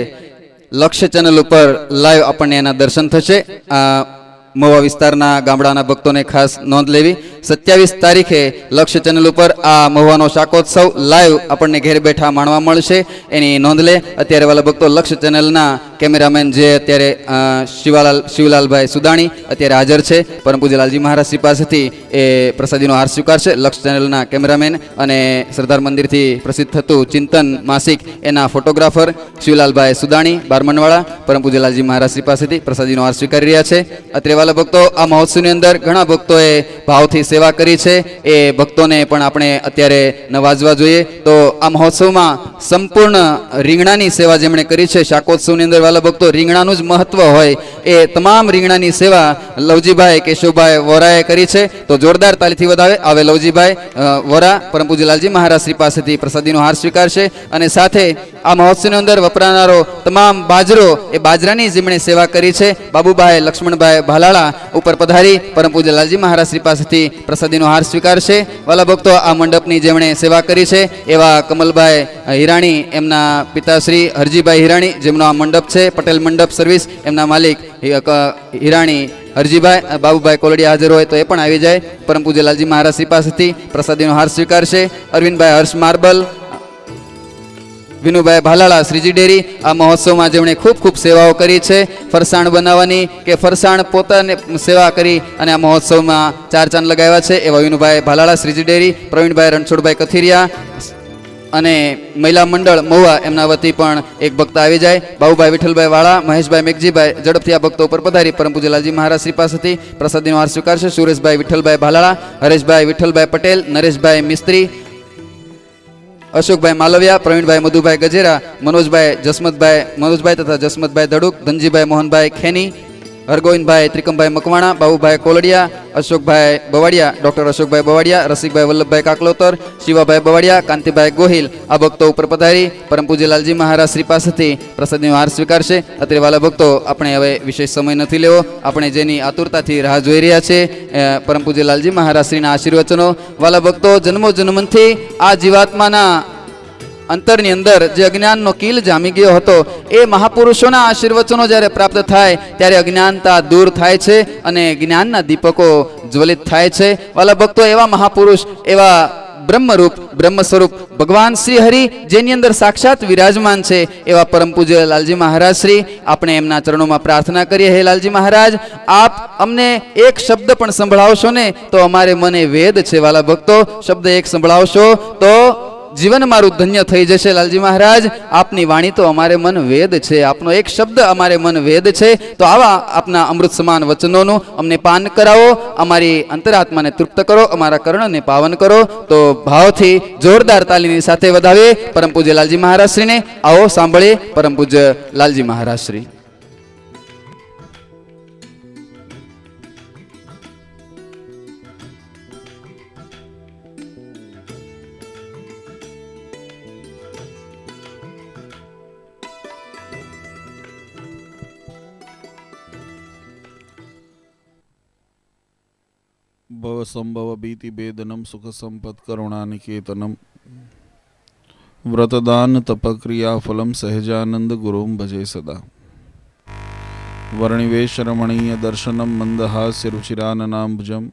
લક્ષ્ય ચેનલ ઉપર લાઈવ આપણને એના દર્શન થશે. મહુવા વિસ્તારના ગામડાના ભક્તોને ખાસ નોંધ લેવી. 27 તારીખે લક્ષ્ય ચેનલ ઉપર આ મહુવાનો શાકોત્સવ લાઈવ આપણને ઘેર બેઠા માણવા મળશે, એની નોંધ લે. અત્યારે વાલા ભક્તો લક્ષ્ય ચેનલના કેમેરામેન જે અત્યારે શિવલાલભાઈ સુદાણી અત્યારે હાજર છે, પરમ પૂજ્ય લાલજી મહારાજ શ્રી પાસેથી એ પ્રસાદીનો હાર સ્વીકારશે. લક્ષ્ય ચેનલના કેમેરામેન અને સરદાર મંદિરથી પ્રસિદ્ધ થતું ચિંતન માસિક એના ફોટોગ્રાફર શિવલાલભાઈ સુદાણી બારમનવાળા પરમ પૂજ્ય લાલજી મહારાજ શ્રી પાસેથી પ્રસાદીનો હાર સ્વીકારી રહ્યા છે. અત્યારે વાલા ભક્તો આ મહોત્સવની અંદર ઘણા ભક્તોએ ભાવથી સેવા કરી છે, એ ભક્તોને પણ આપણે અત્યારે નવાજવા જોઈએ. તો આ મહોત્સવમાં સંપૂર્ણ રીંગણાની સેવા જેમણે કરી છે શાકોત્સવની અંદર વાલા ભક્તો, રીંગણાનું જ મહત્વ હોય એ તમામ રીંગણાની સેવા લવજીભાઈ કેશવભાઈ વોરાએ કરી છે. તો જોરદાર તાલીથી વધાવે આવે લવજીભાઈ વોરા પરમ પૂજ્ય લાલજી મહારાજ શ્રી પાસેથી પ્રસાદીનો હાર સ્વીકારશે. અને સાથે આ મહોત્સવની અંદર વપરાનારો તમામ બાજરો એ બાજરાની જેમણે સેવા કરી છે બાબુભાઈ લક્ષ્મણભાઈ ભાલા ભાલાળા ઉપર પધારી પરમ પૂજ્ય લાલજી મહારાજ શ્રી પાસેથી પ્રસાદીનો હાર સ્વીકારશે. વાલા ભક્તો, આ મંડપની જેમણે સેવા કરી છે એવા કમલભાઈ હિરાણી, એમના પિતાશ્રી હરજીભાઈ હિરાણી, જેમનો આ મંડપ છે પટેલ મંડપ સર્વિસ, એમના માલિક હિરાણી હરજીભાઈ, બાબુભાઈ કોલડિયા હાજર હોય તો એ પણ આવી જાય. પરમ પૂજ્ય લાલજી મહારાજ શ્રી પાસેથી પ્રસાદીનો હાર સ્વીકારશે. અરવિંદભાઈ હર્ષ માર્બલ, વિનુભાઈ ભાલાળા શ્રીજી ડેરી, આ મહોત્સવમાં જેમણે ખૂબ ખૂબ સેવાઓ કરી છે, ફરસાણ બનાવવાની કે ફરસાણ પોતાને સેવા કરી અને આ મહોત્સવમાં 4 ચાંદ લગાવ્યા છે એવા વિનુભાઈ ભાલાળા શ્રીજી ડેરી, પ્રવીણભાઈ રણછોડભાઈ કથિરિયા અને મહિલા મંડળ મહુવા એમના વતી પણ એક ભક્ત આવી જાય. બાબુભાઈ વિઠ્ઠલભાઈ વાળા, મહેશભાઈ મેઘજીભાઈ ઝડપથી આ ભક્તો ઉપર પધારી પરમ પૂજ્ય લાલજી મહારાજ શ્રી પાસેથી પ્રસાદીનો હાર સ્વીકારશે. સુરેશભાઈ વિઠ્ઠલભાઈ ભાલાળા, હરેશભાઈ વિઠ્ઠલભાઈ પટેલ, નરેશભાઈ મિસ્ત્રી, અશોકભાઈ માલવિયા, પ્રવીણભાઈ મધુભાઈ ગજેરા, મનોજભાઈ તથા જસમતભાઈ ધડુક, ધનજીભાઈ મોહનભાઈ ખેની, હરગોવિંદભાઈ ત્રિકમભાઈ મકવાણા, બાબુભાઈ કોલડિયા, અશોકભાઈ બવાડિયા, ડોક્ટર અશોકભાઈ બવાડિયા, રસિકભાઈ વલ્લભભાઈ કાકલોતર, શિવાભાઈ બવાડિયા, કાંતિભાઈ ગોહિલ આ ભક્તો ઉપર પધારી પરમ પૂજ્ય લાલજી મહારાજ શ્રી પાસેથી પ્રસાદીનો હાર સ્વીકારશે. અત્રે વાલા ભક્તો, આપણે હવે વિશેષ સમય નથી લેવો. આપણે જેની આતુરતાથી રાહ જોઈ રહ્યા છે પરમ પૂજ્ય લાલજી મહારાજ શ્રીના આશીર્વચનો. વાલા ભક્તો, જન્મો જન્મથી આ જીવાત્માના અંતરની અંદર જે અજ્ઞાનનો કીલ જામી ગયો હતો એ મહાપુરુષોના આશીર્વચનો જ્યારે પ્રાપ્ત થાય ત્યારે અજ્ઞાનતા દૂર થાય છે અને જ્ઞાનના દીપકો જ્વલિત થાય છે. વાલા ભક્તો, એવા મહાપુરુષ, એવા બ્રહ્મરૂપ બ્રહ્મ સ્વરૂપ ભગવાન શ્રી હરિ જેની અંદર સાક્ષાત વિરાજમાન છે એવા પરમ પૂજ્ય લાલજી મહારાજ શ્રી, આપણે એમના ચરણોમાં પ્રાર્થના કરીએ. હે લાલજી મહારાજ, આપ અમને એક શબ્દ પણ સંભળાવશો ને તો અમારે મને વેદ છે. વાલા ભક્તો, શબ્દ એક સંભળાવશો તો જીવન મારું ધન્ય થઈ જશે. લાલજી મહારાજ, આપની વાણી તો અમારે મન વેદ છે, આપનો એક શબ્દ અમારે મન વેદ છે. તો આવા આપના અમૃત સમાન વચનોનું અમને પાન કરાવો, અમારી અંતરાત્માને તૃપ્ત કરો, અમારા કર્ણને પાવન કરો. તો ભાવથી જોરદાર તાલીની સાથે વધાવીએ પરમ પૂજ્ય લાલજી મહારાજ શ્રીને. આવો સાંભળીએ પરમ પૂજ્ય લાલજી મહારાજ શ્રી. भव संभव भीति भेदनम सुख संपत करुणानिकेतनम व्रतदान तपक्रिया फलम सहजानंद गुरुम भजे सदा वर्णिवेश रमणीय दर्शनम मंदहास्य रुचिराननाम्बुजम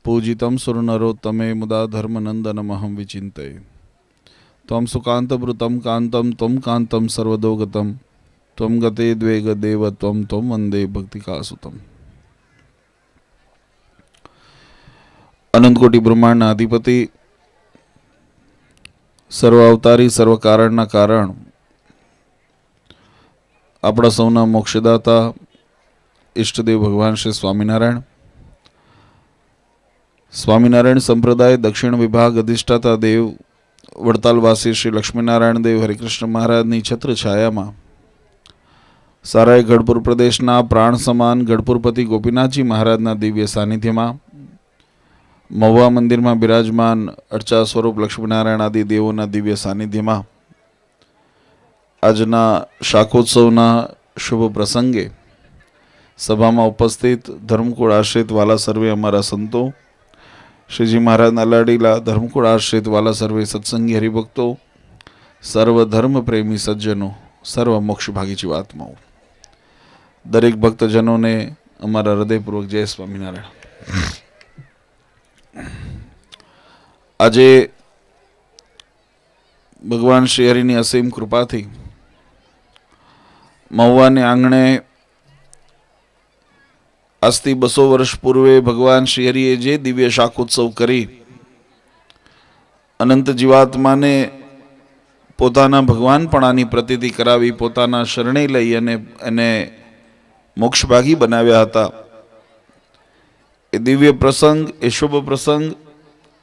पूजितम सुरनरोत्तमे मुदा धर्मनंदनमहं विचिन्तये त्वं सुकान्तभृतं कान्तं त्वं कान्तं सर्वदोगतं त्वं गते द्वेग देव त्वं वन्दे भक्तिकासुतम्. अनंत कोटि ब्रह्मांड अधिपति सर्व अवतारी सर्व कारणना कारण अपना सौना मोक्षदाता इष्टदेव भगवान श्री स्वामीनारायण संप्रदाय दक्षिण विभाग अधिष्ठाता देव वड़तालवासी श्री लक्ष्मीनारायण देव हरिकृष्ण महाराजनी छत्र छाया में साराय गढ़पुर प्रदेशना प्राण समान गढ़पुरपति गोपीनाथजी महाराजना दिव्य सानिध्य में महुआ मंदिर में विराजमान अर्चा स्वरूप लक्ष्मीनारायण आदि देवों दिव्य सानिध्य में आजना शाकोत्सवना शुभ प्रसंगे सभा में उपस्थित धर्मकुळ आश्रित वाला सर्वे अमारा संतो श्रीजी महाराज लाडीला धर्मकुळ आश्रित वाला सर्वे सत्संगी हरिभक्तों सर्व धर्म प्रेमी सज्जनों सर्व मोक्ष भागी जीवात्माओं दरेक भक्तजनों ने अमारा हृदयपूर्वक जय स्वामीनारायण. આજે ભગવાન શ્રી હરિની અસીમ કૃપાથી મહુવાને આંગણે આજથી 200 વર્ષ પૂર્વે ભગવાન શ્રી હરિએ જે દિવ્ય શાકોત્સવ કરી અનંત જીવાત્માને પોતાના ભગવાનપણાની પ્રતીતિ કરાવી પોતાના શરણે લઈ અને એને મોક્ષભાગી બનાવ્યા હતા. એ દિવ્ય પ્રસંગ, એ શુભ પ્રસંગ,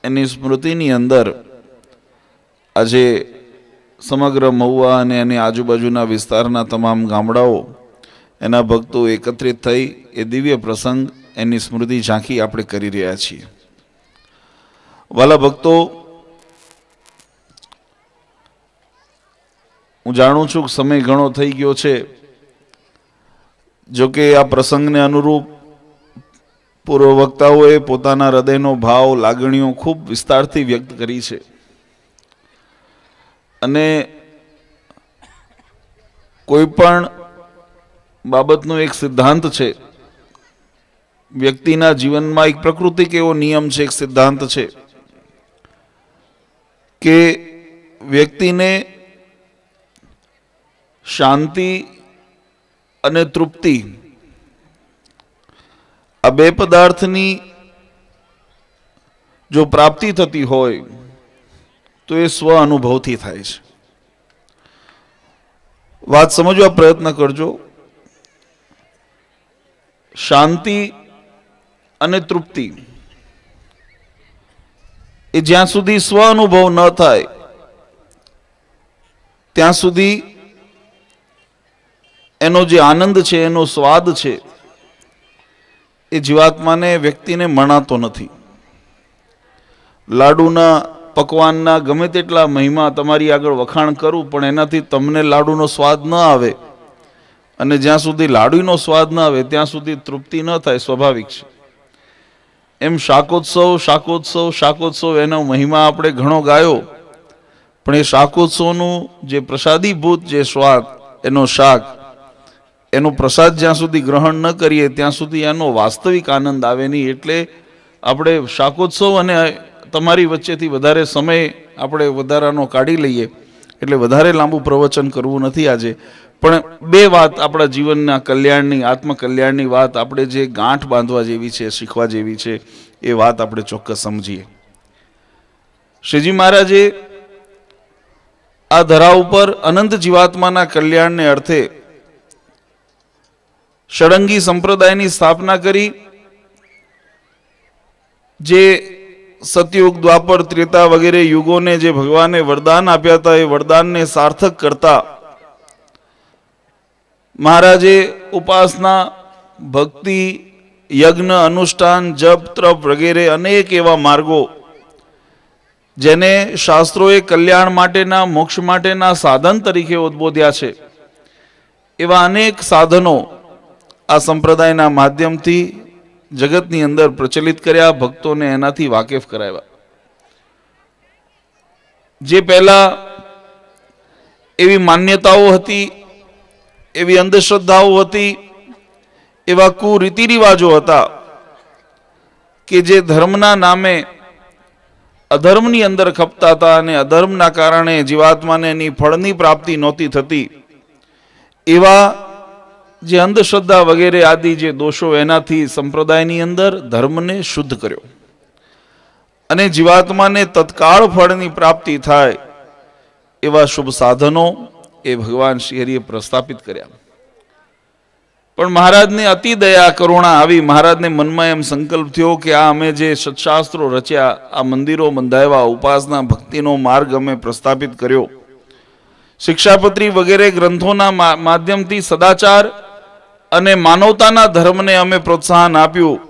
એની સ્મૃતિની અંદર આજે સમગ્ર મહુવા અને એની આજુબાજુના વિસ્તારના તમામ ગામડાઓ એના ભક્તો એકત્રિત થઈ એ દિવ્ય પ્રસંગ, એની સ્મૃતિ ઝાંખી આપણે કરી રહ્યા છીએ. વાલા ભક્તો, હું જાણું છું કે સમય ઘણો થઈ ગયો છે, જો કે આ પ્રસંગને અનુરૂપ પૂર્વ વક્તાઓએ પોતાના હૃદયનો ભાવ લાગણીઓ ખૂબ વિસ્તારથી વ્યક્ત કરી છે અને કોઈ પણ બાબતનો એક સિદ્ધાંત છે, વ્યક્તિના જીવનમાં એક પ્રાકૃતિક એવો નિયમ છે, એક સિદ્ધાંત છે કે વ્યક્તિને શાંતિ અને તૃપ્તિ આ બે પદાર્થની જો પ્રાપ્તિ થતી હોય તો એ સ્વ અનુભવથી થાય છે. વાત સમજવા પ્રયત્ન કરજો. શાંતિ અને તૃપ્તિ એ જ્યાં સુધી સ્વ અનુભવ ન થાય ત્યાં સુધી એનો જે આનંદ છે, એનો સ્વાદ છે, એ જીવાત્માને, વ્યક્તિને મણાતો નથી. લાડુના, પકવાનના ગમે તેટલા મહિમા તમારી આગળ વખાણ કરું પણ એનાથી તમને લાડુનો સ્વાદ ન આવે અને જ્યાં સુધી લાડુનો સ્વાદ ન આવે ત્યાં સુધી તૃપ્તિ ન થાય, સ્વાભાવિક છે. એમ શાકોત્સવ એનો મહિમા આપણે ઘણો ગાયો, પણ એ શાકોત્સવનું જે પ્રસાદીભૂત જે સ્વાદ, એનો શાક, એનો પ્રસાદ જ્યાં સુધી ગ્રહણ ન કરીએ ત્યાં સુધી એનો વાસ્તવિક આનંદ આવે નહીં. એટલે આપણે શાકોત્સવ અને તમારી વચ્ચેથી વધારે સમય આપણે વધારાનો કાઢી લઈએ, એટલે વધારે લાંબુ પ્રવચન કરવું નથી આજે. પણ બે વાત આપણા જીવનના કલ્યાણની, આત્મકલ્યાણની વાત આપણે જે ગાંઠ બાંધવા જેવી છે, શીખવા જેવી છે, એ વાત આપણે ચોક્કસ સમજીએ. શ્રીજી મહારાજે આ ધરા ઉપર અનંત જીવાત્માના કલ્યાણને અર્થે ષડંગી સંપ્રદાયની સ્થાપના કરી. જે સતયુગ, દ્વાપર, ત્રેતા વગેરે યુગોને જે ભગવાને વરદાન આપ્યા હતા, એ વરદાનને સાર્થક કરતા મહારાજે ઉપાસના, ભક્તિ, યજ્ઞ, અનુષ્ઠાન, જપ, તપ વગેરે અનેક એવા માર્ગો જેને શાસ્ત્રોએ કલ્યાણ માટેના, મોક્ષ માટેના સાધન તરીકે ઉદ્બોધ્યા છે, એવા અનેક સાધનો આ સંપ્રદાયના માધ્યમથી જગતની અંદર પ્રચલિત કર્યા, ભક્તોને એનાથી વાકેફ કરાવ્યા. જે પહેલા એવી માન્યતાઓ હતી, એવી અંધશ્રદ્ધાઓ હતી, એવા કુરીતિ રિવાજો હતા કે જે ધર્મના નામે અધર્મની અંદર ખપતા હતા અને અધર્મના કારણે જીવાત્માને એની ફળની પ્રાપ્તિ નહોતી થતી. એવા જે અંધશ્રદ્ધા વગેરે આદિ જે દોષો, એનાથી સંપ્રદાયની અંદર ધર્મને શુદ્ધ કર્યો અને જીવાત્માને તત્કાળ ફળની પ્રાપ્તિ થાય એવા શુભ સાધનો એ ભગવાન શ્રી હરિએ પ્રસ્થાપિત કર્યા. પણ મહારાજને અતિ દયા, કરુણા આવી. મહારાજને મનમાં એમ સંકલ્પ થયો કે આ અમે જે સત્શાસ્ત્રો રચ્યા, આ મંદિરો બંધાવ્યા, ઉપાસના ભક્તિનો માર્ગ અમે પ્રસ્થાપિત કર્યો, શિક્ષાપત્રી વગેરે ગ્રંથોના માધ્યમથી સદાચાર અને માનવતાના ધર્મને અમે પ્રોત્સાહન આપ્યું,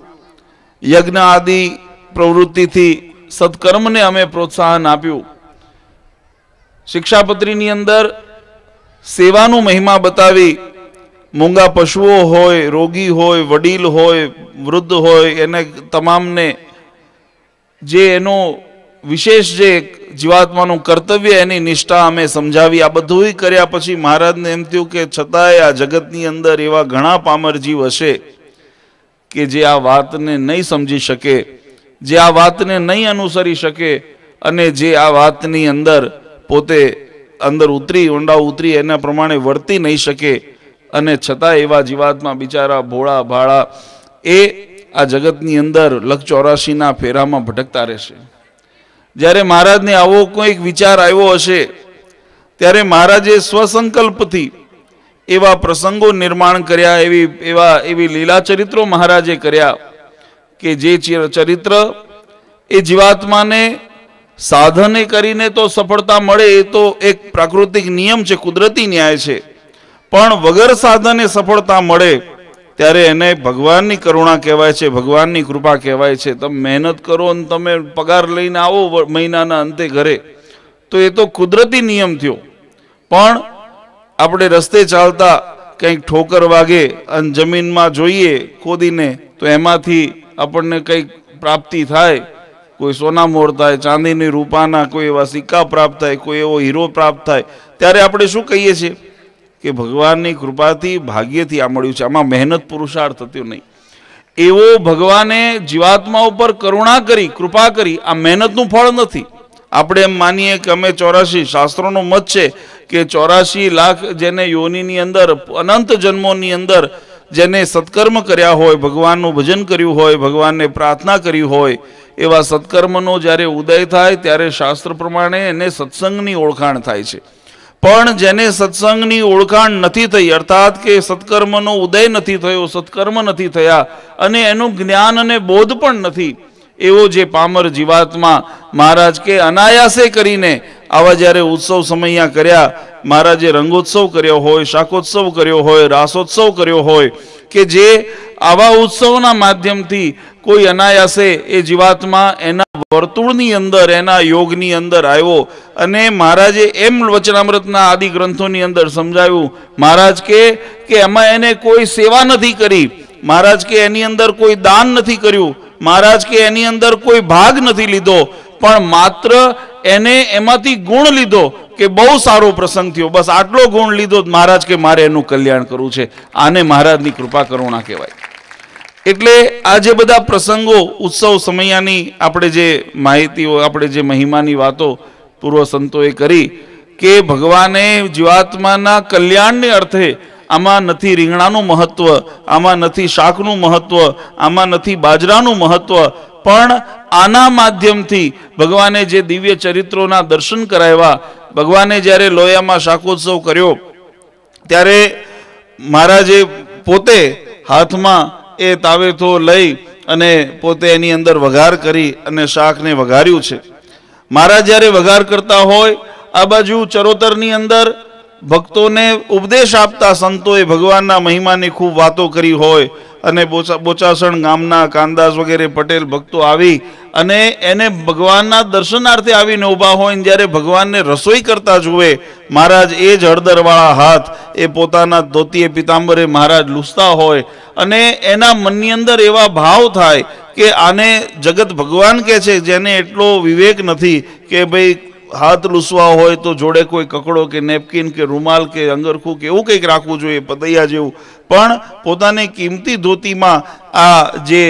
યજ્ઞ આદિ પ્રવૃત્તિથી સત્કર્મને અમે પ્રોત્સાહન આપ્યું, શિક્ષાપત્રીની અંદર સેવાનું મહિમા બતાવી, મૂંગા પશુઓ હોય, રોગી હોય, વડીલ હોય, વૃદ્ધ હોય, એને તમામને જે એનો વિશેષ જે જીવાત્માનું કર્તવ્ય, એની નિષ્ઠા અમે સમજાવી. આ બધું કર્યા પછી મહારાજને એમ થયું કે છતાંય આ જગતની અંદર એવા ઘણા પામર જીવ હશે કે જે આ વાતને નહીં સમજી શકે, જે આ વાતને નહીં અનુસરી શકે અને જે આ વાતની અંદર પોતે અંદર ઉતરી, ઊંડા ઉતરી એના પ્રમાણે વર્તી નહીં શકે, અને છતાં એવા જીવાત્મા બિચારા ભોળા ભાળા એ આ જગતની અંદર લખ 84ના ફેરામાં ભટકતા રહેશે. જ્યારે મહારાજને આવો કોઈક વિચાર આવ્યો હશે ત્યારે મહારાજે સ્વસંકલ્પથી એવા પ્રસંગો નિર્માણ કર્યા, એવી લીલા ચરિત્રો મહારાજે કર્યા કે જે ચરિત્ર એ જીવાત્માને સાધને કરીને તો સફળતા મળે, એ તો એક પ્રાકૃતિક નિયમ છે, કુદરતી ન્યાય છે, પણ વગર સાધને સફળતા મળે ત્યારે એને ભગવાનની કરુણા કહેવાય છે, ભગવાનની કૃપા કહેવાય છે. તમે મહેનત કરો અને તમે પગાર લઈને આવો મહિનાના અંતે ઘરે, તો એ તો કુદરતી નિયમ થયો. પણ આપણે રસ્તે ચાલતા કંઈક ઠોકર વાગે અને જમીનમાં જોઈએ ખોદીને તો એમાંથી આપણને કંઈક પ્રાપ્તિ થાય, કોઈ સોના મોર થાય, ચાંદીની રૂપાના કોઈ એવા સિક્કા પ્રાપ્ત થાય, કોઈ એવો હીરો પ્રાપ્ત થાય, ત્યારે આપણે શું કહીએ છીએ કે ભગવાનની કૃપાથી ભાગ્યથી આ મળ્યું છે, આમાં મહેનત પુરુષાર્થ થતો નહીં. એવો ભગવાને જીવાત્મા ઉપર કરુણા કરી, કૃપા કરી, આ મહેનતનું ફળ નથી. આપણે એમ માનીએ કે અમે 84 શાસ્ત્રોનો મત છે કે 84 લાખ જેને યોનિની અંદર અનંત જન્મોની અંદર જેને સત્કર્મ કર્યા હોય, ભગવાનનું ભજન કર્યું હોય, ભગવાનને પ્રાર્થના કરી હોય, એવા સત્કર્મનો જ્યારે ઉદય થાય ત્યારે શાસ્ત્ર પ્રમાણે એને સત્સંગની ઓળખાણ થાય છે. પણ જેને સત્સંગની ઓળખાણ નથી થઈ, અર્થાત કે સત્કર્મનો ઉદય નથી થયો, સત્કર્મ નથી થયા અને એનું જ્ઞાન અને બોધ પણ નથી, એવો જે પામર જીવાત્મા મહારાજ કે અનાયાસે કરીને આવા જ્યારે ઉત્સવ સમૈયા કર્યા, મહારાજે રંગોત્સવ કર્યો હોય, શાકોત્સવ કર્યો હોય, રાસોત્સવ કર્યો હોય, કે જે આવા ઉત્સવના માધ્યમથી કોઈ અનાયાસે એ જીવાત્મા એના વર્તુળની અંદર, એના યોગની અંદર આવ્યો. અને મહારાજે એમ વચનામૃતના આદિ ગ્રંથોની અંદર સમજાવ્યું, મહારાજ કે એમાં એને કોઈ સેવા નથી કરી, મહારાજ કે એની અંદર કોઈ દાન નથી કર્યું, મહારાજ કે એની અંદર કોઈ ભાગ નથી લીધો, પણ માત્ર એને એમાંથી ગુણ લીધો કે બહુ સારો પ્રસંગ થયો, બસ આટલો ગુણ લીધો મહારાજ કે મારે એનું કલ્યાણ કરવું છે. આને મહારાજની કૃપા કરુણા કહેવાય. એટલે આ જે બધા પ્રસંગો ઉત્સવ સમયાની આપણે જે માહિતીઓ, આપણે જે મહિમાની વાતો પૂર્વ સંતોએ કરી કે ભગવાને જીવાત્માના કલ્યાણને અર્થે આમાં નથી રીંગણાનું મહત્વ, આમાં નથી શાકનું મહત્વ, આમાં નથી બાજરાનું મહત્વ, પણ આના માધ્યમથી ભગવાને જે દિવ્ય ચરિત્રોના દર્શન કરાવ્યા, ભગવાને જ્યારે લોયામાં શાકોત્સવ કર્યો ત્યારે મહારાજે પોતે હાથમાં એ તાવેથો લઈ અને પોતે એની અંદર વઘાર કરી અને શાકને વઘાર્યું છે. મહારાજ જ્યારે વઘાર કરતા હોય, આ બાજુ ચરોતરની અંદર ભક્તોને ઉપદેશ આપતા સંતોએ ભગવાનના મહિમાની ખૂબ વાતો કરી હોય અને બોચાસણ ગામના કાંદાસ વગેરે પટેલ ભક્તો આવી અને એને ભગવાનના દર્શનાર્થે આવીને ઊભા હોય, જ્યારે ભગવાનને રસોઈ કરતા જુએ, મહારાજ એ જ હળદરવાળા હાથ એ પોતાના ધોતીએ પિતાંબરે મહારાજ લૂસતા હોય અને એના મનની અંદર એવા ભાવ થાય કે આને જગત ભગવાન કહે છે, જેને એટલો વિવેક નથી કે ભાઈ હાથ લૂસવા હોય તો જોડે કોઈ કકડો કે નેપકિન કે રૂમાલ કે અંગરખું કે એવું કંઈક રાખવું જોઈએ, પતૈયા જેવું, પણ પોતાની કિંમતી ધોતીમાં આ જે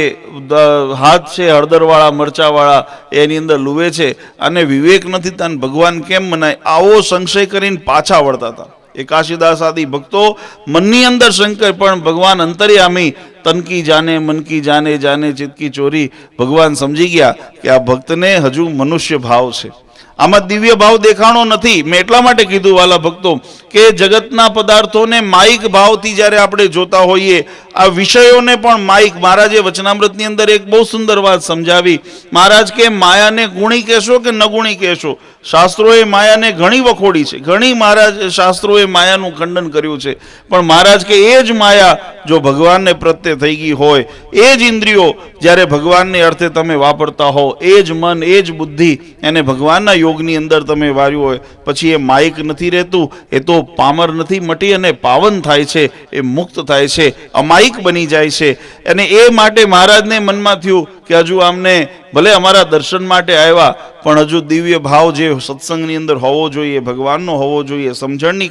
હાથ છે હળદરવાળા મરચાવાળા એની અંદર લુવે છે અને વિવેક નથી, તને ભગવાન કેમ મનાય, આવો સંશય કરીને પાછા વળતા હતા. એકાશીદાસ આદિ ભક્તો મનની અંદર શંકર, પણ ભગવાન અંતર્યામી, તનકી જાને મનકી જાને, જાને ચિત્તકી ચોરી. ભગવાન સમજી ગયા કે આ ભક્તને હજુ મનુષ્ય ભાવ છે, આમાં દિવ્ય ભાવ દેખાણો નથી. મેં એટલા માટે કીધું વાલા ભક્તો કે જગતના પદાર્થોને માયિક ભાવથી જ્યારે આપણે જોતા હોઈએ, આ વિષયોને પણ માયિક. મહારાજે વચનામૃતની અંદર એક બહુ સુંદર વાત સમજાવી. મહારાજ કે માયાને ગુણી કહેશો કે ન ગુણી કહેશો, શાસ્ત્રોએ માયાને ઘણી વખોડી છે, ઘણી મહારાજ શાસ્ત્રોએ માયાનું ખંડન કર્યું છે, પણ મહારાજ કે એ જ માયા જો ભગવાનને પ્રત્યે થઈ ગઈ હોય, એ જ ઇન્દ્રિયો જ્યારે ભગવાનને અર્થે તમે વાપરતા હો, એ જ મન, એ જ બુદ્ધિ એને ભગવાનના યોગની અંદર તમે વાર્યું હોય, પછી એ માયિક નથી રહેતું, એ તો પામર નથી, મટી અને પાવન થાય છે, એ મુક્ત થાય છે, અમાયિક બની જાય છે. અને એ માટે મહારાજને મનમાં થયું કે હજુ આમને ભલે અમારા દર્શન માટે આવ્યા, પણ હજુ દિવ્ય ભાવ જે સત્સંગની અંદર હોવો જોઈએ, ભગવાનનો હોવો જોઈએ, સમજણની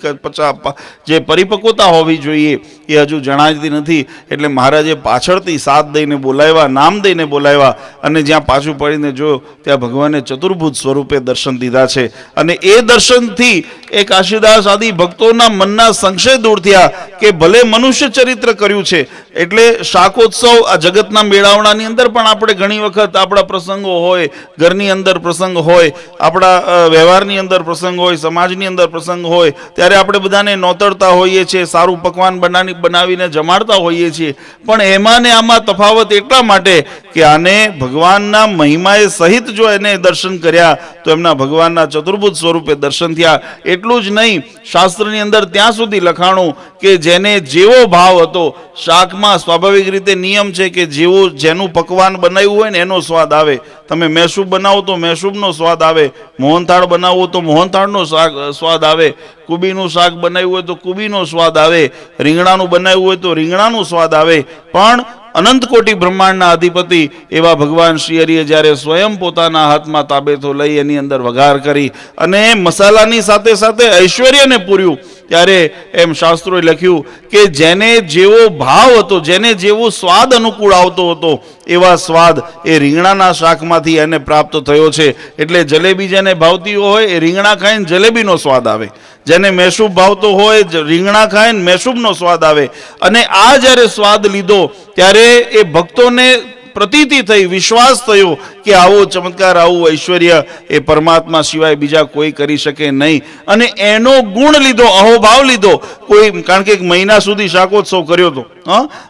જે પરિપક્વતા હોવી જોઈએ, એ હજુ જણાતી નથી. એટલે મહારાજે પાછળથી સાથ દઈને બોલાવ્યા, નામ દઈને બોલાવ્યા, અને જ્યાં પાછું પડીને જોયો ત્યાં ભગવાને ચતુર્ભુજ સ્વરૂપે દર્શન દીધા છે. અને એ દર્શનથી એ કાશીદાસ આદિ ભક્તોના મનના સંશય દૂર થયા કે ભલે મનુષ્ય ચરિત્ર કર્યું છે. એટલે શાકોત્સવ આ જગતના મેળાવડાની અંદર પણ આપણે ઘણી વખત આપણા પ્રસંગો હોય, ઘરની અંદર પ્રસંગ હોય, આપણા વ્યવહારની અંદર પ્રસંગ હોય, સમાજની અંદર પ્રસંગ હોય, ત્યારે આપણે બધાને નોતરતા હોઈએ છીએ, સારું પકવાન બનાવીને જમાડતા હોઈએ છીએ. પણ એમાં ને આમાં તફાવત એટલા માટે કે આને ભગવાનના મહિમાએ સહિત જો એને દર્શન કર્યા તો એમના ભગવાનના ચતુર્ભુજ સ્વરૂપે દર્શન થયા. એટલું જ નહીં, શાસ્ત્રની અંદર ત્યાં સુધી લખાણું કે જેને જેવો ભાવ હતો, શાકમાં સ્વાભાવિક રીતે નિયમ છે કે જેનું પકવાન બનાવ્યું હોય ને એનો સ્વાદ આવે. તમે મૈસૂબ બનાવો તો મૈસૂબનો સ્વાદ આવે, મોહનથાળ બનાવો તો મોહનથાળનો સ્વાદ આવે, કુબીનું શાક બનાવ્યું હોય તો કુબીનો સ્વાદ આવે, રીંગણાનું બનાવ્યું હોય તો રીંગણાનો સ્વાદ આવે. પણ અનંત કોટી બ્રહ્માંડના અધિપતિ એવા ભગવાન શ્રી હરિએ જ્યારે સ્વયં પોતાના હાથમાં તાબેતો લઈ એની અંદર વઘાર કરી અને મસાલાની સાથે સાથે ઐશ્વર્યને પૂર્યું, ત્યારે એમ શાસ્ત્રોએ લખ્યું કે જેને જેવો ભાવ હતો, જેને જેવો સ્વાદ અનુકૂળ આવતો હતો, એવા સ્વાદ એ રીંગણાના શાકમાંથી એને પ્રાપ્ત થયો છે. એટલે જલેબી જેને ભાવતી હોય એ રીંગણા ખાઈને જલેબીનો સ્વાદ આવે, જેને મૈસૂબ ભાવતો હોય રીંગણા ખાઈને મૈસૂબનો સ્વાદ આવે. અને આ જ્યારે સ્વાદ લીધો ત્યારે એ ભક્તોને પ્રતીતિ થઈ, વિશ્વાસ થયો કે આવો ચમત્કાર, આવું ઐશ્વર્ય એ પરમાત્મા સિવાય બીજા કોઈ કરી શકે નહીં. અને એનો ગુણ લીધો, અહોભાવ લીધો. કોઈ કારણ કે એક મહિના સુધી શાકોત્સવ કર્યો હતો.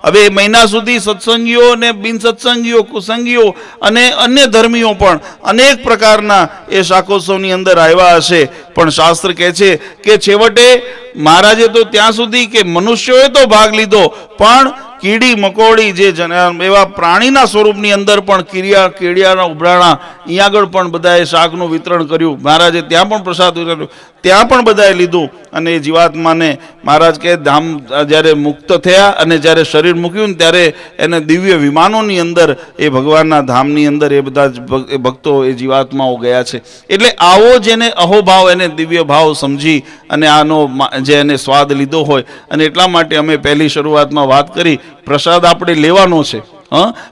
હવે એ મહિના સુધી સત્સંગીઓ ને બિન સત્સંગીઓ, કુસંગીઓ અને અન્ય ધર્મીઓ પણ અનેક પ્રકારના એ શાકોત્સવની અંદર આવ્યા હશે. પણ શાસ્ત્ર કહે છે કે છેવટે મહારાજે તો ત્યાં સુધી કે મનુષ્યોએ તો ભાગ લીધો, પણ કીડી મકોડી જે એવા પ્રાણીના સ્વરૂપની અંદર પણ કીડિયાના ઉભરાણા અહીંયા આગળ પણ બધાએ શાકનું વિતરણ કર્યું. મહારાજે ત્યાં પણ પ્રસાદ વિતર્યો, ત્યાં પણ બધાએ લીધું. અને એ જીવાત્માને મહારાજ કહે ધામ જ્યારે મુક્ત થયા અને જ્યારે શરીર મૂક્યું ને ત્યારે એને દિવ્ય વિમાનોની અંદર એ ભગવાનના ધામની અંદર એ બધા ભક્તો, એ જીવાત્માઓ ગયા છે. એટલે આવો જેને અહોભાવ, એને દિવ્ય ભાવ સમજી અને આનો જે એને સ્વાદ લીધો હોય. અને એટલા માટે અમે પહેલી શરૂઆતમાં વાત કરી, પ્રસાદ આપણે લેવાનો છે,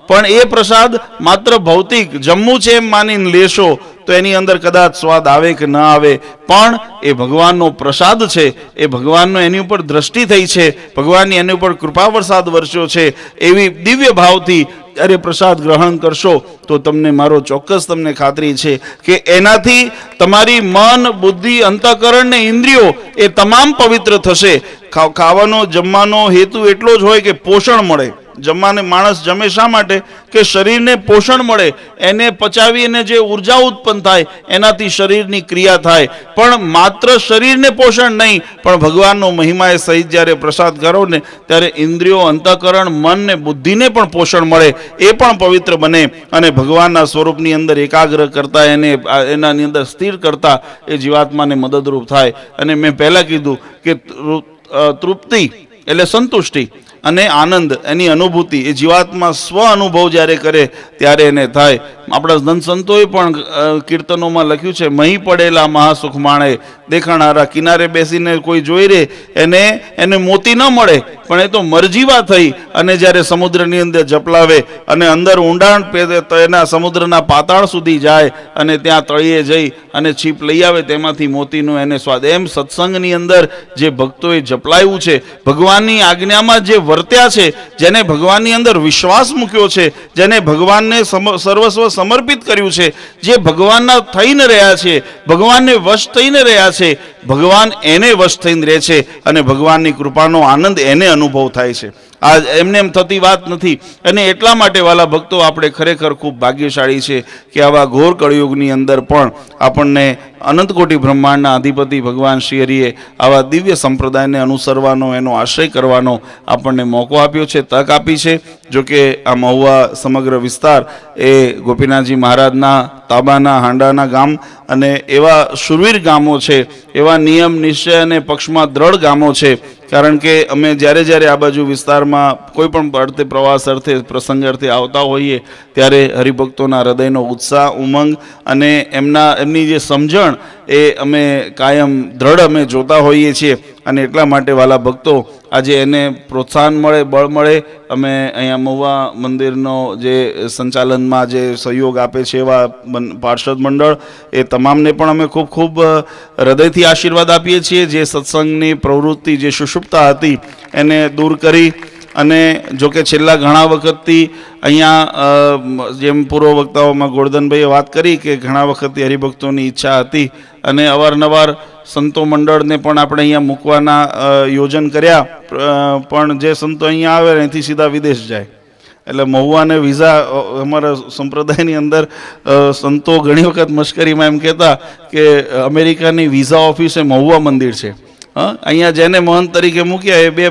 પણ એ પ્રસાદ માત્ર ભૌતિક જમવું છે એમ માનીને લેશો તો એની અંદર કદાચ સ્વાદ આવે કે ન આવે, પણ એ ભગવાનનો પ્રસાદ છે, એ ભગવાનનો એની ઉપર દ્રષ્ટિ થઈ છે, ભગવાનની એની ઉપર કૃપા વરસાદ વરસ્યો છે. એવી દિવ્ય ભાવથી જ્યારે પ્રસાદ ગ્રહણ કરશો તો તમને, મારો ચોક્કસ તમને ખાતરી છે કે એનાથી તમારી મન, બુદ્ધિ, અંતઃકરણ ને ઇન્દ્રિયો એ તમામ પવિત્ર થશે. ખાવાનો જમવાનો હેતુ એટલો જ હોય કે પોષણ મળે. જમવાને માણસ જમે શા માટે? કે શરીરને પોષણ મળે, એને પચાવીને જે ઉર્જા ઉત્પન્ન થાય એનાથી શરીરની ક્રિયા થાય. પણ માત્ર શરીરને પોષણ નહીં, પણ ભગવાનનો મહિમા એ સહિત જ્યારે પ્રસાદ કરો ને ત્યારે ઇન્દ્રિયો, અંતઃકરણ, મન ને બુદ્ધિને પણ પોષણ મળે, એ પણ પવિત્ર બને અને ભગવાનના સ્વરૂપની અંદર એકાગ્ર કરતા, એનાની અંદર સ્થિર કરતા એ જીવાત્માને મદદરૂપ થાય. અને મેં પહેલા કીધું કે તૃપ્તિ એટલે સંતુષ્ટિ અને આનંદ, એની અનુભૂતિ એ જીવાત્મા સ્વ અનુભવ જ્યારે કરે ત્યારે એને થાય. આપણા ધન સંતોએ પણ કીર્તનોમાં લખ્યું છે, મહી પડેલા મહાસુખ માણે, દેખાણારા કિનારે બેસીને કોઈ જોઈ રે એને મોતી ન મળે, પણ એ તો મરજીવા થઈ અને જ્યારે સમુદ્રની અંદર જપલાવે અને અંદર ઊંડાણ એના સમુદ્રના પાતાળ સુધી જાય અને ત્યાં તળિયે જઈ અને છીપ લઈ આવે, તેમાંથી મોતીનું એને સ્વાદ. એમ સત્સંગની અંદર જે ભક્તોએ જપલાયું છે, ભગવાનની આજ્ઞામાં જે વર્ત્યા છે, જેને ભગવાનની અંદર વિશ્વાસ મૂક્યો છે, જેને ભગવાનને સર્વસ્વ સમર્પિત કર્યું છે, જે ભગવાનના થઈને રહ્યા છે, ભગવાનને વશ થઈને રહ્યા છે, ભગવાન એને વશ થઈને રહે છે અને ભગવાનની કૃપાનો આનંદ એને અનુભવ થાય છે. આ એમને એમ થતી વાત નથી. અને એટલા માટે વાલા ભક્તો, આપણે ખરેખર ખૂબ ભાગ્યશાળી છે કે આવા ઘોર કળયુગની અંદર પણ આપણને અનંત કોટી બ્રહ્માંડના અધિપતિ ભગવાન શ્રી હરિએ આવા દિવ્ય સંપ્રદાયને અનુસરવાનો, એનો આશ્રય કરવાનો આપણને મોકો આપ્યો છે, તક આપી છે. જોકે આ મહુવા સમગ્ર વિસ્તાર એ ગોપીનાથજી મહારાજના તાબાના, હાંડાના ગામ અને એવા શુરવીર ગામો છે, એવા નિયમ, નિશ્ચય અને પક્ષમાં દ્રઢ ગામો છે. કારણ કે અમે જ્યારે આ બાજુ વિસ્તારમાં કોઈ પણ અર્થે, પ્રવાસ અર્થે, પ્રસંગ અર્થે આવતા હોઈએ ત્યારે હરિભક્તોના હૃદયનો ઉત્સાહ, ઉમંગ અને એમની જે સમજણ એ અમે કાયમ દ્રઢ અમે જોતા હોઈએ છીએ. અને એટલા માટે વાલા ભક્તો, આજે એને પ્રોત્સાહન મળે, બળ મળે. અમે અહીંયા મહુવા મંદિરનો જે સંચાલનમાં જે સહયોગ આપે છે એવા પાર્ષદ મંડળ, એ તમામને પણ અમે ખૂબ ખૂબ હૃદયથી આશીર્વાદ આપીએ છીએ. જે સત્સંગની પ્રવૃત્તિ, જે સુષુપ્તા હતી એને દૂર કરી. અને જોકે છેલ્લા ઘણા વખતથી અહીંયા જેમ પૂર્વ વક્તાઓમાં ગોરધનભાઈએ વાત કરી કે ઘણા વખતથી હરિભક્તોની ઈચ્છા હતી અને અવારનવાર સંતો મંડળને પણ આપણે અહીંયા મૂકવાના યોજન કર્યા, પણ જે સંતો અહીંયા આવે એનાથી સીધા વિદેશ જાય એટલે મહુવાને વિઝા અમારા સંપ્રદાયની અંદર સંતો ઘણી વખત મશ્કરીમાં એમ કહેતા કે અમેરિકાની વિઝા ઓફિસ એ મહુવા મંદિર છે. અહીંયા જેને મહંત તરીકે મૂક્યા એ બે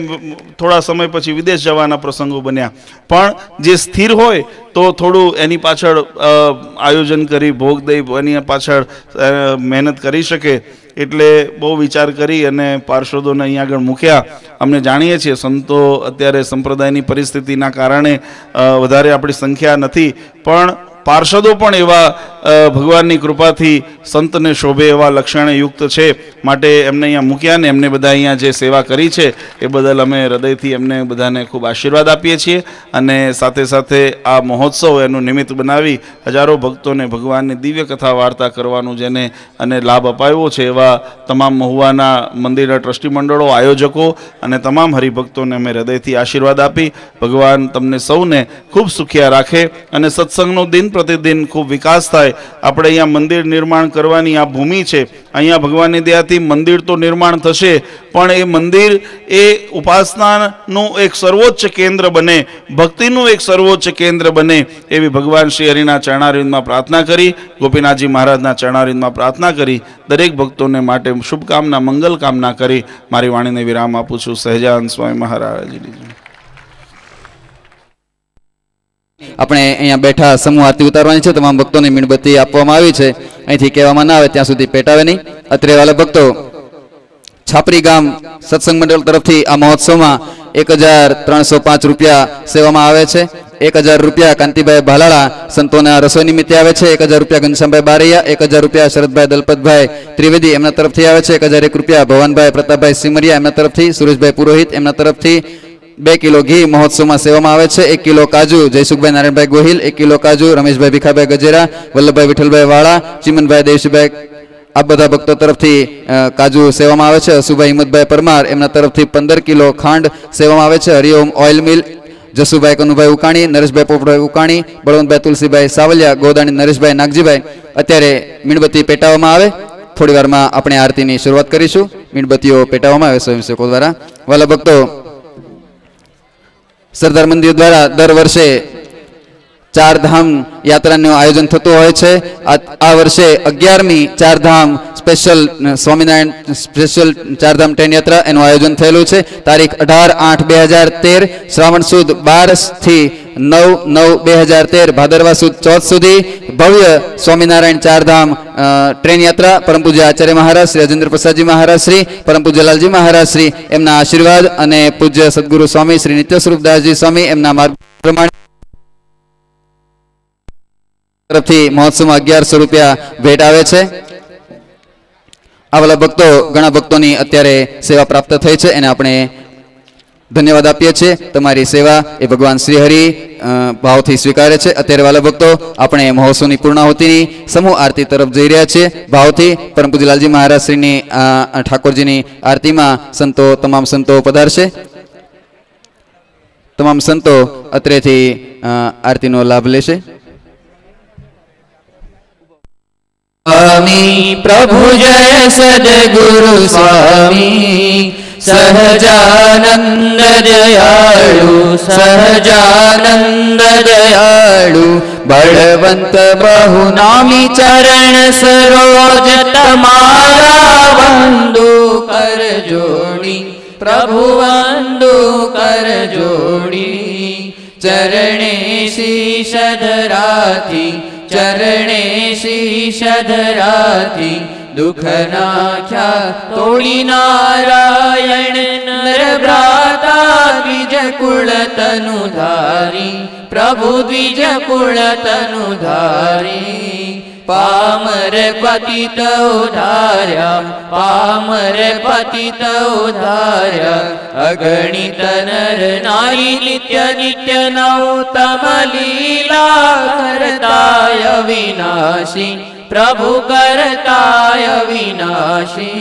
થોડા સમય પછી વિદેશ જવાના પ્રસંગો બન્યા. પણ જે સ્થિર હોય તો થોડું એની પાછળ આયોજન કરી ભોગ દઈ એની પાછળ મહેનત કરી શકે. એટલે બહુ વિચાર કરી અને પાર્ષદોને અહીંયા આગળ મૂક્યા. અમને જાણીએ છીએ સંતો અત્યારે સંપ્રદાયની પરિસ્થિતિના કારણે વધારે આપણી સંખ્યા નથી, પણ પાર્ષદો પણ એવા ભગવાનની કૃપાથી સંતને શોભે એવા લક્ષણે યુક્ત છે. માટે એમને અહીંયા મૂક્યા ને એમને બધા અહીંયા જે સેવા કરી છે એ બદલ અમે હૃદયથી એમને બધાને ખૂબ આશીર્વાદ આપીએ છીએ. અને સાથે સાથે આ મહોત્સવ એનું નિમિત્ત બનાવી હજારો ભક્તોને ભગવાનની દિવ્ય કથા વાર્તા કરવાનું જેને અને લાભ અપાવ્યો છે એવા તમામ મહુવાના મંદિરના ટ્રસ્ટી મંડળો, આયોજકો અને તમામ હરિભક્તોને અમે હૃદયથી આશીર્વાદ આપી ભગવાન તમને સૌને ખૂબ સુખિયા રાખે અને સત્સંગનો દિન પ્રતિદિન ખૂબ વિકાસ થાય. આપણે અહીંયા મંદિર નિર્માણ કરવાની આ ભૂમિ છે. અહીંયા ભગવાનની દયાથી મંદિર તો નિર્માણ થશે, પણ એ મંદિર એ ઉપાસનાનું એક સર્વોચ્ચ કેન્દ્ર બને, ભક્તિનું એક સર્વોચ્ચ કેન્દ્ર બને એવી ભગવાન શ્રી હરિના ચરણારવિંદમાં પ્રાર્થના કરી, ગોપીનાથજી મહારાજના ચરણારવિંદમાં પ્રાર્થના કરી, દરેક ભક્તોને માટે શુભકામના મંગલ કામના કરી મારી વાણીને વિરામ આપું છું. સહજાનંદ સ્વામી મહારાજની. આપણે અહીંયા બેઠા સમૂહ આરતી ઉતારવાની છે. તમામ ભક્તોને મીણબત્તી આપવામાં આવી છે. અહીંથી કહેવામાં ના આવે ત્યાં સુધી પેટાવે નહીં. અત્રે વાલા ભક્તો, છાપરી ગામ સત્સંગ મંડળ તરફથી આ મહોત્સવમાં 1305 રૂપિયા સેવામાં આવે છે. 1000 રૂપિયા કાંતિભાઈ ભાલાળા સંતોના રસોઈ નિમિત્તે આવે છે. 1000 રૂપિયા ઘનશ્યામભાઈ બારૈયા, 1000 રૂપિયા શરદભાઈ દલપતભાઈ ત્રિવેદી એમના તરફથી આવે છે. 1001 રૂપિયા ભવાનભાઈ પ્રતાપભાઈ સિમરિયા એમના તરફથી, સુરેશભાઈ પુરોહિત એમના તરફથી 2 કિલો ઘી મહોત્સવમાં સેવામાં આવે છે. 1 કિલો કાજુ જયસુખભાઈ નારાયણભાઈ ગોહિલ, 1 કિલો કાજુ રમેશભાઈ ભીખાભાઈ ગજેરા, વલ્લભભાઈ વિઠ્ઠલભાઈ વાળા, ચિમનભાઈ દેવશીભાઈ આ બધા ભક્તો તરફથી કાજુ સેવામાં આવે છે. અસુભાઈ હિંમતભાઈ પરમાર એમના તરફથી 15 કિલો ખાંડ સેવામાં આવે છે. Hariom oil mill Jasubhai Kanubhai Ukani, Nareshbhai Popatbhai Ukani, Balwantbhai Tulsibhai Savaliya, ગોદાણી Nareshbhai Nagjibhai. અત્યારે મીણબત્તી પેટાવવામાં આવે. થોડી વારમાં આપણે આરતીની શરૂઆત કરીશું. મીણબત્તીઓ પેટાવવામાં આવે સ્વયંસેવકો દ્વારા. વાલા ભક્તો, સરદાર મંદિર દ્વારા દર વર્ષે 4 ધામ યાત્રાનું આયોજન થતું હોય છે. આ વર્ષે 11મી 4 ધામ સ્પેશિયલ સ્વામિનારાયણ સ્પેશિયલ 4 ધામ ટ્રેન યાત્રા એનું આયોજન થયેલું છે. તારીખ 18/8/2013 શ્રાવણ સુદ 12 થી 9/9/2013 ભાદરવા સુદ 14 સુધી ભવ્ય સ્વામિનારાયણ 4 ધામ ટ્રેન યાત્રા પરમ પૂજ્ય આચાર્ય મહારાજ શ્રી અજેન્દ્ર પ્રસાદજી મહારાજ શ્રી, પરમ પૂજ્ય લાલજી મહારાજ શ્રી એમના આશીર્વાદ અને પૂજ્ય સદગુરુ સ્વામી શ્રી નિત્ય સ્વરૂપદાસજી સ્વામી એમના માર્ગ પ્રમાણે તરફથી મહોત્સવમાં 1100 રૂપિયા ભેટ આવે છે. આ વાલા ભક્તો, ઘણા ભક્તોની અત્યારે સેવા પ્રાપ્ત થઈ છે એને આપણે ધન્યવાદ આપીએ છીએ. તમારી સેવા એ ભગવાન શ્રી હરિ ભાવથી સ્વીકારે છે. અત્યારે વાલા ભક્તો, આપણે મહોત્સવની પૂર્ણાહુતિની સમૂહ આરતી તરફ જઈ રહ્યા છીએ. ભાવથી પરમ પૂજ્ય લાલજી મહારાજ શ્રીની ઠાકોરજીની આરતીમાં સંતો તમામ સંતો પધારશે. તમામ સંતો અત્રેથી આરતીનો લાભ લેશે. स्वामी प्रभु जय सद्गुरु स्वामी सहजानंद दयाळु सहजानंद दयाळु बलवंत बहुनामी चरण सरोज तमारा वंदु कर जोड़ी प्रभु वंदु कर जोड़ी चरणे शीश धराती चरणे शीश धराती दुख नाख्या तोड़ी नारायण नर भ्राता द्विज कुल तनुधारी प्रभु द्विज कुल तनुधारी पामर पतित उधार्या पामर पतित उधार्या अगणित नर नारी नित्य नित्य नौतम लीला करताय विनाशी प्रभु करताय विनाशी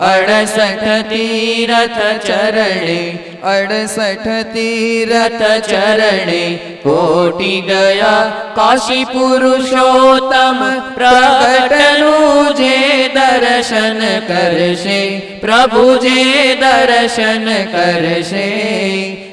68 तीरथ चरणे 68 तीरथ चरणे कोटि गया काशी पुरुषोत्तम प्रगटनु जे दर्शन करशे प्रभु जे दर्शन करशे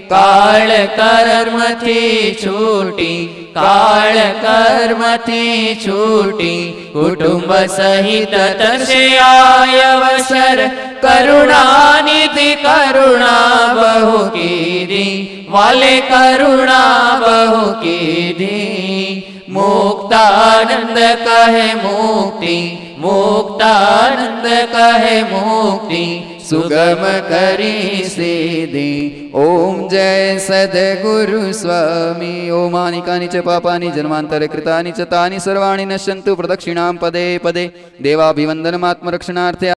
કાળ કર્મથી છૂટી, કાળ કર્મથી છૂટી, કુટુંબ સહિત તરસે આય અવસર, કરુણાનિધિ કરુણા બહુ કીધી, વાલે કરુણા બહુ કીધી. મુક્તાનંદ કહે મુક્તિ, મુક્તાનંદ કહે મુક્તિ, સુગમ કરી સીધી. ઓમ જય સદગુરુ સ્વામી. ઓમાની કાની ચ પાપાની જન્માંતરે કૃતાની ચ તાની સર્વાણી નશ્યંતુ પ્રદક્ષિણામ પદે પદે. દેવાભિવંદનમાત્મરક્ષણાર્થે